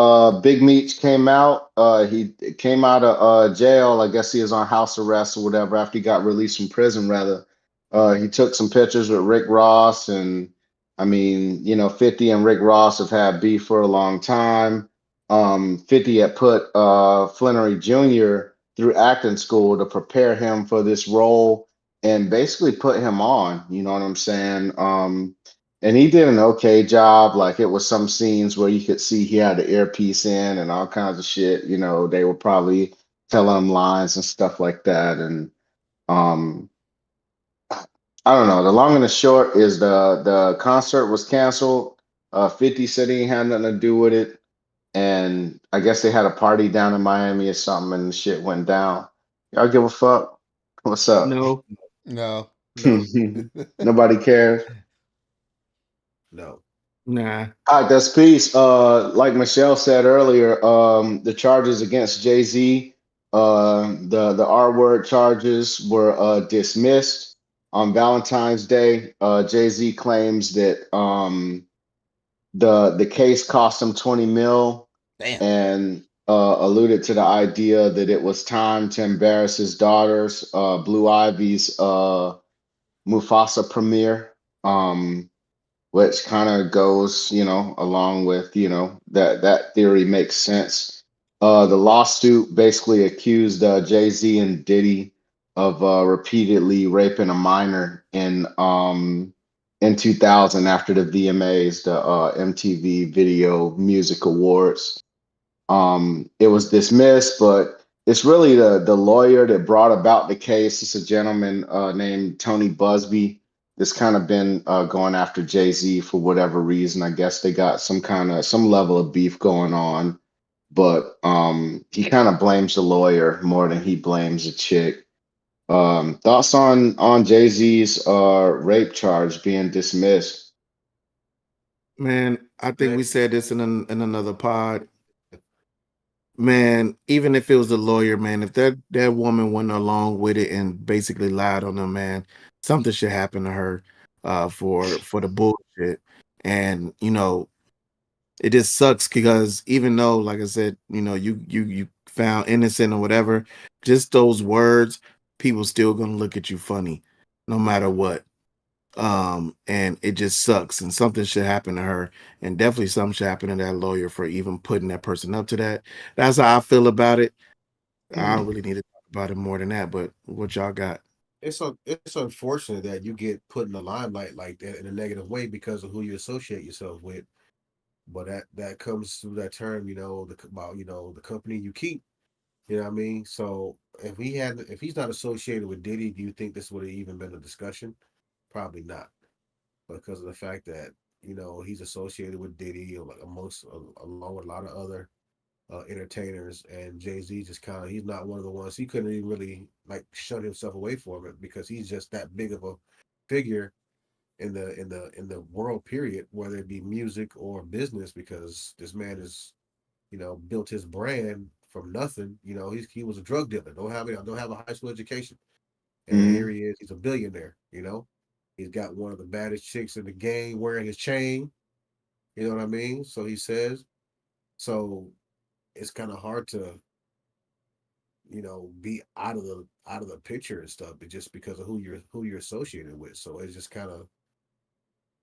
Big Meech came out, he came out of jail. I guess he was on house arrest or whatever after he got released from prison. Rather, he took some pictures with Rick Ross, and I mean, 50 and Rick Ross have had beef for a long time. 50 had put Flannery Jr. through acting school to prepare him for this role and basically put him on, you know what I'm saying? And he did an okay job. Like it was some scenes where you could see he had the earpiece in and all kinds of shit. They were probably telling him lines and stuff like that. And um, I don't know. The long and the short is the concert was canceled. 50 said he ain't had nothing to do with it, and I guess they had a party down in Miami or something, and the shit went down. Y'all give a fuck? What's up? No, No. No, Nobody cares. no. Nah. All right, that's peace. Like Michelle said earlier, the charges against Jay Z, the R word charges were dismissed on Valentine's Day. Jay Z claims that the case cost him 20 mil, Damn. and alluded to the idea that it was time to embarrass his daughters. Blue Ivy's Mufasa premiere. Which kind of goes, along with, that theory makes sense. The lawsuit basically accused Jay-Z and Diddy of repeatedly raping a minor in 2000 after the VMAs, the MTV Video Music Awards. It was dismissed, but it's really the lawyer that brought about the case. It's a gentleman named Tony Busby that's kind of been going after Jay-Z for whatever reason. I guess they got some level of beef going on, but he kind of blames the lawyer more than he blames the chick. Thoughts on Jay-Z's rape charge being dismissed? Man, I think Man, we said this in another pod. Man, even if it was a lawyer, man, if that woman went along with it and basically lied on them, man, something should happen to her for the bullshit. And it just sucks because even though, like I said, you found innocent or whatever, just those words, people still gonna look at you funny, no matter what. And it just sucks. And something should happen to her, and definitely something should happen to that lawyer for even putting that person up to that. That's how I feel about it. I don't Mm. really need to talk about it more than that. But what y'all got? it's unfortunate that you get put in the limelight like that in a negative way because of who you associate yourself with. But that comes through that term, about the company you keep. You know what I mean? So if he's not associated with Diddy, do you think this would have even been a discussion? Probably not, because of the fact that he's associated with Diddy, or like along with a lot of other entertainers, and Jay-Z just kind of, he's not one of the ones, he couldn't even really like shut himself away from it because he's just that big of a figure in the world period, whether it be music or business, because this man is built his brand from nothing. He was a drug dealer, don't have a high school education, and here Mhm. he is, he's a billionaire. He's got one of the baddest chicks in the game wearing his chain. You know what I mean? So he says. So it's kind of hard to be out of the picture and stuff, but just because of who you're associated with. So it's just kind of,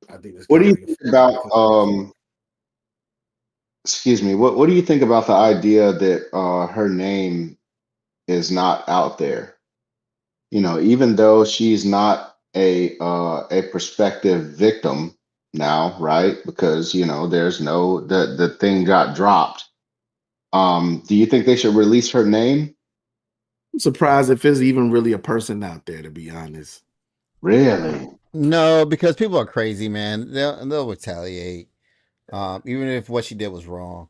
I think it's What kind do of you like think about because of his fame. excuse me, what do you think about the idea that her name is not out there? Even though she's not a prospective victim now, right? Because there's no the thing got dropped. Do you think they should release her name? I'm surprised if there's even really a person out there, to be honest. Really? No, because people are crazy, man. They'll retaliate. Even if what she did was wrong.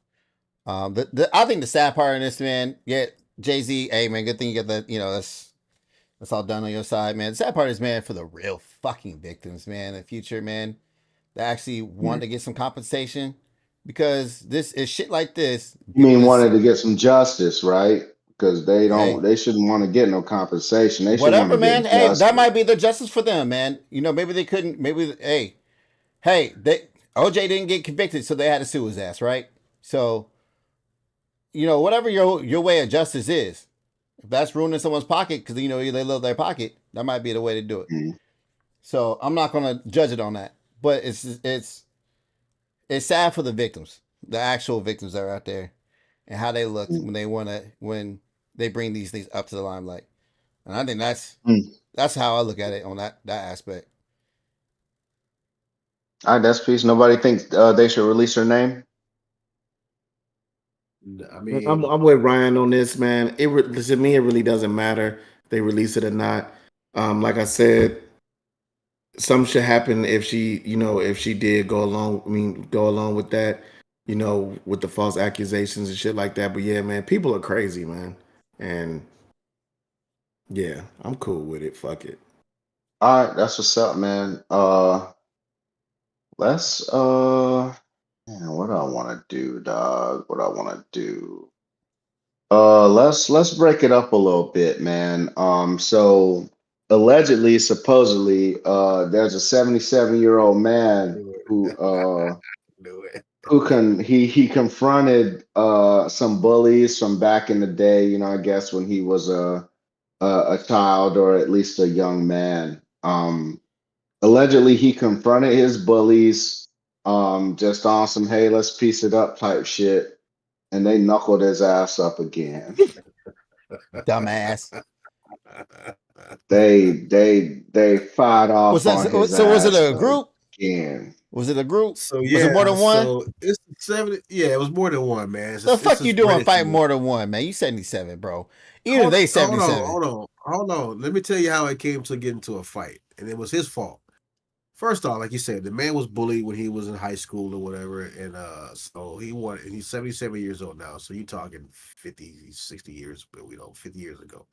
I think the sad part in this, man, yeah, Jay Z, hey man, good thing you get that, that's all done on your side, man. The sad part is, man, for the real fucking victims, man, in the future, man, that actually want Hmm. to get some compensation. Because this is shit like this, You people mean just wanted to get some justice, right? Because hey, they shouldn't want to get no compensation. They should want whatever, to get man. Hey, that justice. might be the justice for them, man. Maybe they couldn't. Maybe hey, they OJ didn't get convicted, so they had to sue his ass, right? So whatever your way of justice is, if that's ruining someone's pocket because they love their pocket, that might be the way to do it. Mhm. So I'm not gonna judge it on that, but it's sad for the victims, the actual victims that are out there, and how they looked when they bring these things up to the limelight. And I think Mhm. that's how I look at it on that aspect. All right, that's peace. Nobody thinks they should release her name. I Man, I'm mean, I'm with Ryan on this, man. To me, it really doesn't matter if they release it or not. Like I said, something should happen if she did go along. I mean, go along with that, with the false accusations and shit like that. But yeah, man, people are crazy, man. And yeah, I'm cool with it. Fuck it. All right, that's what's up, man. Let's man, what do I want to do, dog? What do I want to do? Let's break it up a little bit, man. So allegedly, supposedly, there's a 77-year-old man Do who it. Do it. he confronted some bullies from back in the day, I guess when he was a child or at least a young man. Allegedly he confronted his bullies just on some hey, let's piece it up type shit, and they knuckled his ass up again. Dumbass. They fired Was off that on his so? Was it ass a group? again. Was it a group? So Was it more yeah, than one? so it's 70. Yeah, it was more than one, man. The It's fuck you just doing Reddit fighting shit. more than one, man? You 77, bro. Either they Hold on, 77. hold on. Let me tell you how it came to get into a fight, and it was his fault. First off, like you said, the man was bullied when he was in high school or whatever, and so he wanted, and he's 77 years old now. So you talking 50, 60 years, but 50 years ago.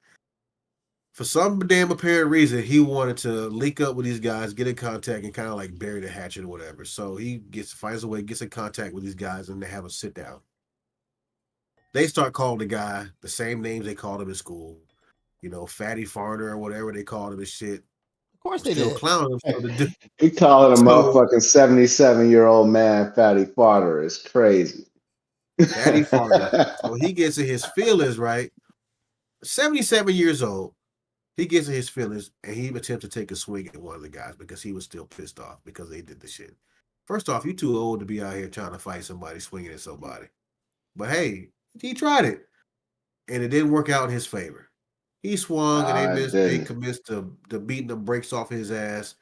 For some damn apparent reason, he wanted to link up with these guys, get in contact, and kind of like bury the hatchet or whatever. So he finds a way, gets in contact with these guys, and they have a sit down. They start calling the guy the same names they called him in school, fatty farter or whatever they called him and shit. Of course they Still did. clowning him. So the dude, He calling a so motherfucking 77-year-old man fatty farter is crazy. fatty farter. So he gets in his feelings, right? 77 years old. He gets in his feelings and he attempts to take a swing at one of the guys because he was still pissed off because they did the shit. First off, you too old to be out here trying to fight somebody, swinging at somebody. But hey, he tried it and it didn't work out in his favor. He swung and they Nah, it missed. They didn't. commenced to beating the brakes off his ass.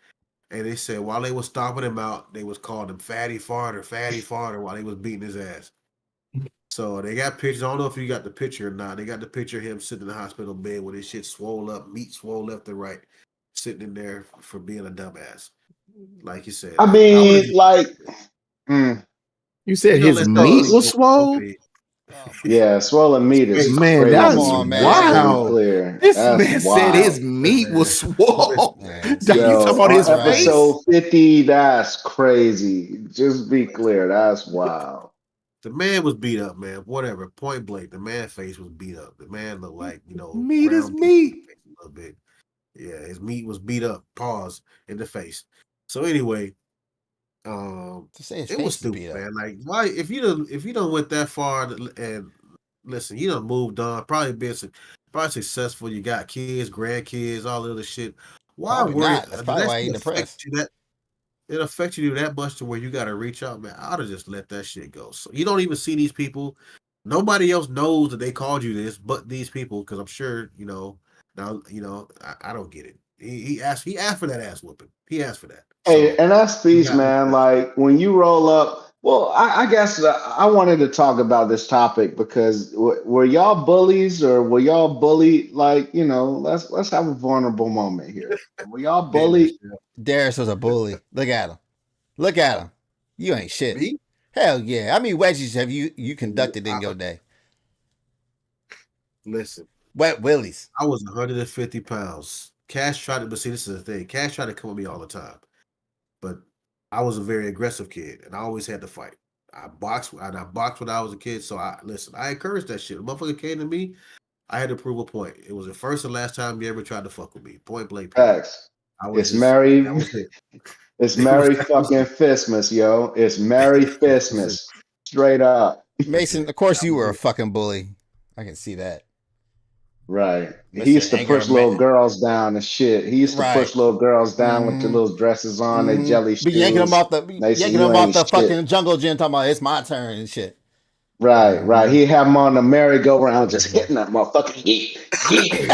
And they said while they was stomping him out, they was calling him fatty farter while they was beating his ass. So they got pictures. I don't know if you got the picture or not. They got the picture of him sitting in the hospital bed with his shit swole up, meat swole left and right, sitting in there for being a dumbass. Like you said, I I would have mean, just, like, mm, You said his let meat so somebody was go swole? okay. Oh my yeah, swollen meat is Man, Come that's crazy. on, Just to man. be wild. clear, This that's man said his wild. meat was swole. man. Dog, you talking Yo, about on his Jesus Christ. face? episode 50, that's crazy. Just be clear, that's wild. The man was beat up, man. Whatever, point blank. The man's face was beat up. The man looked like Meat is ground beef in meat. the face a little bit. Yeah, his meat was beat up. Pause in the face. So anyway, To say his it was face is stupid, beat up. man. Like, why if you don't went that far and listen, you done moved on, probably successful. You got kids, grandkids, all the other shit. Why Probably worry? not. That's Did probably that why he shit affect depressed. you that? It affected you that much to where you got to reach out, man. I'd have just let that shit go. So you don't even see these people. Nobody else knows that they called you this, but these people, because I'm sure now. I don't get it. He asked for that ass whooping. He asked for that, Hey, so and that's he peace, got what man. he asked for. Like when you roll up, well, I guess I wanted to talk about this topic because were y'all bullies or were y'all bullied? Like, let's have a vulnerable moment here. Were y'all Damn, bullied? Darius was a bully. Look at him. Look at him. You ain't shit. me. Hell yeah. How many wedgies have you conducted in I, your day? listen, Wet willies. I was 150 pounds. Cash tried to, but see, this is the thing. Cash tried to come at me all the time, but I was a very aggressive kid, and I always had to fight. I boxed when I was a kid. So I encouraged that shit. The motherfucker came to me, I had to prove a point. It was the first and last time you ever tried to fuck with me. Point blank. Period. Facts. I was It's just that Merry, was it. it's It was Merry that was fucking it. Fistmas, yo. It's Merry That was it. Fistmas. Straight up. That was Mason, it. of course That you was were a it. fucking bully. I can see that. Right. He Mr. used to Anger push little Man. girls down and shit. He used to Right. push little girls down with their Mm-hmm. little dresses on, their Mm-hmm. jelly Be yanking them shoes. off the They say yanking you them off ain't the shit. fucking jungle gym talking about it's my turn and shit. Right, right. Mm-hmm. He have them on the merry-go-round just hitting that motherfucker. Yeet, yeet,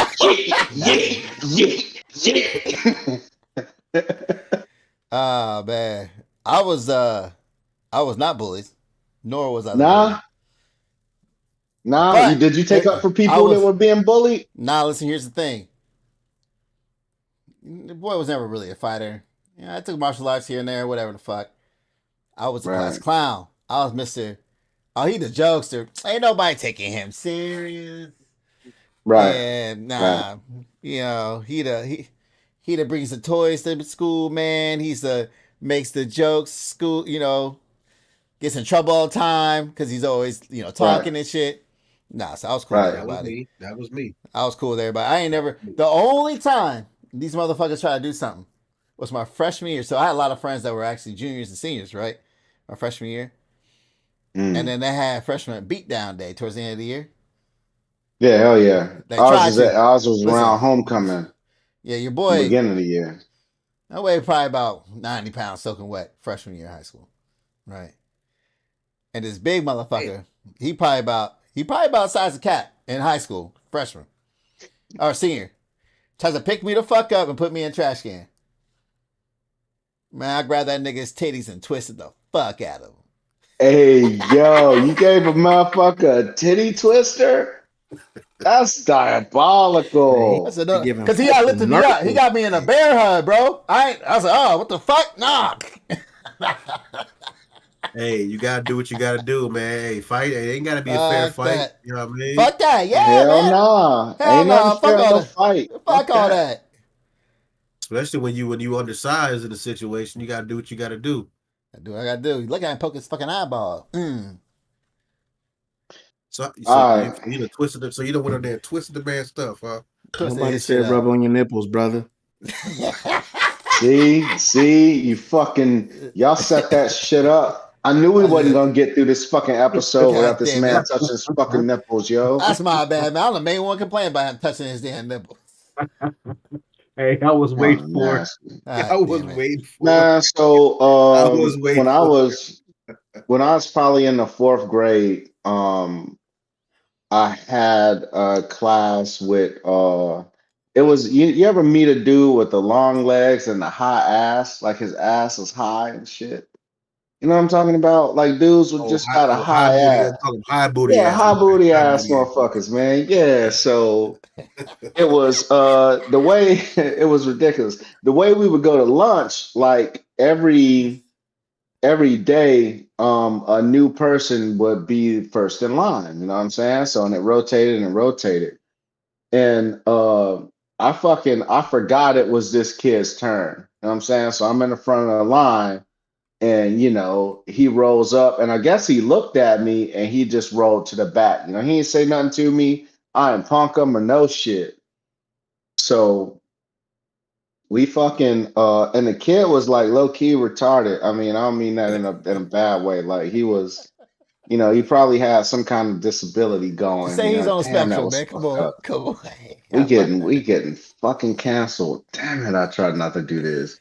yeet, yeet, yeet. Ah man. I was I was not bullied, nor was I the bully. Nah, nah. But Did you take up for I people that was were being bullied? listen, here's the thing. The boy was never really a fighter. Yeah, I took martial arts here and there, whatever the fuck. I was a class Right, clown. I was Mr. Oh, he the jokester. Ain't nobody taking him serious. right, And right. nah, he he that brings the toys to school, man. He's the makes the jokes, school, gets in trouble all the time because he's always, Right. talking and shit. Nah, so I was cool with Right. That was everybody. me. That was me. I was cool with everybody. I ain't never. The only time these motherfuckers try to do something was my freshman year. So I had a lot of friends that were actually juniors and seniors, right? My freshman year, and then they had freshman beatdown day towards the end of the year. Yeah, hell yeah. They tried to. Ours was Listen, around homecoming, yeah, your the boy. beginning of the year. I weighed probably about 90 pounds soaking wet freshman year of high school, right? And this big motherfucker, he probably about the size of Cat in high school, freshman or senior. Tries to pick me the fuck up and put me in a trash can. Man, I grabbed that nigga's titties and twisted the fuck out of him. Hey, yo, you gave a motherfucker a titty twister? That's diabolical. I said, They no, giving because he got fucking lifted me up. He nurses. got me in a bear hug, bro. I was like, oh, what the fuck? Nah. Hey, you gotta do what you gotta do, man. Hey, fight. It ain't gotta be a fair Fuck fight. that. You know what I mean? Fuck that. Yeah, Hell man. nah. Hell Ain't no. nothing Fuck fair in all no that. fight. Fuck all that. Especially when you undersized in the situation, you gotta do what you gotta do. I do what I gotta do. Look at him poke his fucking eyeball. So All you right. done twisted it. So you don't went in there and twisted the man's stuff, huh? Twisted Nobody his shit said rub on your nipples, brother. See, you fucking y'all set that shit up. I knew we wasn't gonna get through this fucking episode without God this damn man it. touching his fucking nipples, yo. That's my bad, man. I'm the main one complaining about him touching his damn nipple. Hey, I was Oh, waiting for it. nasty. I was Damn it. waiting for it. Man, so I was waiting when I was probably in the fourth grade, I had a class with it was you ever meet a dude with the long legs and the high ass, like his ass is high and shit. You know what I'm talking about? Like dudes with just got a high high booty. ass. High booty Yeah, ass. high Okay. booty High ass booty ass. motherfuckers, man. Yeah, so it was the way it was ridiculous. The way we would go to lunch, like every day, a new person would be first in line. You know what I'm saying? So and it rotated and rotated. And I forgot it was this kid's turn. You know what I'm saying? So I'm in the front of the line and he rolls up and I guess he looked at me and he just rolled to the back. He didn't say nothing to me. I didn't punk him or no shit. So we fucking and the kid was like low key retarded. I mean, I don't mean that in a bad way. Like he was, he probably had some kind of disability Just going. say he's on the Damn, that spectrum, was man. Come fucked on. up. Come on. We getting fucking canceled. Damn it, I tried not to do this.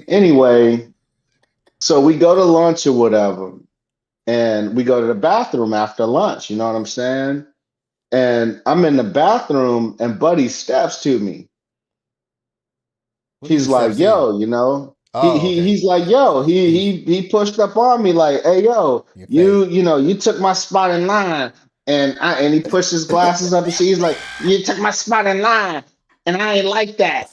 Anyway, so we go to lunch or whatever, and we go to the bathroom after lunch, you know what I'm saying? And I'm in the bathroom and Buddy steps to me. What do you He's mean like, steps to you? yo, Oh, okay. he's like, yo, he pushed up on me like, hey, yo, Your face. you took my spot in line. And he pushed his glasses up and he's like, you took my spot in line, and I ain't like that.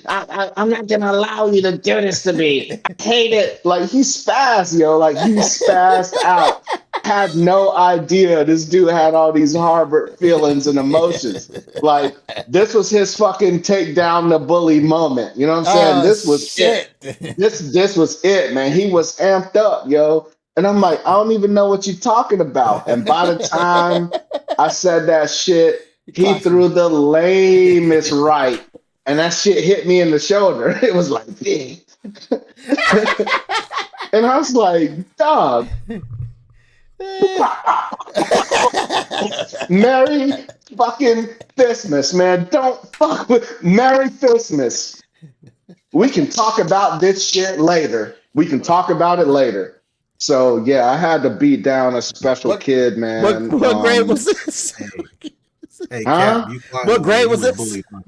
I'm not gonna allow you to do this to me. I hate it. Like he spazzed, yo. Like he spazzed out. Had no idea this dude had all these harbor feelings and emotions. Like this was his fucking take down the bully moment. You know what I'm saying? Oh, This was it. shit. This was it, man. He was amped up, yo. And I'm like, I don't even know what you're talking about. And by the time I said that shit, he Clocked you. threw the lamest right. And that shit hit me in the shoulder. It was like, dang. And I was like, dog. Merry fucking Christmas, man. Don't fuck with Merry Christmas. We can talk about this shit later. We can talk about it later. So yeah, I had to beat down a special kid, man. What grade was this? Hey, Huh? Cap, you quiet, What grade man. was You this? bullied like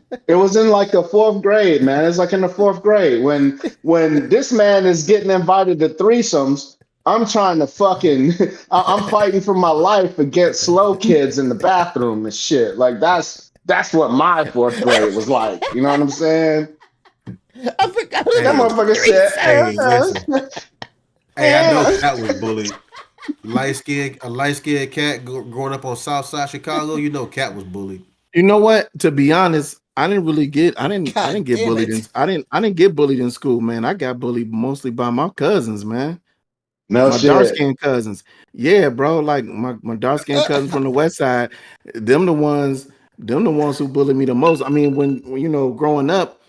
that. It was in like the fourth grade, man. It's like in the fourth grade when this man is getting invited to threesomes. I'm trying to fucking I'm fighting for my life against slow kids in the bathroom and shit. Like that's what my fourth grade was like. You know what I'm saying? I forgot. That motherfucker said, Hey, listen. Hey, I know Yeah. Cat was bullied. A light skinned cat growing up on South Side Chicago. You know, Cat was bullied. You know what? To be honest, I didn't really get I didn't God get damn bullied it. I didn't get bullied in school, man. I got bullied mostly by my cousins, man. No My dark shit. skinned cousins. Yeah, bro. Like my dark skinned cousins from the west side, them the ones who bullied me the most. I mean, when you know, growing up,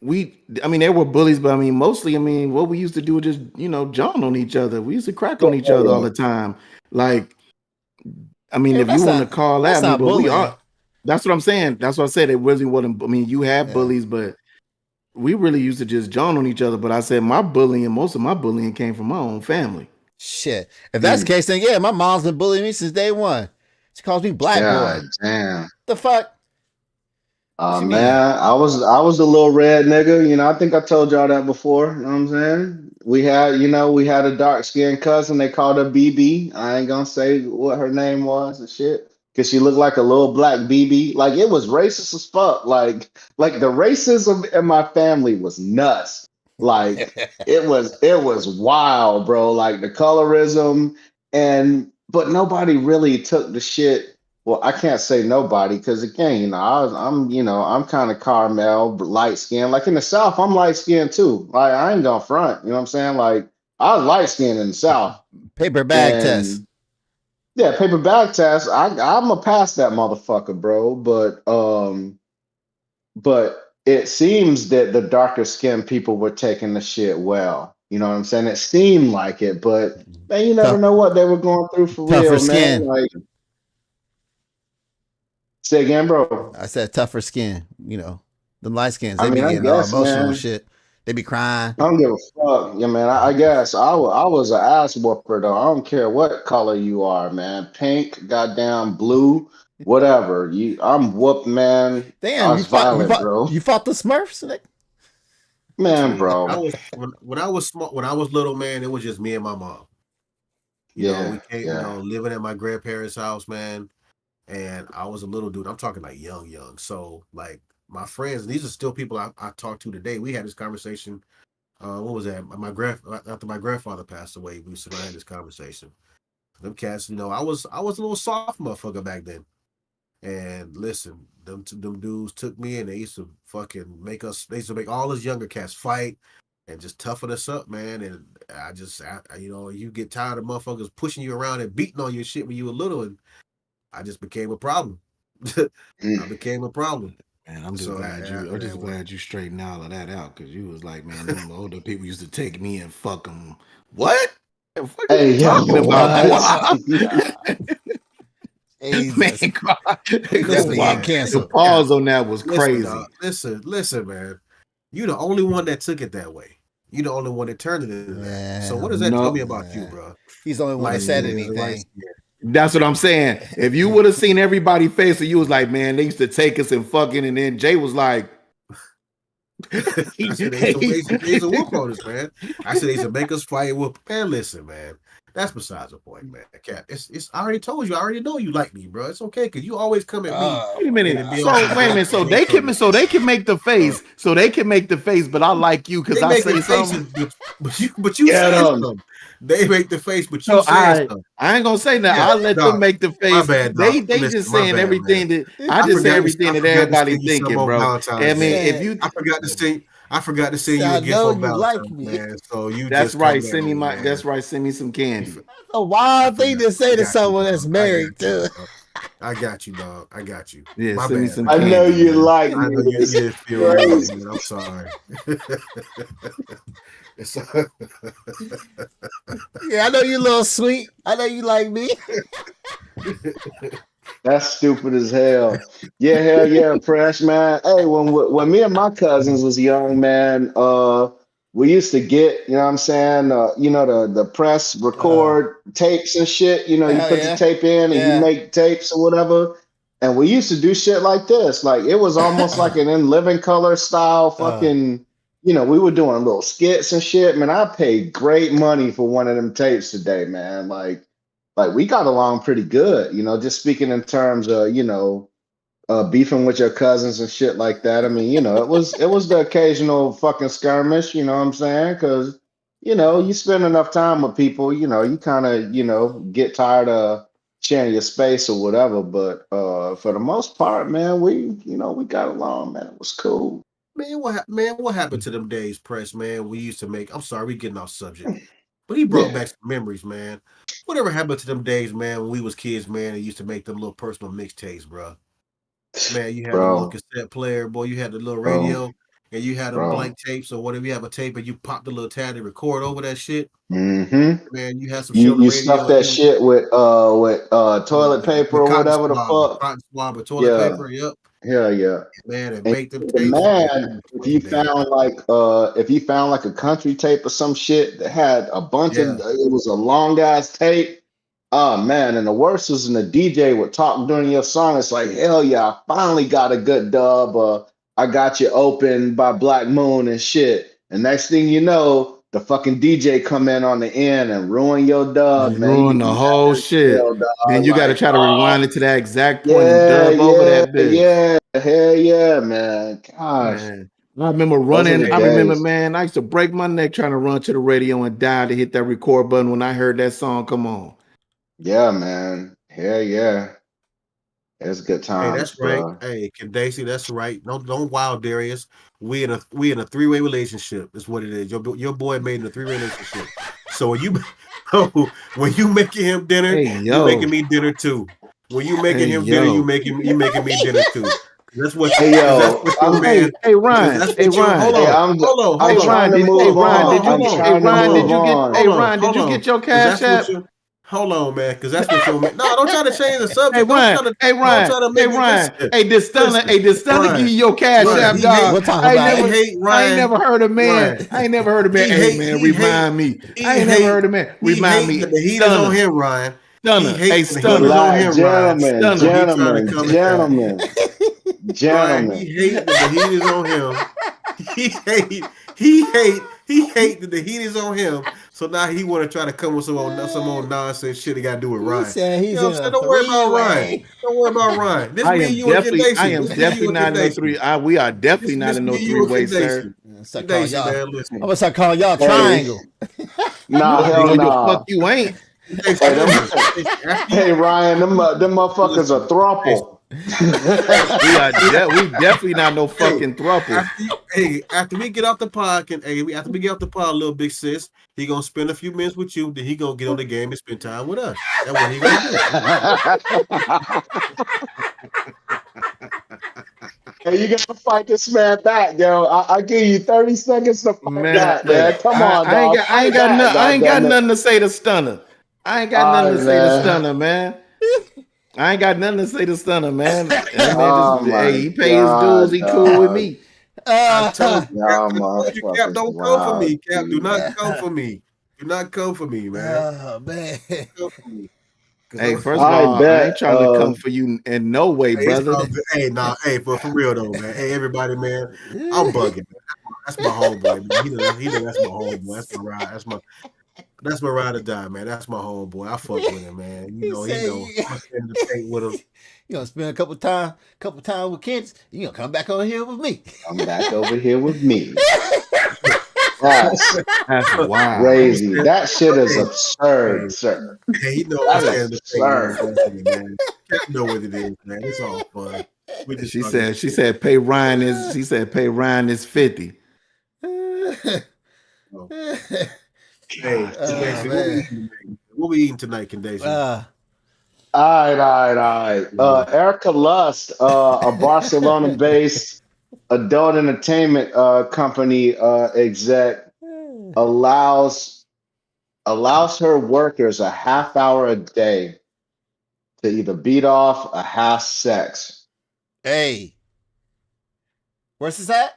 there were bullies, but I mean, mostly, I mean, what we used to do was just, you know, John on each other. We used to crack on each other all the time. Like, I mean, Yeah, if you want to call that's at me, not but we bullying. are. That's what I'm saying. That's what I said. It really wasn't. I mean, you have Yeah. bullies, but we really used to just John on each other. But I said most of my bullying came from my own family. Shit. If that's the case, then yeah, my mom's been bullying me since day one. She calls me black boy. God damn. The fuck? What you mean? Man, I was the little red nigga. You know, I think I told y'all that before. You know what I'm saying? We had a dark skinned cousin. They called her BB. I ain't gonna say what her name was and shit. Cause she looked like a little black BB. Like it was racist as fuck. Like the racism in my family was nuts. Like it was wild, bro. Like the colorism but nobody really took the shit. Well, I can't say nobody because again, I'm kind of caramel, light skinned. Like in the South, I'm light skinned too. Like I ain't gonna front. You know what I'm saying? Like I was light skinned in the South, Paper bag test. and yeah, paper bag test. I'm a pass that motherfucker, bro. But it seems that the darker skinned people were taking the shit well. You know what I'm saying? It seemed like it, but man, you never Tough, know what they were going through for tougher real, man. skin. Like say again, bro. I said tougher skin. You know, the light skins, I they be mean, I getting all guess, emotional and man. shit. They be crying. I don't give a fuck. Yeah, man. I guess I was an ass whooper though. I don't care what color you are, man. Pink, goddamn blue, whatever. I'm whooped, man. I Damn, was violent, bro. you fought the Smurfs? Man, See, I bro. was when I was small, when I was little, man, it was just me and my mom. You know, Yeah, we came, yeah. living at my grandparents' house, man. And I was a little dude. I'm talking like young. So like my friends, these are still people I talk to today. We had this conversation. What was that? After my grandfather passed away, we used to have this conversation. Them cats, I was a little soft motherfucker back then. And listen, them dudes took me and they used to fucking make us. They used to make all us younger cats fight and just toughen us up, man. And you get tired of motherfuckers pushing you around and beating on your shit when you were little, and I just became a problem. I became a problem. Man, I'm just So glad you straightened all of that out because you was like, man, them older people used to take me and fuck them. What? The fuck are Hey, you yo, talking about, what? boy? Man, Jesus. God. Definitely getting Wow. The canceled. pause on that was Listen, crazy. dog. Listen, man. You the only one that took it that way. You the only one that turned it into that. So what does that tell me about you, bro? He's the only one that said anything. That's what I'm saying. If you would have seen everybody's face, and you was like, man, they used to take us and fucking, and then Jay was like, I said they used to whoop on us, man. I said they used to make us fight. Whoop, man. Listen, man. That's besides the point, man. Cat, it's. I already told you. I already know you like me, bro. It's okay because you always come at me. Wait a minute. So they can make the face. So they can make the face, but I like you because I say something. But you say something. They make the face, but you say something. I ain't gonna say that. Yeah, I'll let them make the face. My bad, they Listen, just saying bad, everything man. that I just say everything that everybody thinking, bro. I mean, if you I forgot to send you a gift on Valentine's, man. So you that's just right. Send me some candy. That's a wild thing to say to someone that's married too. I got you, dog. I got you. Yeah, my send me bad. some I candy. know you man. like I know me. you didn't feel right, man. I'm sorry. Yeah, I know you a little sweet. I know you like me. That's stupid as hell. Yeah, hell yeah, fresh man. Hey, when me and my cousins was young, man, we used to get, you know what I'm saying, the press record tapes and shit. You know, you Hell put the yeah. tape in and you Yeah. make tapes or whatever. And we used to do shit like this. Like it was almost like an in living color style fucking, we were doing little skits and shit. Man, I paid great money for one of them tapes today, man. Like we got along pretty good, just speaking in terms of, beefing with your cousins and shit like that. I mean, it was the occasional fucking skirmish, you know what I'm saying? Because, you spend enough time with people, you kind of, get tired of sharing your space or whatever. But for the most part, man, we got along, man. It was cool. Man, what happened to them days, Press, man? We used to make. I'm sorry, we getting off subject, but he brought Yeah, back some memories, man. Whatever happened to them days, man, when we was kids, man, and used to make them little personal mixtapes, bro. Man, you had the little bro, cassette player, boy. You had the little bro, radio, and you had them bro. blank tapes or whatever. You have a tape, and you pop the little tab to record over that shit. Mm-hmm. Man, you had some shit You on the you stuff radio, and that you shit with toilet paper with or whatever the fuck. cotton swab, or toilet Yeah, paper. Yep, hell yeah. man, and And make them you get tapes, man. mad Them if was fun you days. found like a country tape or some shit that had a bunch of Yeah, it was a long ass tape. Oh man, and the worst was when the DJ would talk during your song. It's like, hell yeah, I finally got a good dub. I got you open by Black Moon and shit. And next thing you know, the fucking DJ come in on the end and ruin your dub, Just man. You ruin get the mad whole as shit. hell, Then dog. you got to Like, try to oh rewind it to that exact point and yeah, dub over yeah, that bitch. yeah, hell yeah, man. Gosh, Man, I remember those are running. the I remember, days. man, I used to break my neck trying to run to the radio and die to hit that record button when I heard that song come on. Yeah, man. Hell yeah. It's good hey, times, that's right. bro. Hey, Daisy, that's right. Don't wild Darius. We in a 3-way relationship. Is what it is. Your boy made in a 3-way relationship. So when you when you making him dinner, Hey, you yo. making me dinner too. When you Hey, making him dinner, yo. you making me dinner too. That's what Hey, because that's yo, what your man Hey, because Ryan. that's Hey, what your Ryan. hey, Hey, I'm trying Ryan, to hey, move Ryan, on. did you I'm get, hey, trying to Ryan, move did you get, on. hey, Ryan, did you get your because cash that's what app? your hold on, man, because that's what your man. No, don't try to change the Hey subject. Ryan, hey Don't Ryan, try to hey make it Ryan, listen. hey, did Stunner give Ryan, you your cash Ryan, app, dog? We'll talk I ain't about he never, it. hate I ain't Ryan. never heard a man. Ryan, I ain't never heard a man. Hey man, remind me. I ain't never heard a man. he Remind hate me, that the heat is on Stunner, him, Ryan. He Stunner, hey hate that the heat is Stunner, on Relax, him, Ryan. gentlemen, So Stunner. he trying to gentlemen, come at that. gentlemen, Ryan, he gentlemen. hate that the heat is on him. He hate that the heat is on him. So now he want to try to come with some old nonsense shit he got to do with He Ryan. said You he's know what I'm in saying? a Don't worry about Ryan. three-way. Don't worry about Ryan. This I me, am you, and I Kendacey. am This me, definitely you, and not in no Kendacey. three. We are definitely not This in no me, you, and three-way, sir. Kendacey. Start calling Kendacey, y'all. man, I'm listen. gonna start calling y'all Hey, triangle. nah, No, hell the fuck nah. you ain't. Kendacey, Hey, them, listen. After you hey, Ryan, them motherfuckers listen, are Kendacey. thruple. We definitely not no Hey, fucking thruple. after we get off the pod, after we get off the pod, little big sis, he gonna spend a few minutes with you. Then he gonna get on the game and spend time with us. That's what he gonna do. Hey, you gotta fight this man back, yo. I give you 30 seconds to fight Man, back, look, man. Come on, I ain't dog. got I ain't Fight got no, back, I ain't got goddamn it. nothing to say to Stunner. I ain't got nothing All to right, say to man. Stunner, man. I ain't got nothing to say to Stunner, man. That man just Oh my hey, he pay his dues, God, he cool with dog. me. I told you, Cap. Y'all I told you, Cap. motherfuckers Don't come for wild, me, Cap. Do dude. not come for me. Do not come for me, man. Oh man. Come for me. Cause Hey, I'm first of I all, I bet. ain't trying to come for you in no way, hey, it's brother. all good. Hey, nah, hey, for real though, man. Hey, everybody, man. I'm bugging. That's my homeboy, man. He know that's my homeboy. That's my ride. That's my ride or die, man. That's my homeboy. I fuck with him, man. He He said know. I'm gonna spend the paint with him. you gonna spend a couple time with kids. You gonna come back on here with me. I'm back over here with me. That's That's I'm wild. gonna crazy. spend. That shit is Hey, absurd, sir. he know I'm That is standing the paint with him, absurd. man. Cap know what it is, man. It's all fun. We just talking. She said pay Ryan is she said pay Ryan is 50. So, hey, Oh Kendacey, man. what we eating tonight, Kendacey? All right. Erica Lust, a Barcelona-based adult entertainment company exec, allows her workers a half hour a day to either beat off or have sex. Hey, where's this at?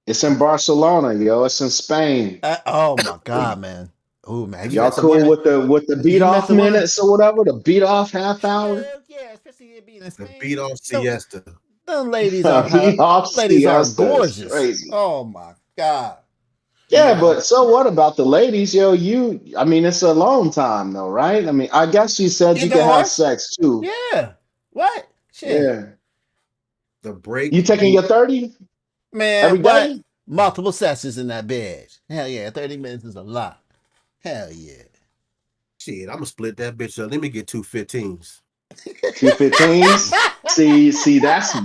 It's in Barcelona, yo. It's in Spain. Oh my god, man. Oh man, have you Y'all met some cool women? with the beat You met off some women? minutes or whatever? The beat off half hour? Hell yeah, especially it being in The Spain. beat off siesta. Them ladies are Beat off them ladies are siesta is gorgeous. crazy. Oh my god. Yeah, Yeah. but so what about the ladies, yo? I mean, it's alone time though, right? I mean, I guess you said you could have Indoors? sex too. Yeah. What? Shit. Yeah. The You break taking beat. your 30 Man, every what? day? Multiple sessions in that bed. Hell yeah, 30 minutes is a lot. Hell yeah. Shit, I'm gonna split that bitch up. Let me get 2 15s. 2 15s. See, that's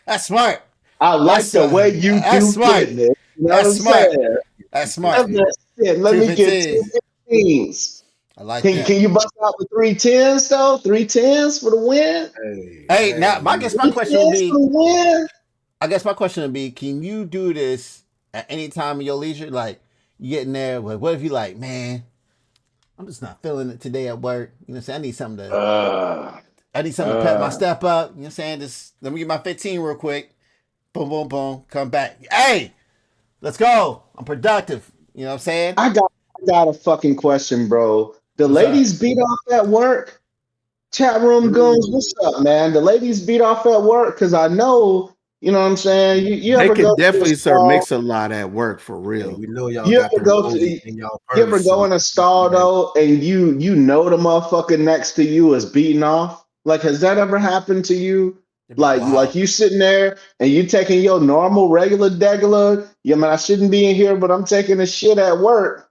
That's smart. I like the way you That's do smart. fitness. You know what That's I'm smart. saying? That's smart. That's that shit. Let me get 215. 2 15s. I like Can that. you bust out the 310s though? 310s for the win? Hey, now I guess my question would 310s for be. the win? I guess my question would be: can you do this at any time of your leisure? Like you get in there. Like, what if you like, man? I'm just not feeling it today at work. You know what I'm saying? Uh, I need something to pep my uh, step up. You know what I'm saying? Just let me get my 15 real quick. Boom, boom, boom. Come back. Hey, let's go. I'm productive. You know what I'm saying? I got a fucking question, bro. The What's up? ladies beat off at work? Chat room goons, what's up, man? The ladies beat off at work because I know, you know what I'm saying. You They ever can go to a definitely serve stall? mix a lot at work for Hey, real. we know y'all You got ever them go to roses in y'all you ever purse. go in a stall though, and you know the motherfucker next to you is beating off? Like, has that ever happened to you? Like Wow. you sitting there and you taking your normal, regular, degular. Yeah, man, I shouldn't be in here, but I'm taking a shit at work,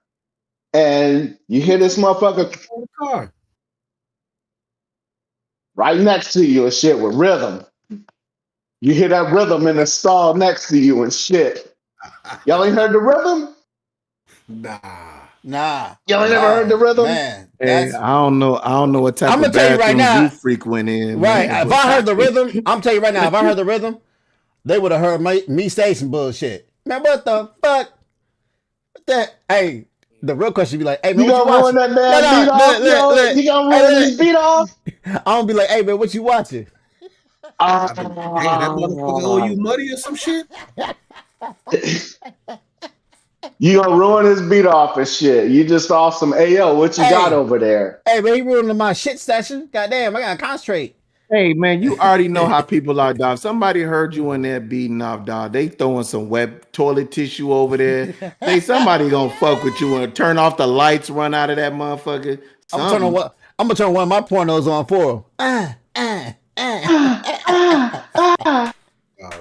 and you hear this motherfucker in the car. right next to you and shit with rhythm. You hear that rhythm in the stall next to you and shit. Y'all ain't heard the rhythm? Nah. Y'all ain't never heard the rhythm? Man. Hey, That's. I don't know what type I'm of gonna tell you right bathrooms you now. frequent in, Right. man. If I heard the rhythm, I'm telling you right now. If I heard the rhythm, they would have heard me say some bullshit. Man, what the fuck? What that? Hey, the real question be like, hey man, You what you gonna ruin watching? that No, man beat no, off, yo? You gonna Hey, ruin his beat off? I'm gonna be like, hey man, what you watching? I be, damn, that motherfucker owe you money or some shit? You gonna ruin his beat off and shit. You just off some AO. What you got Hey, over there? hey man, he ruining my shit session. Goddamn, I gotta concentrate. Hey man, you already know how people are, dog. Somebody heard you in there beating off, dog. They throwing some wet toilet tissue over there. Somebody gonna fuck with you and turn off the lights, run out of that motherfucker. Something. I'm gonna turn one of my pornos on for Ah.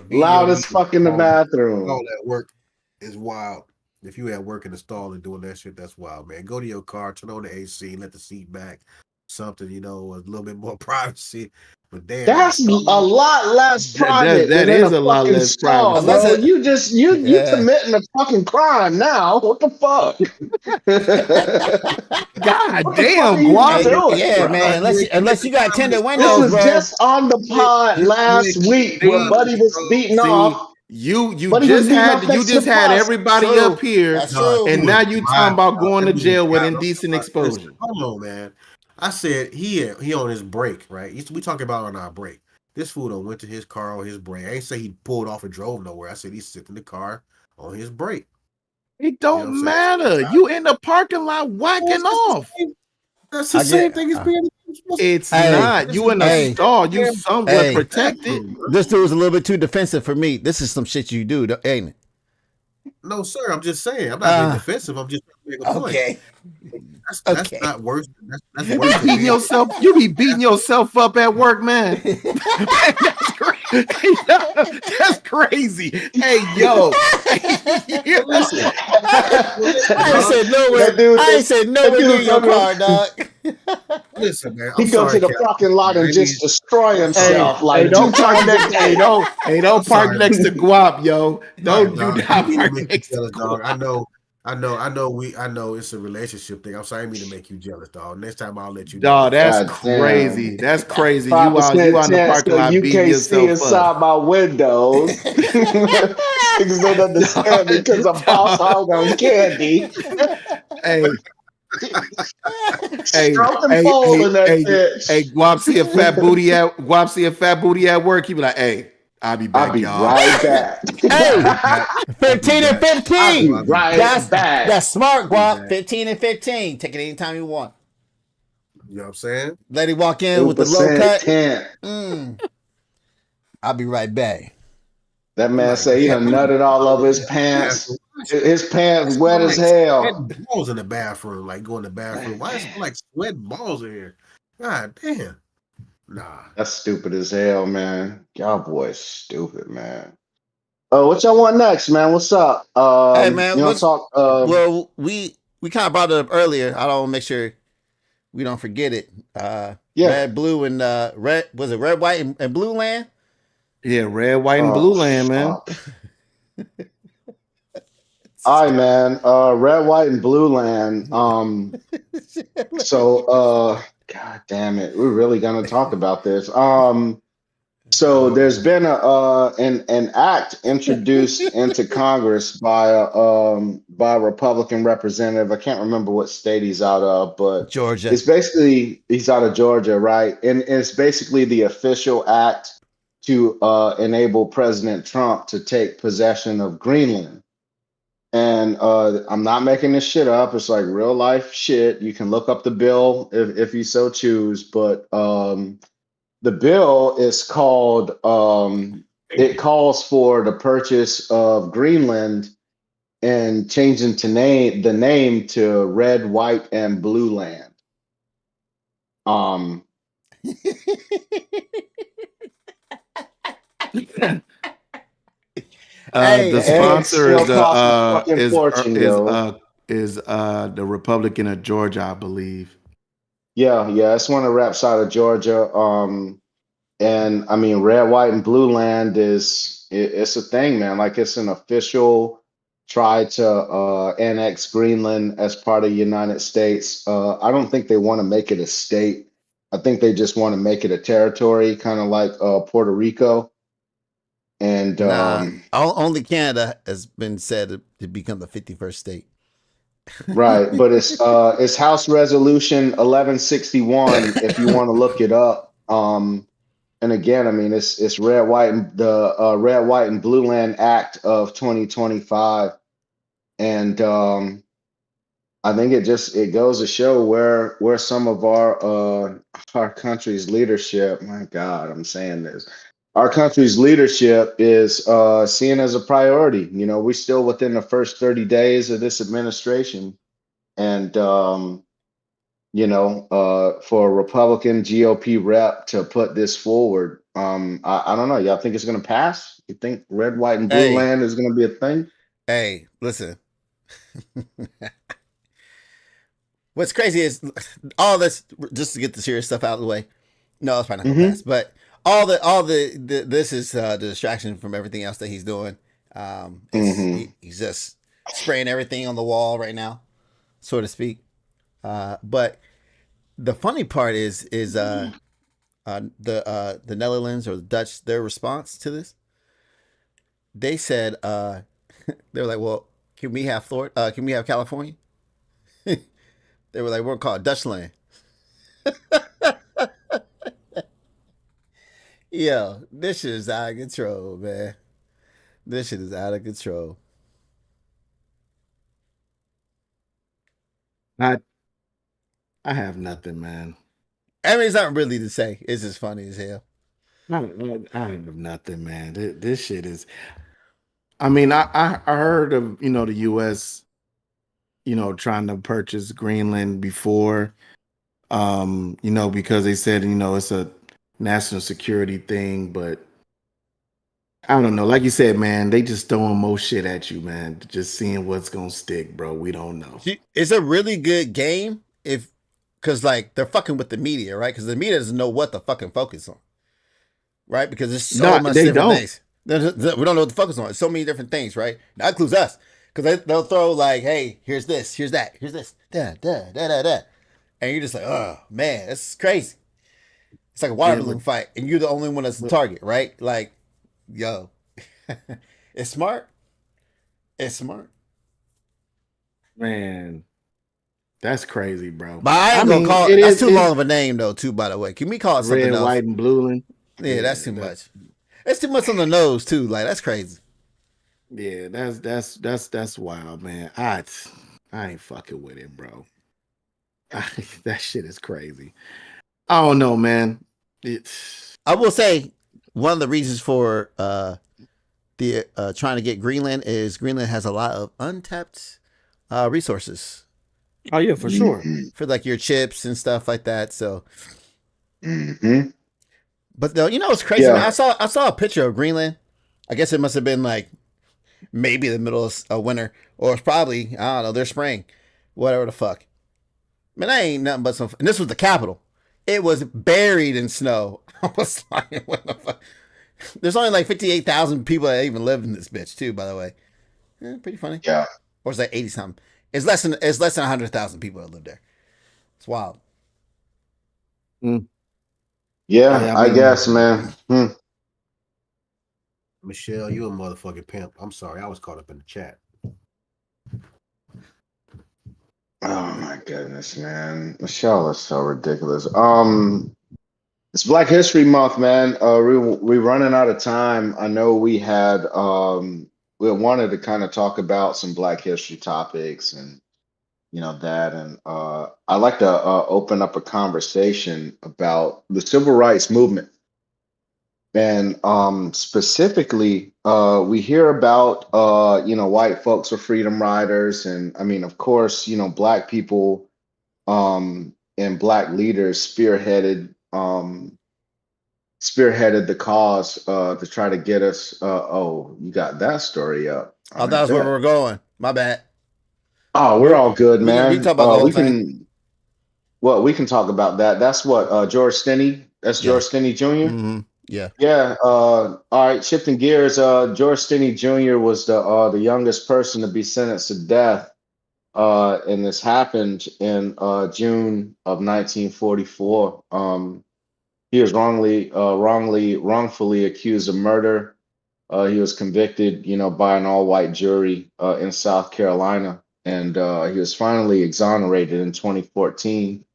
Beating your Loud meat as fuck in the all bathroom. that work is wild. If you at work in the stall and doing that shit, that's wild, man. Go to your car, turn on the AC, let the seat back. Something, a little bit more privacy. But damn, in the That's a stall, lot less private That than in a is a lot fucking less stall, unless privacy. bro. it. You Yeah. committing a fucking crime now. What the fuck? God What the fuck are damn, you Guap. Hey, doing, yeah, bro? man. Unless you got in the tinted This windows, stall. was bro. just on the pod You last ain't keep week it where See, Buddy private, was bro. beating see, off. you Buddy was just beating off had next to the bus. That's everybody up true. here, That's No, he true. and was now you talking driving. about going to That man was jail with driving. I'm talking indecent about, listen, exposure. hold on, man. I said he on his break, right? We talking about on our break. This fool done went to his car on his break. I ain't say he pulled off and drove nowhere. I said he's sitting in the car on his break. It You know what I'm don't saying? matter. You in the parking lot whacking off. That's the I same get. thing as being It's Hey, not. this is You in a hey, stall. You damn somewhere hey. protected. bathroom, bro. This dude was a little bit too defensive for me. This is some shit you do, ain't it? No, sir. I'm just saying. I'm not being defensive. I'm just trying to make a point. Okay. That's Okay. not worse. That's You worse be than beating being. yourself. You be beating yourself up at work, man. Man, that's crazy. That's crazy. Hey, yo. Well, listen. Well, listen, I ain't dog. said nowhere. That dude, I ain't said that nowhere near dude your go car, dog. Listen, man. I'm he go to sorry, the Captain. parking lot I and ain't mean. just destroy I'm sorry. Hey, himself like two don't park times a next. day. I'm Don't park sorry, next man. to Guap, yo. All right, Don't do dog. I not didn't mean to park make you next to jealous, dog. Guap. I know it's a relationship thing. I'm sorry, I didn't mean to make you jealous, dog. Next time I'll let you know Dog, that for that's sure. God damn. crazy. That's crazy. You out 5% in the chance parking so lot you beating can't see yourself up. inside my windows. Niggas don't understand me because I'm boss hog on candy. Hey, hey, Stroking pole in that hey, bitch. Guap see a fat booty at work. He be like, hey, I'll be I'll back, be y'all. right back. I'll Hey, be back. I'll be 15 and back. I'll be 15. I'll be back. right back. That's smart, I'll be Guap. back. 15 and 15. Take it anytime you want. You know what I'm saying? Lady walk in with the low 2% cut. tent. I'll be right back. That You man like, say he damn, done man, nutted all over his bathroom. pants. His pants It's wet as like hell. sweating balls in the bathroom. Like go in the bathroom. Why is it like sweating balls in here? God damn. Nah. That's stupid as hell, man. Y'all boys stupid, man. Oh, what y'all want next, man? What's up? Hey You man, want to talk? well we kind of brought it up earlier. I don't make sure We don't forget it. Yeah. Red, blue, and red. Was it red, white, and blue land? Yeah, red, white, and Oh blue land, man. fuck. All right, man. Red, white, and blue land. So God damn it, we're really gonna talk about this. So there's been an act introduced into Congress by a Republican representative. I can't remember what state he's out of, but Georgia. it's basically he's out of Georgia, right? And it's basically the official act to enable President Trump to take possession of Greenland. And I'm not making this shit up. It's like real life shit. You can look up the bill if you so choose, but the bill is called it calls for the purchase of Greenland and changing the name to red, white, and blue land. Um Hey, The and it sponsor still costs a fucking fortune, yo. is the Republican of Georgia, I believe. Yeah, it's one of the reps out of Georgia. And I mean, red, white, and blue land it's a thing, man. Like it's an official try to annex Greenland as part of the United States. I don't think they want to make it a state. I think they just want to make it a territory, kind of like Puerto Rico. And nah, only Canada has been said to become the 51st state. right, but it's House Resolution 1161 if you want to look it up. And again, I mean, it's red, white, and the Red, White, and Blue Land Act of 2025, and I think it goes to show where some of our country's leadership. My God, I'm saying this. Our country's leadership is seen as a priority. You know, we're still within the first 30 days of this administration, and for a Republican GOP rep to put this forward. I don't know. Y'all think it's going to pass? You think red, white, and blue Hey, land is going to be a thing? hey, listen. What's crazy is all this, just to get the serious stuff out of the way. No, it's probably not gonna Hmm. pass. But this is the distraction from everything else that he's doing. Hmm. He's just spraying everything on the wall right now, so to speak. But the funny part is the Netherlands or the Dutch, their response to this. They said they were like, well, can we have Florida? Can we have California? They were like, we're called Dutchland. Yo, this shit is out of control, man. This shit is out of control. I I have nothing, man. I mean, it's not really to say. It's just funny as hell. I have nothing, man. This shit is. I mean, I heard of the U.S. Trying to purchase Greenland before, because they said it's a national security thing, but I don't know. Like you said, man, they just throwing more shit at you, man. Just seeing what's gonna stick, bro. We don't know. It's a really good game because like they're fucking with the media, right? Because the media doesn't know what the fucking focus on, right? Because there's so No, much they different don't. things. We don't know what the focus on. It's so many different things, right? That includes us. Because they'll throw like, hey, here's this, here's that, here's this, da, da, da, da, da. And you're just like, oh, man, this is crazy. It's like a water Yeah, balloon fight. And you're the only one that's the target, right? Like, yo, it's smart. It's smart. man, that's crazy, bro. But I ain't gonna call it it. That's is too long of a name, though, too, by the way. Can we call it something red, else? white, and blue. And Yeah, that's too much. It's too much on the nose, too. Like, that's crazy. yeah, that's wild, man. I ain't fucking with it, bro. That shit is crazy. I don't know, man. I will say one of the reasons for the trying to get Greenland is Greenland has a lot of untapped resources Oh yeah, for sure. for like your chips and stuff like that. So, Hmm. but though, it's crazy, man. Yeah. I saw a picture of Greenland. I guess it must have been like maybe the middle of winter, or it's probably, I don't know, their spring, whatever the fuck. Man, that ain't nothing but some. And this was the capital. It was buried in snow. I was like, what the fuck? There's only like 58,000 people that even live in this bitch, too. By the way, pretty funny. Yeah. Or is that 80 something? It's less than 100,000 people that live there. It's wild. Yeah, Yeah, I I mean, guess, man. Michelle, you a motherfucking pimp. I'm sorry, I was caught up in the chat. Oh my goodness, man. Michelle is so ridiculous. It's Black History Month, man. We running out of time. I know we wanted to kind of talk about some Black History topics and that, and I'd like to open up a conversation about the civil rights movement. And specifically, we hear about white folks are freedom riders, and I mean, of course, black people and black leaders spearheaded the cause to try to get us. Oh, you got that story up. All Oh, that right, was where we bet. were going. My bad. Oh, we're We all good, we can man. talk about the whole We thing. can. Well, we can talk about that. That's what George Stinney. That's Yeah. George Stinney Jr. Yeah. Yeah. All right. Shifting gears. George Stinney Jr. was the youngest person to be sentenced to death. And this happened in June of 1944. He was wrongfully accused of murder. He was convicted, by an all-white jury in South Carolina, and he was finally exonerated in 2014.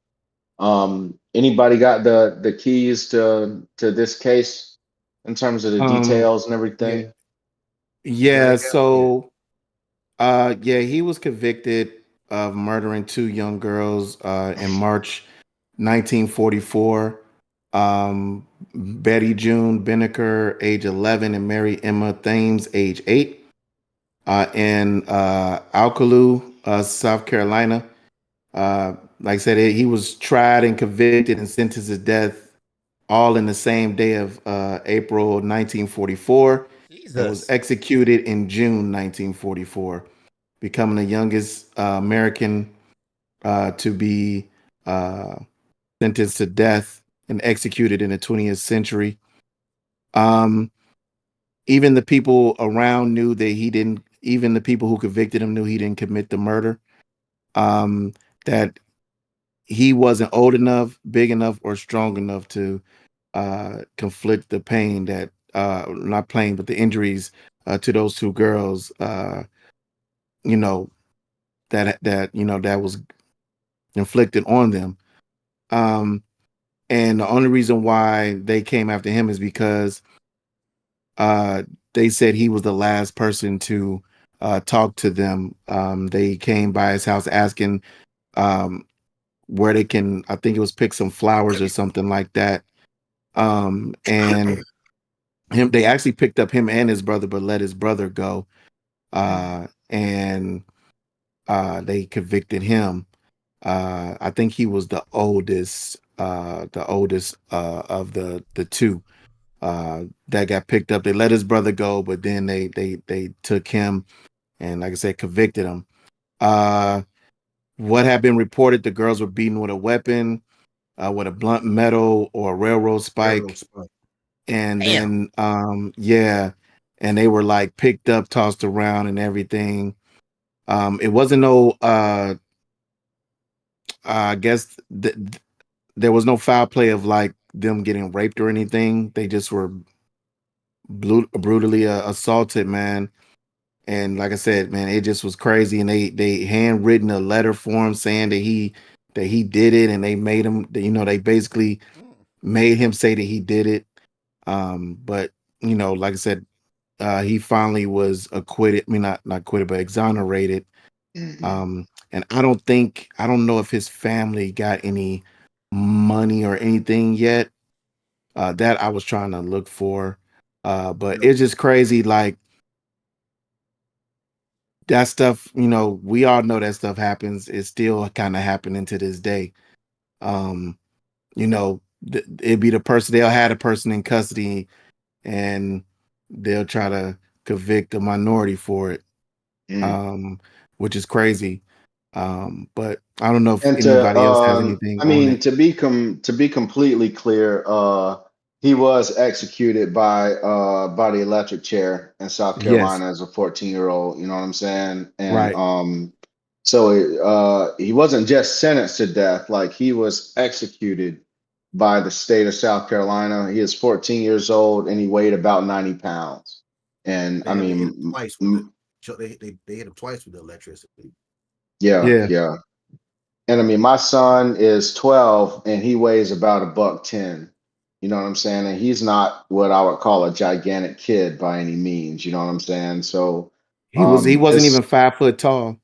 Anybody got the keys to this case in terms of the um, details and Yeah, everything? yeah. Greg, yeah. So, yeah, he was convicted of murdering two young girls in March 1944. Betty June Binnicker, age 11, and Mary Emma Thames, age 8, in Alcaloo, South Carolina. Like I said, he was tried and convicted and sentenced to death all in the same day of April 1944, and was Jesus. executed in June 1944, becoming the youngest American to be uh, sentenced to death and executed in the 20th century. Um, even the people around knew that he didn't. Even the people who convicted him knew he didn't commit the murder. Um, that he wasn't old enough, big enough, or strong enough to conflict the pain that not pain, but the injuries to those two girls. You know that was inflicted on them. Um, and the only reason why they came after him is because uh, they said he was the last person to talk to them. They came by his house asking um, where they can, I think it was pick some flowers or something like that. And they actually picked up him and his brother, but let his brother go. And they convicted him. I think he was the oldest of the two that got picked up. They let his brother go, but then they took him and, like I said, convicted him. Uh, what had been reported, the girls were beaten with a weapon, with a blunt metal or a railroad Arrow spike. spike. And Damn. then, yeah, and they were like picked up, tossed around and everything. It wasn't no, I guess there was no foul play of like them getting raped or anything. They just were brutally assaulted, man. And like I said, man, it just was crazy. And they handwritten a letter for him saying that he did it, and they made him, they basically made him say that he did it. But like I said, he finally was acquitted. I mean, not acquitted, but exonerated. Hmm. And I don't know if his family got any money or anything yet. That I was trying to look for. But it's just crazy. Like that stuff, we all know that stuff happens. It's still kind of happening to this day. Um, it'd be the person, they'll have a person in custody and they'll try to convict a minority for it. Mm. um, which is crazy. But I don't know if And anybody else has anything I on mean, it. to be completely clear, he was executed by the electric chair in South Yes, Carolina as a 14-year-old. You know what I'm saying? And right. so he wasn't just sentenced to death; like he was executed by the state of South Carolina. He is 14 years old and he weighed about 90 pounds. And I Damn, they hit him mean, twice with the. They hit him twice with the electricity. yeah, Yeah, yeah. And I mean, my son is 12 and he weighs about a buck 10. You know what I'm saying? And he's not what I would call a gigantic kid by any means. You know what I'm saying? So he wasn't it's even 5 foot tall.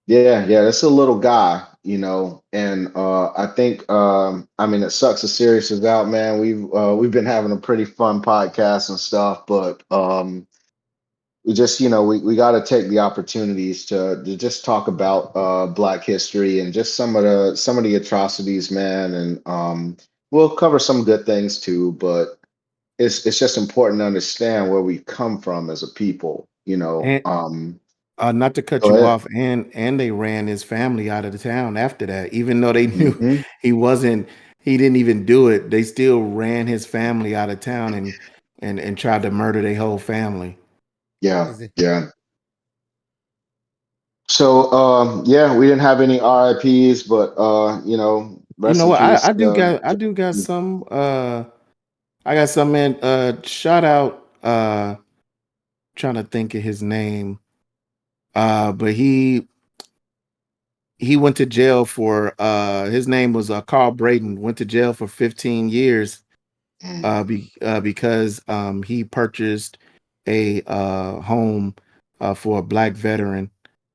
yeah, yeah, it's a little guy, you know, and I think I mean it sucks the series is out, man. We've been having a pretty fun podcast and stuff, but we just we got to take the opportunities to just talk about Black history and just some of the atrocities, man, and we'll cover some good things too, but it's just important to understand where we come from as a people, you know. And not to cut Go you ahead. off, and they ran his family out of the town after that, even though they knew Hmm. he wasn't, he didn't even do it. They still ran his family out of town and tried to murder their whole family. Yeah, Is it? yeah. So yeah, we didn't have any RIPS, but You rest know in what? peace. I do got some. I got some man. Shout out. Trying to think of his name. But he went to jail for. His name was Carl Braden. Went to jail for 15 years. Mm, Because he purchased a home for a black veteran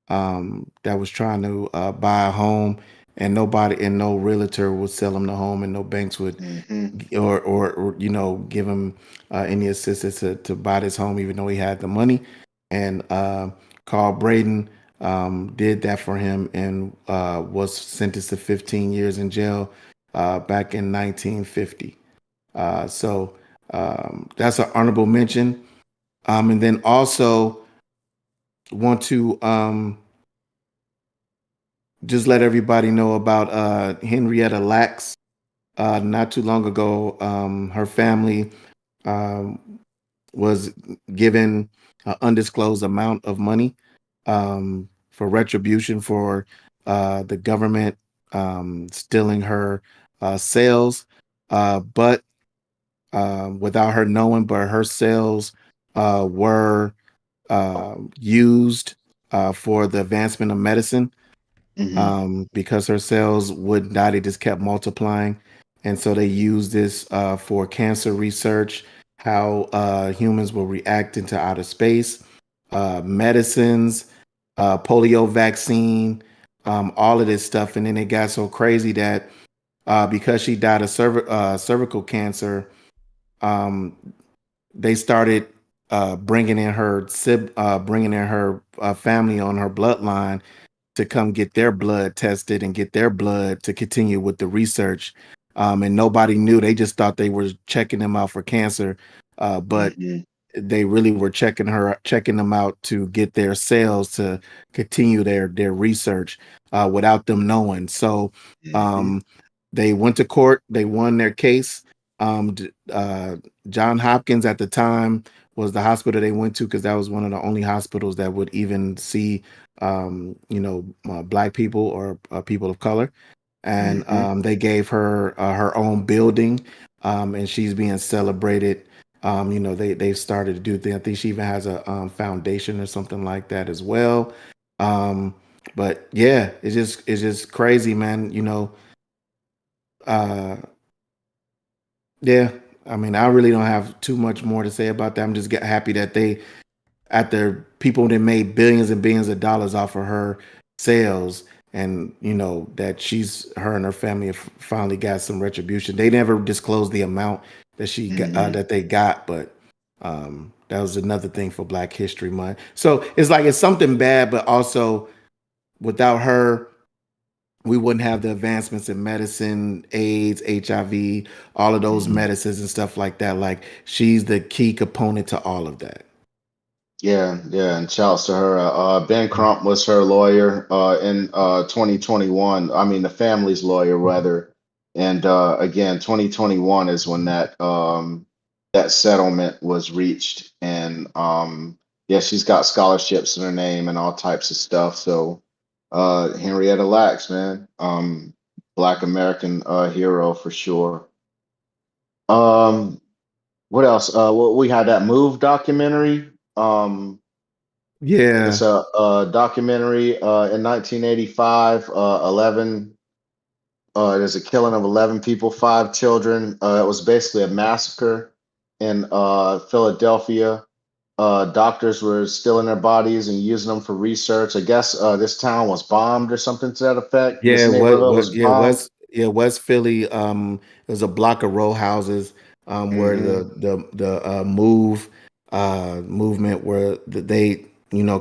that was trying to buy a home, and no realtor would sell him the home, and no banks would mhm, or give him any assistance to buy this home, even though he had the money. And Carl Braden did that for him and was sentenced to 15 years in jail back in 1950. So that's an honorable mention. And then also want to just let everybody know about Henrietta Lacks. Not too long ago, her family um, was given an undisclosed amount of money for retribution for the government stealing her sales. But without her knowing, but her sales were used for the advancement of medicine mhm, because her cells would not, they just kept multiplying. And so they used this for cancer research, how humans will react into outer space, medicines, polio vaccine, all of this stuff. And then it got so crazy that because she died of cervical cancer, um, they started bringing in her family on her bloodline to come get their blood tested and get their blood to continue with the research. And nobody knew. They just thought they were checking them out for cancer, but mhm, they really were checking them out to get their cells to continue their research without them knowing. So mhm, um, they went to court. They won their case. John Hopkins at the time was the hospital they went to because that was one of the only hospitals that would even see black people or people of color. And mhm, they gave her her own building, and she's being celebrated. They've started to do things. I think she even has a foundation or something like that as well. Um, but yeah, it's just crazy, man. Uh, yeah. I mean, I really don't have too much more to say about that. I'm just happy that they, after people that made billions and billions of dollars off of her sales, and that her and her family have finally got some retribution. They never disclosed the amount that she got, mhm. that they got, but that was another thing for Black History Month. So it's like it's something bad, but also without her, we wouldn't have the advancements in medicine, AIDS, HIV, all of those Mhm. medicines and stuff like that. Like she's the key component to all of that. Yeah, and shouts to her. Ben Crump was her lawyer in 2021. I mean, the family's lawyer rather. And again, 2021 is when that settlement was reached. And yeah, she's got scholarships in her name and all types of stuff. So Henrietta Lacks, man, Black American hero for sure. Um, what else? Well, we had that Move documentary. It's Yeah, a documentary in 1985. 11. There's a killing of 11 people, 5 children. It was basically a massacre in Philadelphia. Doctors were stealing their bodies and using them for research. I guess this town was bombed or something to that effect. This yeah, neighborhood was bombed. West Philly. There's a block of row houses where Hmm. the move movement where they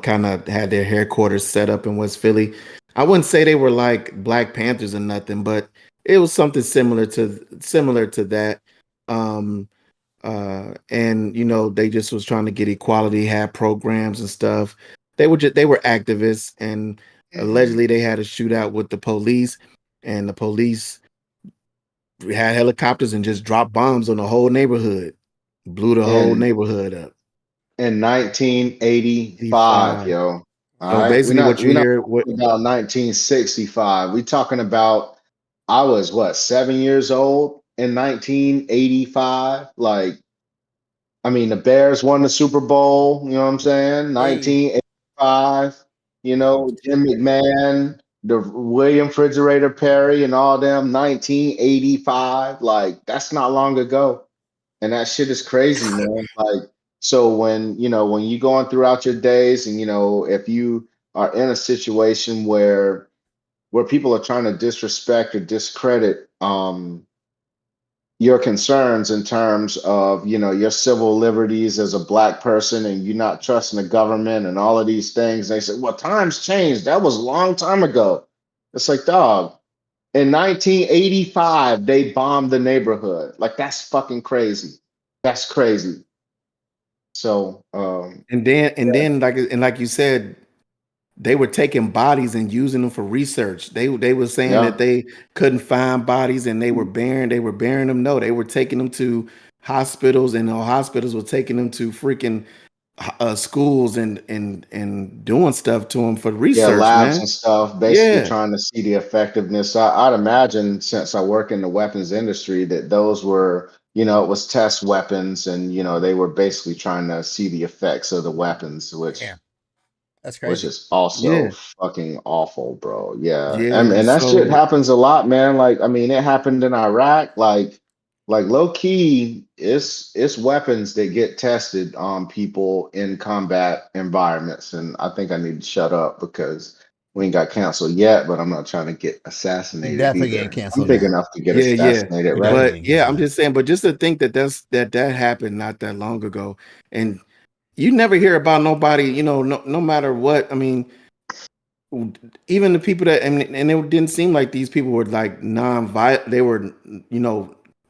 kind of had their headquarters set up in West Philly. I wouldn't say they were like Black Panthers or nothing, but it was something similar to that. Um, and they just was trying to get equality, had programs and stuff. They were activists, and Hmm. allegedly they had a shootout with the police, and the police had helicopters and just dropped bombs on the whole neighborhood, blew the whole In neighborhood up. 1985, 85. yo. All So right, basically, what you we're not hear, what talking about 1965. We talking about I was what 7 years old in 1985. Like, I mean, the Bears won the Super Bowl. You know what I'm saying? Hey, 1985. You oh know, shit, Jim McMahon, the William Refrigerator Perry, and all them. 1985. Like, that's not long ago. And that shit is crazy, man. Like, so when you going throughout your days and if you are in a situation where people are trying to disrespect or discredit your concerns in terms of, your civil liberties as a black person and you not trusting the government and all of these things, they say, well, times changed. That was a long time ago. It's like, dog, in 1985, they bombed the neighborhood. Like, that's fucking crazy. That's crazy. So, and like you said, they were taking bodies and using them for research. They were saying that yeah, they couldn't find bodies and they were burying them. No, they were taking them to hospitals, and the hospitals were taking them to freaking schools and doing stuff to them for yeah, research, labs and man. stuff, basically Yeah, trying to see the effectiveness. I'd imagine since I work in the weapons industry that those were, it was test weapons and, they were basically trying to see the effects of the weapons, which damn, that's which crazy. is also yeah, fucking awful, bro. Yeah. And yeah. and that shit So happens a lot, man. Like, I mean, it happened in Iraq. Like low key, it's weapons that get tested on people in combat environments. And I think I need to shut up because we ain't got canceled yet, but I'm not trying to get You assassinated definitely getting either. I'm canceled big now. enough to get yeah. assassinated, You right? definitely But getting yeah, canceled I'm now. just saying. But just to think that happened not that long ago, and you never hear about nobody. No matter what. I mean, even the people that and it didn't seem like these people were like non-violent. They were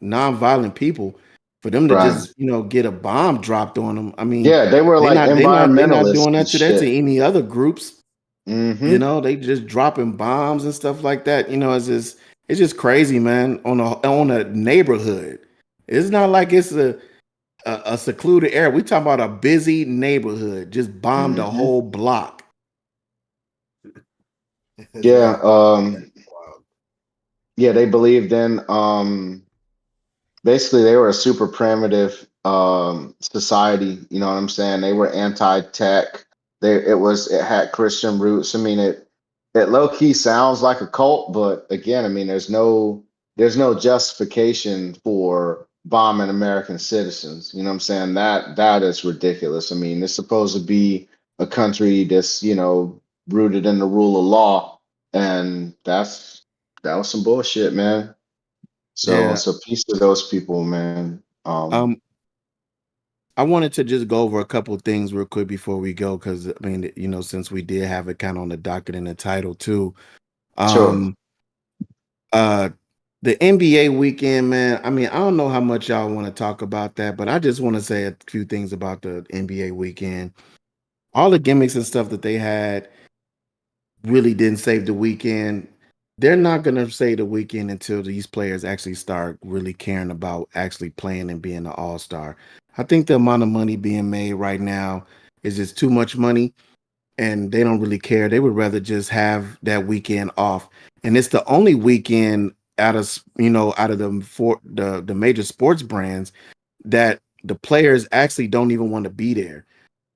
non-violent people. For them to Right. just get a bomb dropped on them. I mean, Yeah, they were they like not they not they not environmentalists doing and that to shit. any other groups. Hmm. They just dropping bombs and stuff like that. It's just crazy, man. On a neighborhood, it's not like it's a secluded area. We talking about a busy neighborhood. Just bombed a Hmm. whole block. It's Yeah. wild. Wild. Yeah, they believed in basically they were a super primitive society, you know what I'm saying? They were anti-tech. It had Christian roots. I mean, it low key sounds like a cult, but again, I mean, there's no justification for bombing American citizens. You know what I'm saying? That is ridiculous. I mean, it's supposed to be a country that's, rooted in the rule of law, and that was some bullshit, man. So Yeah. so peace to those people, man. Um, I wanted to just go over a couple things real quick before we go, because I mean, since we did have it kind of on the docket and the title too. Sure. Um, uh, the NBA weekend, man. I mean, I don't know how much y'all want to talk about that, but I just want to say a few things about the NBA weekend. all the gimmicks and stuff that they had really didn't save the weekend. They're not going to save the weekend until these players actually start really caring about actually playing and being an all-star. I think the amount of money being made right now is just too much money, and they don't really care. They would rather just have that weekend off. And it's the only weekend out of the major sports brands that the players actually don't even want to be there.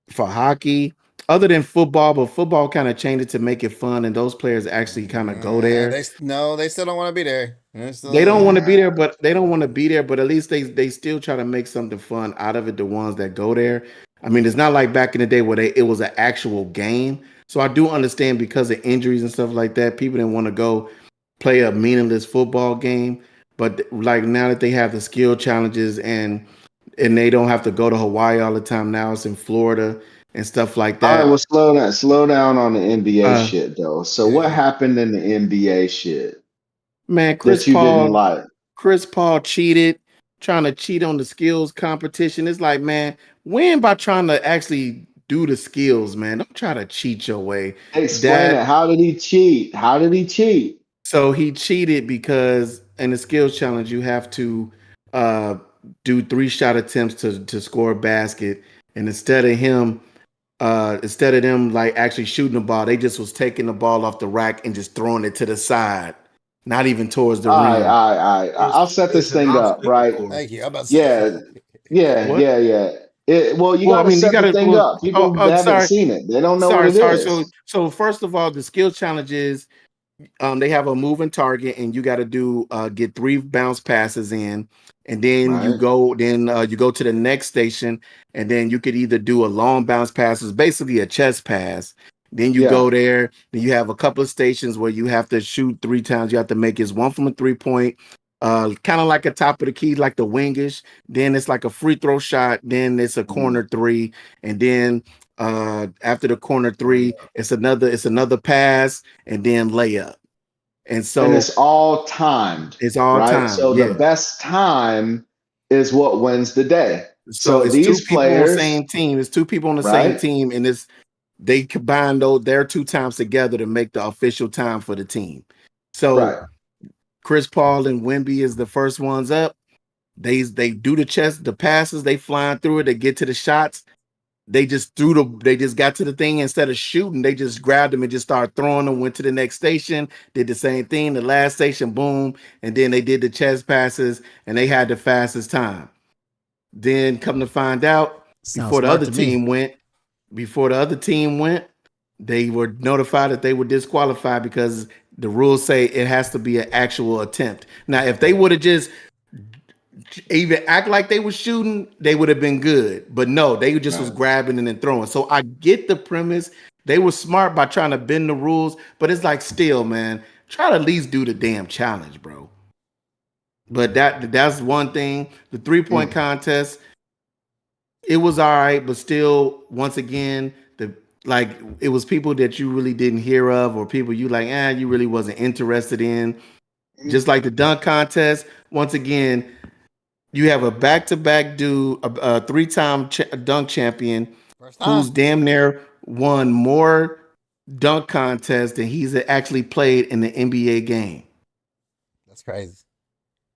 For hockey, other than football, but football kind of changed it to make it fun, and those players actually kind of go there. They still don't want to be there. They don't want to be there, but they don't want to be there. But at least they still try to make something fun out of it. The ones that go there, I mean, it's not like back in the day where it was an actual game. So I do understand because of injuries and stuff like that, people didn't want to go play a meaningless football game. But like now that they have the skill challenges and they don't have to go to Hawaii all the time. Now it's in Florida and stuff like All right, that. well, slow down on the NBA Uh, shit though. So what happened in the NBA shit man, that you didn't like? Chris Paul cheated, trying to cheat on the skills competition. It's like, man, win by trying to actually do the skills, man. Don't try to cheat your way. Explain it. How did he cheat? How did he cheat? So he cheated because in the skills challenge, you have to uh, do 3 shot attempts to score a basket. And instead of them like actually shooting the ball, they just was taking the ball off the rack and just throwing it to the side, not even towards the All right, rim. all right, all right. I'll set this thing up, right? Thank you. I'm about to Yeah, yeah, What? yeah, yeah. Well, you Well, I got to mean, you set got the to. thing Well, up. People haven't sorry, seen it. They don't know what it sorry. is. So first of all, the skill challenge is they have a moving target, and you got to do get 3 bounce passes in, and then Right. you go to the next station, and then you could either do a long bounce pass, it's basically a chest pass. Then you Yeah. go there, then you have a couple of stations where you have to shoot 3 times. You have to make is one from a 3-point, kind of like a top of the key, like the wingish. Then it's like a free throw shot. Then it's a corner 3, and then after the corner 3, it's another pass, and then layup. And And so it's all timed, it's all right? time. So the Yeah. best time is what wins the day. So So it's 2 these people on the players, same team. It's 2 people on the same right? team, and they combine their 2 times together to make the official time for the team. So Right. Chris Paul and Wemby is the first ones up. They do the passes, they flying through it, they get to the shots. They just got to the thing instead of shooting, they just grabbed them and just started throwing them, went to the next station, did the same thing, the last station, boom, and then they did the chest passes and they had the fastest time. Then come to find out, Sounds before the smart other to me. team went, they were notified that they were disqualified because the rules say it has to be an actual attempt. Now, if they would have just even act like they were shooting, they would have been good. But no, they just was Right. grabbing and then throwing. So I get the premise. They were smart by trying to bend the rules, but it's like still, man, try to at least do the damn challenge, bro. But that's one thing. The 3-point contest, it was all right, but still, once again, it was people that you really didn't hear of, or people you like, you really wasn't interested in. Just like the dunk contest, once again, you have a back-to-back dude, a 3-time dunk champion, First who's time. damn near won more dunk contests than he's actually played in the NBA game. That's crazy.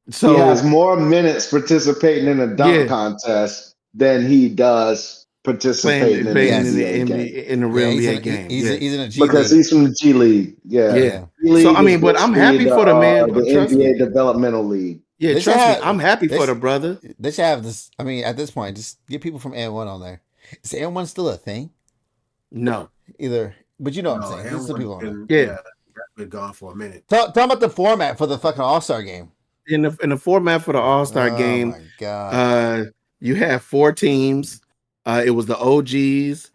He has So more minutes participating in a dunk yeah, contest than he does participating in the playing in Yes. the NBA game NBA in the Yeah, real NBA game. Yeah, he's in a G because League. he's from the G League. Yeah. yeah. Yeah. G So I League is mean, but I'm basically happy for the man. the Trust me. NBA developmental league. Yeah, They should trust me. have I'm happy they for the should, brother. they should have this. I mean, at this point, just get people from N1 on there. Is N1 still a thing? No. Either, but you know what I'm No, saying. There's some people on there. Yeah. That's been gone for a minute. Talk about the format for the fucking All-Star game. In the format for the All-Star Oh game, my god. you have 4 teams. It was the OGs,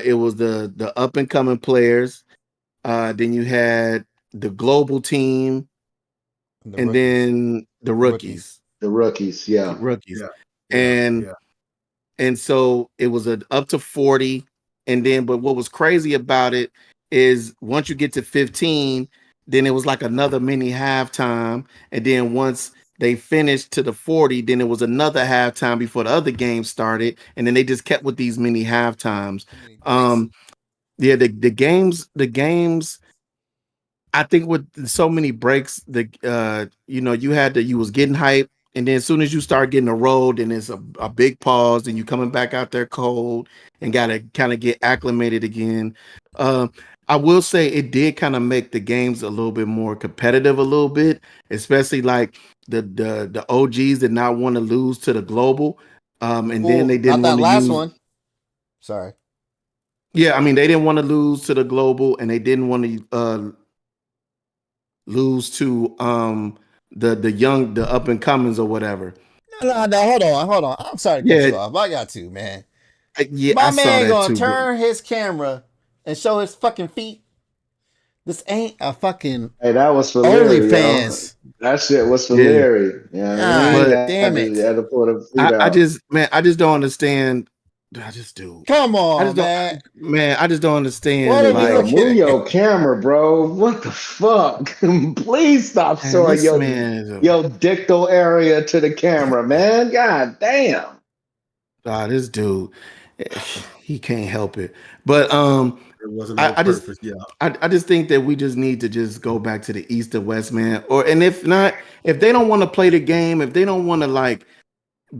it was the up and coming players. Then you had the global team, and then the rookies. The rookies, yeah. Rookies. Yeah. And so it was up to 40. And then, but what was crazy about it is once you get to 15, then it was like another mini halftime. And then once they finished to the 40. Then it was another halftime before the other game started, and then they just kept with these mini halftimes. Too many breaks. Yeah, the games. I think with so many breaks, you was getting hype, and then as soon as you start getting a roll, then it's a big pause, and you coming back out there cold and gotta kind of get acclimated again. Um, I will say it did kind of make the games a little bit more competitive, a little bit, especially like the OGs did not want to lose to the global, and then Well, they not didn't that want to last use. one. Sorry. Yeah, I mean they didn't want to lose to the global, and they didn't want to lose to the up and comings or whatever. No. Hold on. I'm sorry to cut Yeah, you off. I got to, man. yeah, My I saw man that gonna too, bro. turn his camera and show his fucking feet. This ain't a fucking Hey, that was for Leary, yo. OnlyFans. That shit was for Yeah, Leary. You know what I mean? God but damn Had it. to pull the feet I out. just man, I just don't understand. I just do. Come I just on, don't, man. man. I just don't What understand. are we Yo, Like, looking move at? your camera, bro. What the fuck? Please stop man, showing this your man is your dictal area to the camera, man. God damn. this dude. He can't help it. But It wasn't I, on I just purpose. Yeah. I just think that we just need to just go back to the East and West, man. And if not, if they don't want to play the game, if they don't want to like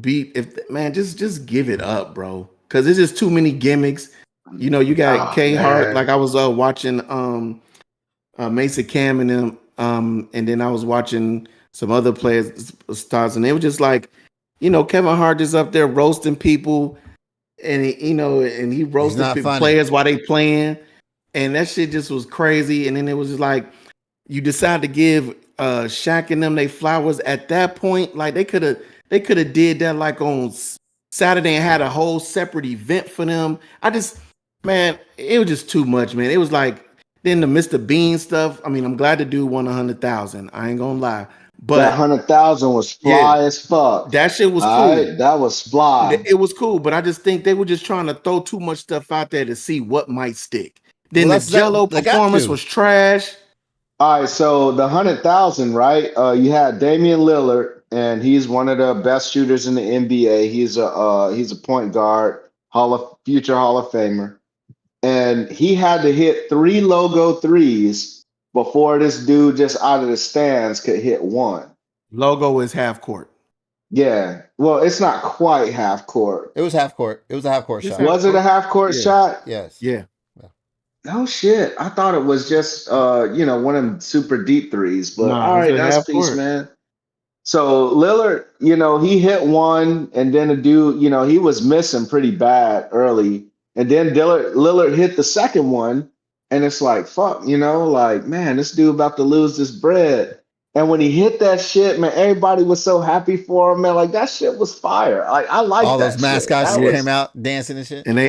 beat, if man, just give it up, bro. Because it's just too many gimmicks. You got Oh K Hart. man. Like I was watching Mason Cam and them, and then I was watching some other players stars, and they were just like, Kevin Hart is up there roasting people, and he He's roasted not funny. players while they playing, and that shit just was crazy. And then it was just like you decide to give Shaq and them they flowers at that point. Like they could have did that like on Saturday and had a whole separate event for them. Man, it was just too much, man. It was like then the Mr. Bean stuff. I mean, I'm glad the dude won 100,000. I ain't gonna lie, That but 100,000 was yeah, fly as fuck. that shit was All cool. right, that was fly. It was cool, but I just think they were just trying to throw too much stuff out there to see what might stick. Well, Then the that's that. Jello They got performance to. was trash. All right, so the 100,000, right? You had Damian Lillard, and he's one of the best shooters in the NBA. He's a point guard, future Hall of Famer, and he had to hit three logo threes before this dude just out of the stands could hit one. Logo is half court. Yeah, well, it's not quite half court. It was half court. It was a half court It's shot. half Was it a court. half court Yeah, shot? Yes. yeah. No shit. I thought it was just one of them super deep threes. But Nah, all it's right, a that's half peace, court. man. So Lillard, he hit one, and then the dude, he was missing pretty bad early, and then Lillard hit the second one, and it's like fuck, like man, this dude about to lose this bread. And when he hit that shit, man, everybody was so happy for him, man. Like that shit was fire. Like I like All those that shit. mascots That Yeah. came was out dancing and shit. And they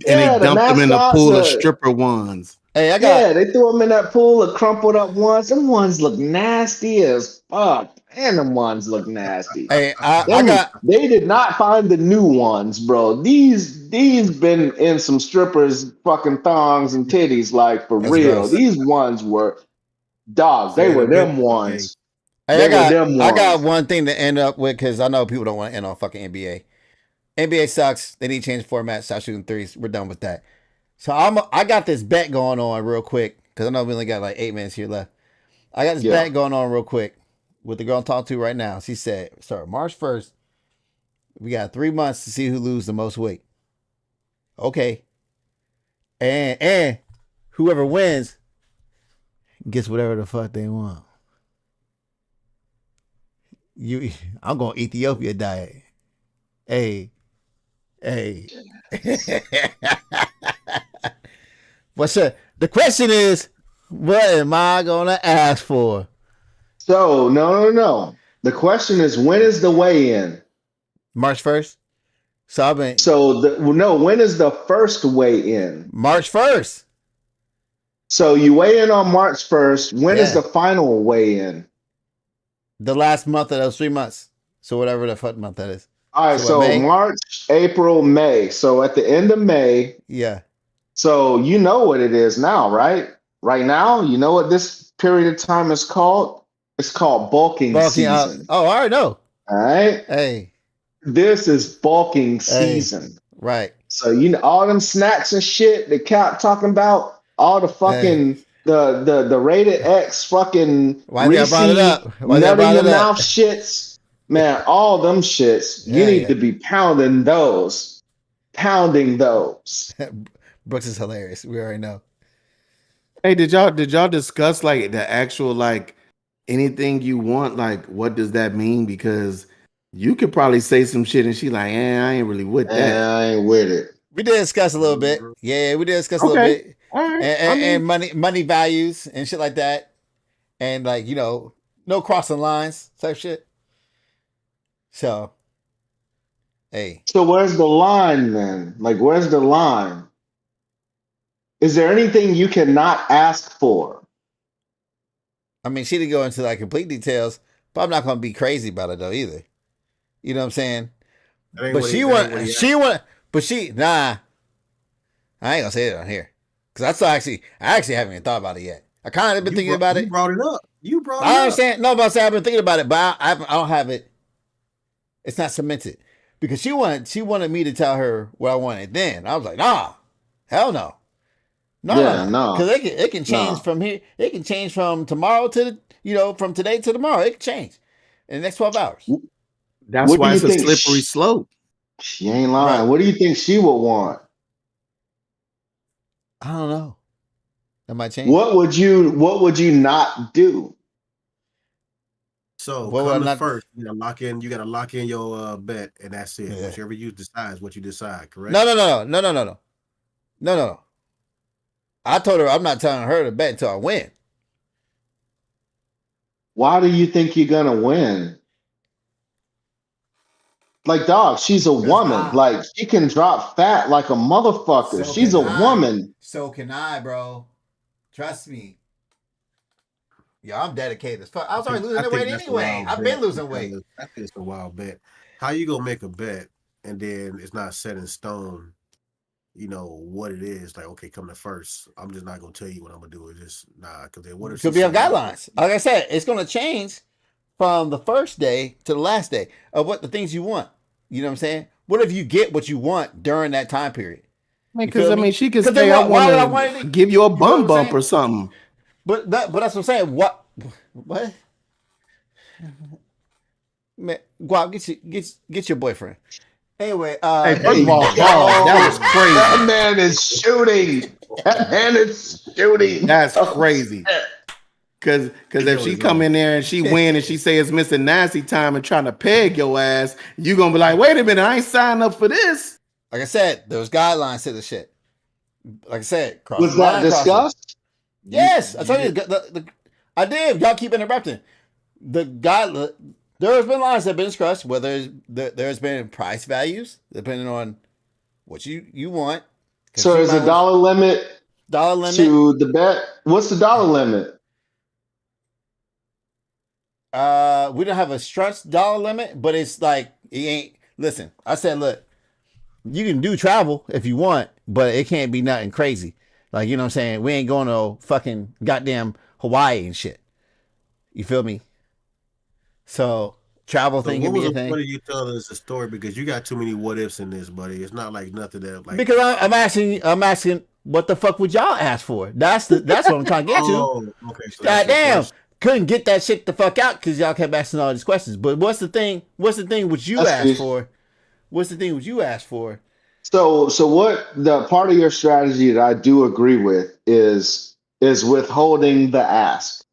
yeah, the dumped them in a mascots. pool of stripper ones. Hey, I got. Yeah, they threw them in that pool of crumpled up ones. Them ones look nasty as fuck. And them ones look nasty. Hey, I Them got. they did not find the new ones, bro. These been in some strippers fucking thongs and titties, like for That's real. gross. These ones were dog. They Say were the best. them Hey, ones. Hey, They were them I got ones. one thing to end up with because I know people don't want to end on fucking NBA. NBA sucks. They need to change the format. Stop shooting threes. We're done with that. So I got this bet going on real quick because I know we only got like 8 minutes here left. I got this Yeah. bet going on real quick with the girl I'm talking to right now. She said, "Sorry, March 1st, we got 3 months to see who loses the most weight." Okay, and whoever wins gets whatever the fuck they want. I'm going Ethiopia diet. Hey. What's up? The question is, what am I gonna ask for? So no. The question is, when is the weigh-in? March 1st. So I've been So no, when is the first weigh-in? March 1st. So you weigh in on March 1st. When is Yeah. the final weigh-in? The last month of those 3 months. So whatever the fuck month that is. All right, So what, so May? March, April, May. So at the end of May, Yeah. so you know what it is now, right? Right now, you know what this period of time is called? It's called bulking Bulking out. season. Oh, I already know. All right. Hey, This is bulking hey, season. right. So you know all them snacks and shit that Cap talking about, all the Hey, fucking the rated X fucking why did I brought it Reese up? Why did I nut in brought your it up? mouth shits, man, all them shits, you need Yeah, to be pounding those. Pounding those. yeah. Brooks is hilarious. We already know. Hey, did y'all discuss like the actual like anything you want? Like, what does that mean? Because you could probably say some shit and she like, I ain't really with And that. I ain't with it. We did discuss a little bit. Mhm. Yeah, we did discuss a little Okay. bit. All right. And, I and, mean, and money values and shit like that. And like, no crossing lines type shit. So, hey. So where's the line then? Like where's the line? Is there anything you cannot ask for? I mean, she didn't go into like complete details, but I'm not gonna be crazy about it though either. You know what I'm saying? That ain't But what he. she That ain't what want he. she want but she nah. I ain't gonna say it on here. Cause I actually haven't even thought about it yet. I kinda been thinking about You it. brought it up. You brought it I up. understand. No, but I'm saying I've been thinking about it, but I don't have it. It's not cemented. Because she wanted me to tell her what I wanted then. I was like, nah, hell no. Yeah, No. no, Because it can change no. from here. It can change from tomorrow to from today to tomorrow. It can change in the next 12 hours. that's What do why you it's a think? slippery slope. She ain't Right. lying. What do you think she would want? I don't know. That might change. What would you not do? So What would I come to not? first. You gotta lock in. You gotta lock in your bet, and that's it. Yeah. Whichever you decide is what you decide. Correct. No. I told her I'm not telling her to bet until I win. Why do you think you're gonna win? Like, dog, she's a Because woman. Like, she can drop fat like a motherfucker. so She's can a I. woman. So can I, bro. Trust me. Yeah, I'm dedicated as fuck. I was already I losing think weight that's a anyway. wild I've been bet losing weight. because I think it's a wild bet. How you gonna make a bet and then it's not set in stone? You know what it is. Like, okay, come to first. I'm just not gonna tell you what I'm gonna do. It's just nah. Because then what if she Could be have say no? guidelines. Like I said, it's going to change from the first day to the last day of what the things you want. You know what I'm saying? What if you get what you want during that time period? You Because feel I me? mean, she could Because then say, I what? want Why would I want to it? give you a You feel what bum I'm bump saying? or something. But that's what I'm saying. What? Man, Guap, get your boyfriend. Anyway, Hey, first of Hey, all, pause. That was yo, crazy. that man is shooting. That man is shooting. That's Oh, crazy. shit. Cause You if know she he's come on. in there and she win and she say it's Mr. Nasty time and trying to peg your ass, you gonna be like, wait a minute, I ain't signed up for this. like I said, there's guidelines to the shit. Like I said, cross Was the that line, crossing. discussed? Yes, I You told you. did. I did. Y'all keep interrupting. The guy, there has been lines that have been discussed. Whether there's been price values depending on what you want. Because So keep in is a mind what dollar limit dollar limit. to the bet? What's the dollar limit? We don't have a stretch dollar limit, but it's like it ain't. Listen, I said, look, you can do travel if you want, but it can't be nothing crazy. Like you know what I'm saying. We ain't going to fucking goddamn Hawaii and shit. You feel me? So travel So thing what can be was a the thing. point of you telling us the story? Because you got too many what ifs in this, buddy. It's not like nothing that like. Because I'm asking, what the fuck would y'all ask for? That's what I'm trying to get to. Oh, okay. So that's God your damn, question. couldn't get that shit the fuck out because y'all kept asking all these questions. But what's the thing? What's the thing would you That's ask the for? What's the thing would you ask for? so what the part of your strategy that I do agree with is withholding the ask.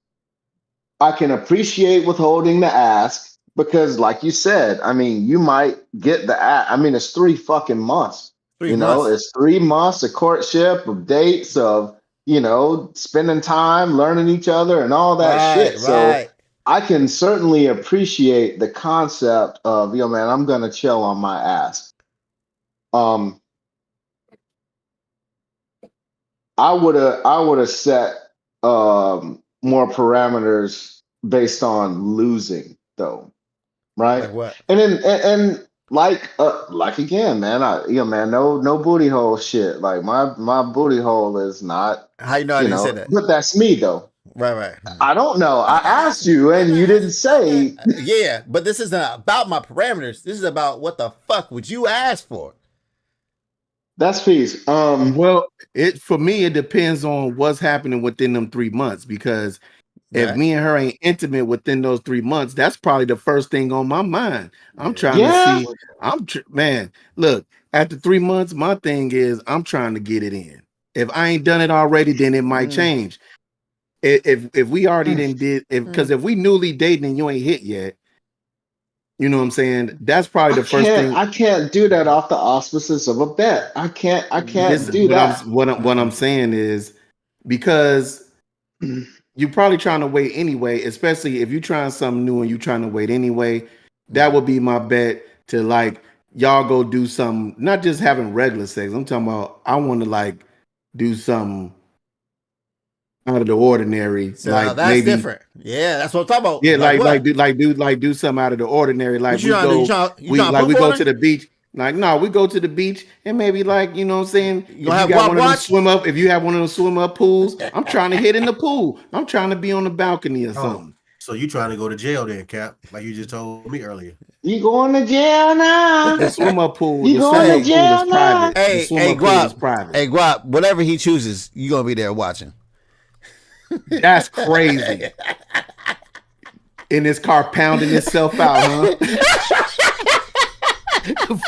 I can appreciate withholding the ask because, like you said, I mean, you might get the ask. I mean, it's 3 fucking months. Three You know, months. it's 3 months of courtship, of dates, of spending time, learning each other, and all that Right, shit. So right. I can certainly appreciate the concept of, man, I'm gonna chill on my ask. Um, I would have set more parameters based on losing though, right? Like what? And then and like again, man, man, no booty hole shit. Like my booty hole is not, How you know I didn't say that? but that's me though. Right. I don't know. I asked you and you didn't say. Yeah, but this isn't about my parameters. This is about what the fuck would you ask for? That's peace. Well, it for me, it depends on what's happening within them 3 months. Because if Right. me and her ain't intimate within those 3 months, that's probably the first thing on my mind. I'm trying to Yeah. see. Man. Look, after 3 months, my thing is I'm trying to get it in. If I ain't done it already, then it might change. If we already Mm. didn't did because if we newly dating and you ain't hit yet, you know what I'm saying? That's probably the first thing. I can't do that off the auspices of a bet. I can't This do that. what I'm saying is because you're probably trying to wait anyway, especially if you're trying something new and you're trying to wait anyway. That would be my bet to like y'all go do something, not just having regular sex. I'm talking about I want to like do something out of the ordinary, So now like that's maybe different. Yeah, that's what I'm talking about. yeah, Like what? do something out of the ordinary. What Like you we trying to do? go You trying to poop we on go her? to the beach. Like no, we go to the beach and maybe like you know what I'm saying. You If gonna you have got guap one of them watch? swim up, if you have one of them swim up pools, I'm trying to hit in the pool. I'm trying to be on the balcony or Oh, something. so you trying to go to jail then, Cap? Like you just told me earlier. You going to jail now? The You swim going to up pool is jail now? private. The Hey, swim hey, up pool is guap. private. Hey, guap. Whatever he chooses, you gonna be there watching. That's crazy. In this car pounding itself out, huh?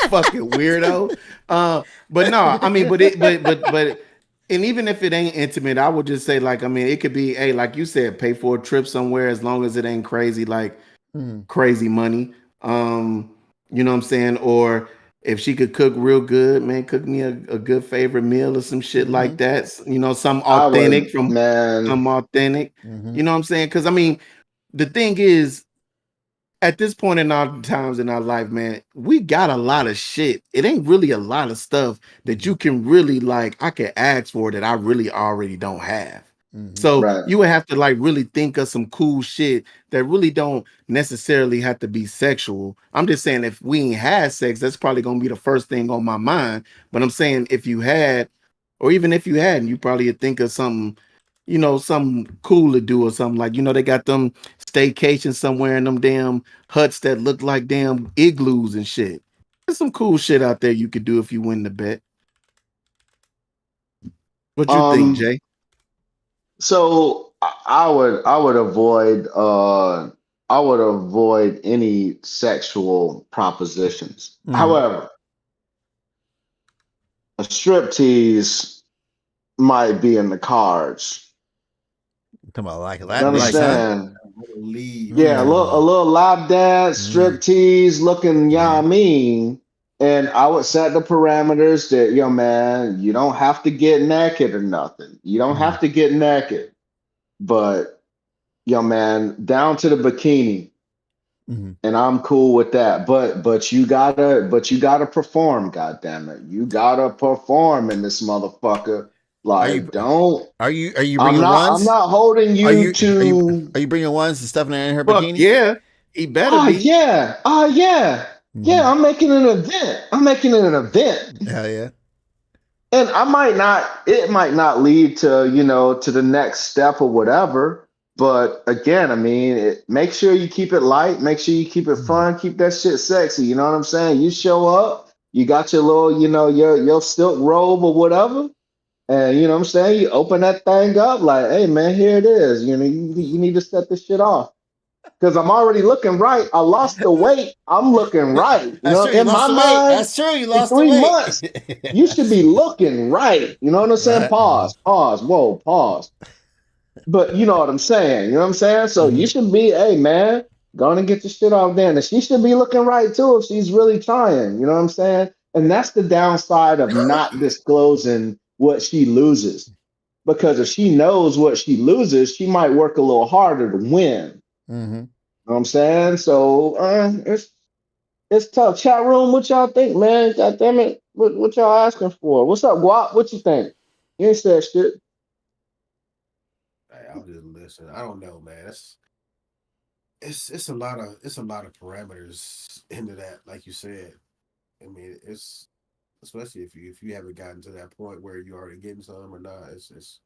Fucking weirdo. But no, I mean, and even if it ain't intimate, I would just say, like, I mean, it could be, hey, like you said, pay for a trip somewhere as long as it ain't crazy, like crazy money. You know what I'm saying? Or if she could cook real good, man, cook me a good favorite meal or some shit like that. You know, I would, man. some authentic. Mm-hmm. You know what I'm saying? Because I mean, the thing is, at this point in our times in our life, man, we got a lot of shit. It ain't really a lot of stuff that you can really like. I can ask for that I really already don't have. Mm-hmm. So Right. you would have to like really think of some cool shit that really don't necessarily have to be sexual. I'm just saying if we ain't had sex, that's probably gonna be the first thing on my mind. But I'm saying if you had, or even if you hadn't, you probably would think of something, you know, something cool to do or something like, you know, they got them staycation somewhere in them damn huts that look like damn igloos and shit. There's some cool shit out there you could do if you win the bet. What you think, Um. Jay? So I would avoid any sexual propositions. Mm-hmm. However, a striptease might be in the cards. Talking about like You lap Like dance, huh? that? understand? Leave. Yeah, a Mm. little lap dance, Mm. strip tease looking, yeah, I Mm. mean. And I would set the parameters that, yo, man, you don't have to get naked or nothing. You don't Mm. have to get naked. But, yo, man, down to the bikini. Mm. And I'm cool with that. But you gotta perform, goddamn it. You gotta perform in this motherfucker. Are you Like, don't are you bringing I'm ones? not holding Are you you are you to are you bringing ones and stuffing her in her fuck bikini? yeah. He better be. yeah. Yeah. Mm-hmm. Yeah, I'm making an event. I'm making an event. Hell yeah. And it might not lead to, to the next step or whatever. But again, I mean, make sure you keep it light, make sure you keep it Mm. fun, keep that shit sexy. You know what I'm saying? You show up, you got your little, your silk robe or whatever. And you know what I'm saying? You open that thing up, like, hey man, here it is. You need to set this shit off. Because I'm already looking right. I lost the weight. I'm looking right. That's true. You In my lost the weight. mind, That's true. You in lost the 3 months, weight. you should be looking right. You know what I'm saying? Right. Pause, pause, whoa, pause. But you know what I'm saying. You know what I'm saying? So you Mm-hmm. should be, hey man, gonna get your shit off there. And she should be looking right too if she's really trying. You know what I'm saying? And that's the downside of not disclosing what she loses. Because if she knows what she loses, she might work a little harder to win. Mm-hmm. You know what I'm saying? So it's tough. Chat room, what y'all think, man? God damn it. What y'all asking for? What's up, Guap? What you think? You ain't said shit. Hey, I'll just listen. I don't know, man. It's a lot of parameters into that, like you said. I mean, it's especially if you haven't gotten to that point where you already getting some or not. It's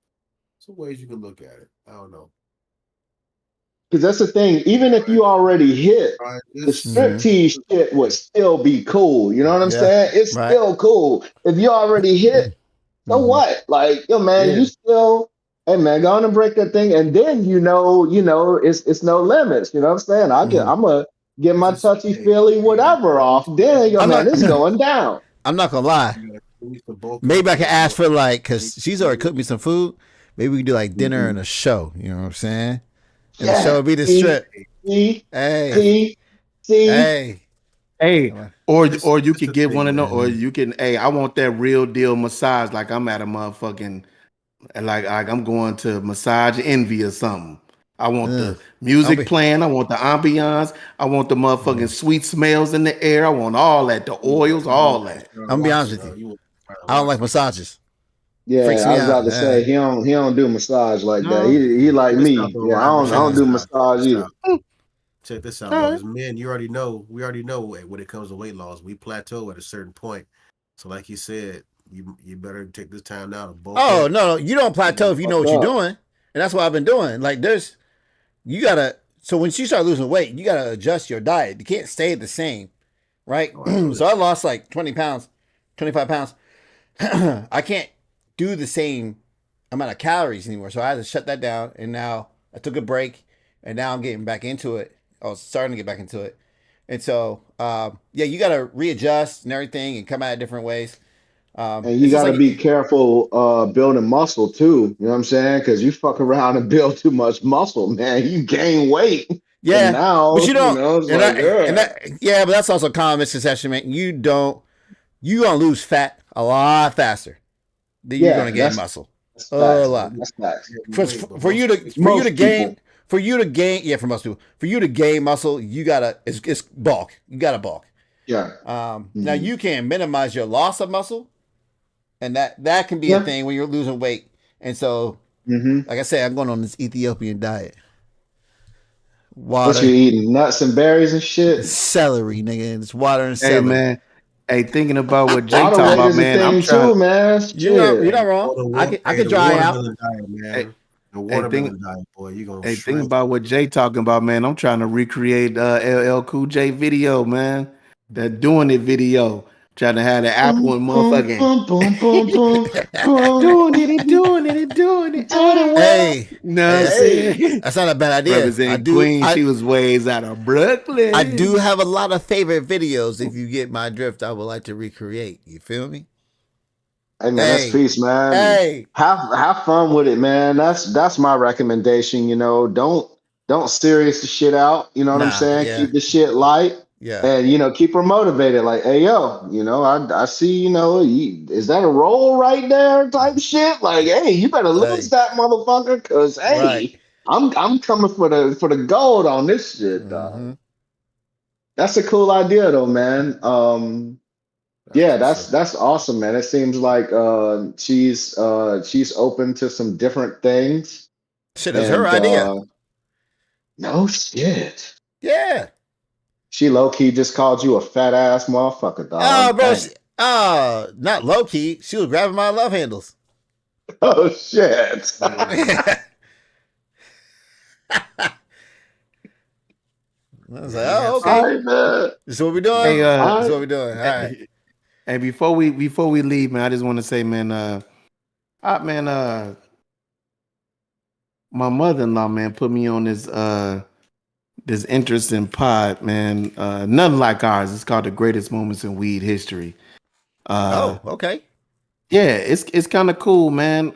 some ways you can look at it. I don't know. Because that's the thing. Even if you already hit, Right, the this striptease shit would still be cool. You know what I'm Yeah. saying? It's Right. still cool. If you already hit, so Mhm. what? Like, yo, man, yeah, you still, hey man, go on and break that thing. And then it's no limits. You know what I'm saying? Mhm. I'm gonna get my just touchy hey, feely you whatever gotta off. use the Then, yo, I'm man, not. it's going down. I'm not gonna lie. you gotta use the bulk Maybe up I can so you ask for like, make cause she's already cooked me some food. Maybe we can do like dinner Mhm. and a show. You know what I'm saying? And the show Yeah. would be the See, strip. see, Hey, see, see. hey. Hey, Come on. or you this could the get one thing, of them, or man. you can. Hey, I want that real deal massage, like I'm at a motherfucking, like I'm going to Massage Envy or something. I want Ugh. the I'll music be. playing. I want the ambiance. I want the motherfucking Mm. sweet smells in the air. I want all that, the oils, You want all Chris that. Brown I'm gonna be honest Watson, with you. you want Chris Brown I don't like Watson. massages. Yeah, Freaks I me was out. about to say he don't do massage like that. No, He You like missed out me. though, Yeah, Ryan, but I check don't Uh, do this out. Check massage this either. out. Check this out, all though. right. As men, we already know when it comes to weight loss, we plateau at a certain point. So, like you said, you better take this time now to bulk oh up. no, no, you don't plateau Yeah, if you know fuck what you're up. doing, and that's what I've been doing. Like you gotta. So when you start losing weight, you gotta adjust your diet. You can't stay the same, right? Oh, I know So that. I lost like 20 pounds, 25 pounds. I can't do the same amount of calories anymore. So I had to shut that down. And now I took a break and now I'm getting back into it. I was starting to get back into it. And so, yeah, you got to readjust and everything and come at it different ways. And you It's just got to be like, careful building muscle too. You know what I'm saying? Because you fuck around and build too much muscle, man. You gain weight, and yeah, but now you don't, it's like, yeah, yeah, but that's also a common misconception, man. You gonna lose fat a lot faster than you're gonna yeah. gain muscle. That's A facts. lot. That's facts. Heavy for, weight, but for you most to for you to Most gain people, yeah, for most people, for you to gain muscle, you gotta it's bulk. You gotta bulk. yeah, Now hmm you can minimize your loss of muscle, and that can be a yeah. thing when you're losing weight. And so, hmm like I said, I'm going on this Ethiopian diet: What you water, eating? Nuts and berries and shit. celery, nigga. It's water and Hey celery. man, hey, thinking about what Jay Water talking weight about, is a man. I'm thing trying. too, man. You're Shit. not hey, wrong. I hey, could the dry out. watermelon diet, Hey, man. The hey, think, watermelon diet, boy, you gonna hey, thinking shred. about what Jay talking about, man. I'm trying to recreate LL Cool J video, man. That doing it video. Trying to have the Apple Boom, and boom, motherfucking boom, boom, boom, boom, boom. doing it and doing it and doing it. Doing it well. Hey, Know what I'm Hey. saying? that's not a bad idea. Representing Queen. She was ways out of I do Brooklyn. have a lot of favorite videos. If you get my drift, I would like to recreate. You feel me? Hey man, that's Hey, peace, man. hey, Have fun with it, man. That's my recommendation. Don't serious the shit out. You know what I'm nah, saying? yeah, Keep the shit light, yeah, and keep her motivated. Like, hey yo, I see. Is that a roll right there? Type shit. Like, hey, you better lose hey, that motherfucker, cause right. hey, I'm coming for the gold on this shit, dog. Mm-hmm. That's a cool idea though, man. That's Yeah, what's that's up. that's awesome, man. It seems like she's open to some different things, Shit, it was her and idea. no shit. Yeah. She low key just called you a fat ass motherfucker, Oh, dog. bro. Dang. Not low key. She was grabbing my love handles. Oh shit. Yeah. I was like, Yeah, you oh, have some. All okay. right, man. This is what we're doing. Hey, All This is right. what we're doing. All right. hey, before we leave, man, I just want to say, man, man, my mother-in-law, man, put me on this interesting pod, man. Nothing like ours. It's called The Greatest Moments in Weed History. Oh, okay. Yeah, it's kind of cool, man.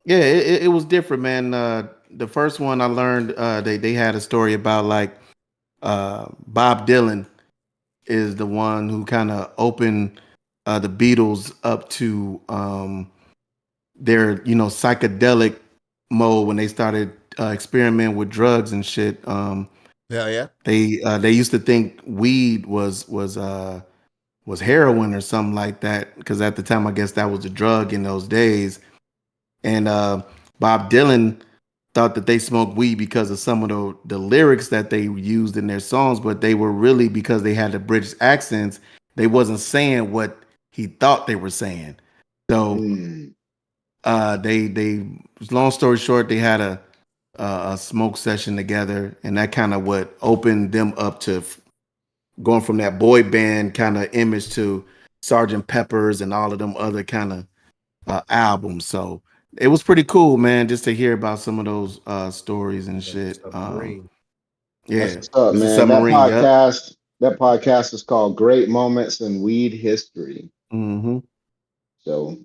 Yeah, it was different, man. The first one I learned, they had a story about like Bob Dylan is the one who kind of opened the Beatles up to their psychedelic mode when they started experimenting with drugs and shit. Hell yeah. They used to think weed was heroin or something like that because at the time I guess that was a drug in those days. And Bob Dylan thought that they smoked weed because of some of the lyrics that they used in their songs, but they were really because they had the British accents. They wasn't saying what he thought they were saying. So Mm. they long story short, they had a smoke session together, and that kind of what opened them up to going from that boy band kind of image to Sergeant Pepper's and all of them other kind of albums. So it was pretty cool, man, just to hear about some of those stories and shit. Submarine. Yeah, That's what's up, it's a man. That submarine. Yep. podcast is called Great Moments in Weed History. Mm-hmm. So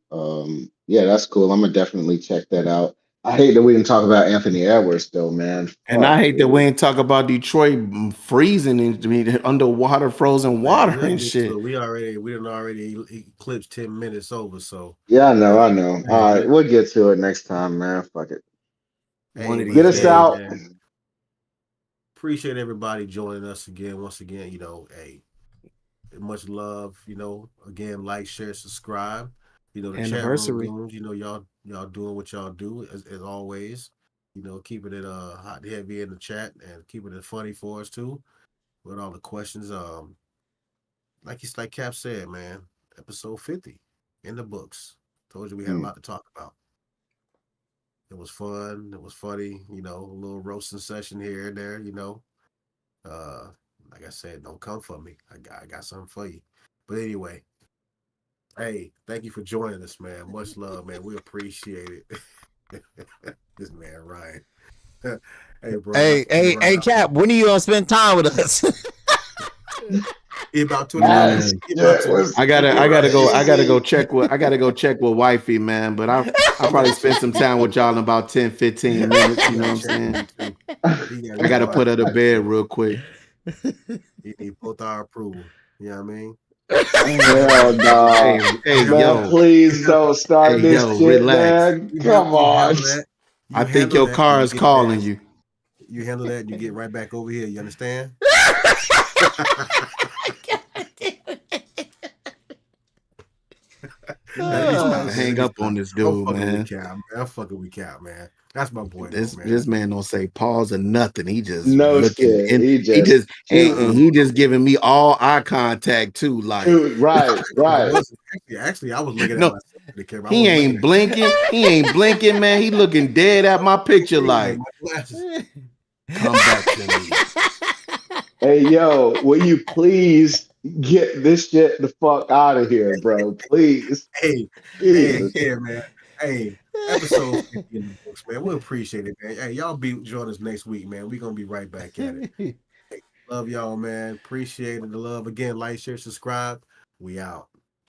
yeah, that's cool. I'm gonna definitely check that out. I hate that we didn't talk about Anthony Edwards though, man. And I Fuck, hate that we dude. ain't talk about Detroit freezing and I mean, underwater, frozen Man, water we'll and get to shit. it. We done already eclipsed 10 minutes over. So Yeah, I know, hey, I know. hey, All right, we'll get to it next time, man. Fuck it. One of Get these us days. out. man. Appreciate everybody joining us again. Once again, hey, much love. Again, like, share, subscribe. The chat room Anniversary. rooms. Y'all doing what y'all do as always. Keeping it hot and heavy in the chat and keeping it funny for us too. With all the questions. Like Cap said, man. Episode 50 in the books. Told you we had a lot to talk about. It was fun. It was funny. A little roasting session here and there. Like I said, don't come for me. I got something for you. But anyway, hey, thank you for joining us, man. Much love, man. We appreciate it. This man, Ryan. Hey, bro. Hey, Cap, when are you gonna spend time with us? He about 20 Man. minutes. I gotta go check with wifey, man. But I'll probably spend some time with y'all in about 10, 15 minutes. You know what I'm saying? I gotta put her to bed real quick. You need both our approval. You know what I mean? Hell no. Hey, Man, yo. please don't start Hey, this yo, shit, relax. man. Come on. I think your car is calling you. You handle that and you get right back over here. You understand? Hang up on this dude, man. I'm fucking with Cal, man. That's my boy. This man don't say pause or nothing. He just No looking shit. and He he just giving me all eye contact too. Like right. Actually, I was looking at no, myself in the camera. he ain't blinking. He ain't blinking, man. He looking dead at my picture. Like, come back to me. Hey, yo, will you please get this shit the fuck out of here, bro? Please. Hey, Jesus. yeah, man. Hey, episode 50 in the books, man. We appreciate it, man. Hey, y'all join us next week, man. We're gonna be right back at it. Hey, love y'all, man. Appreciate the love again. Like, share, subscribe. We out.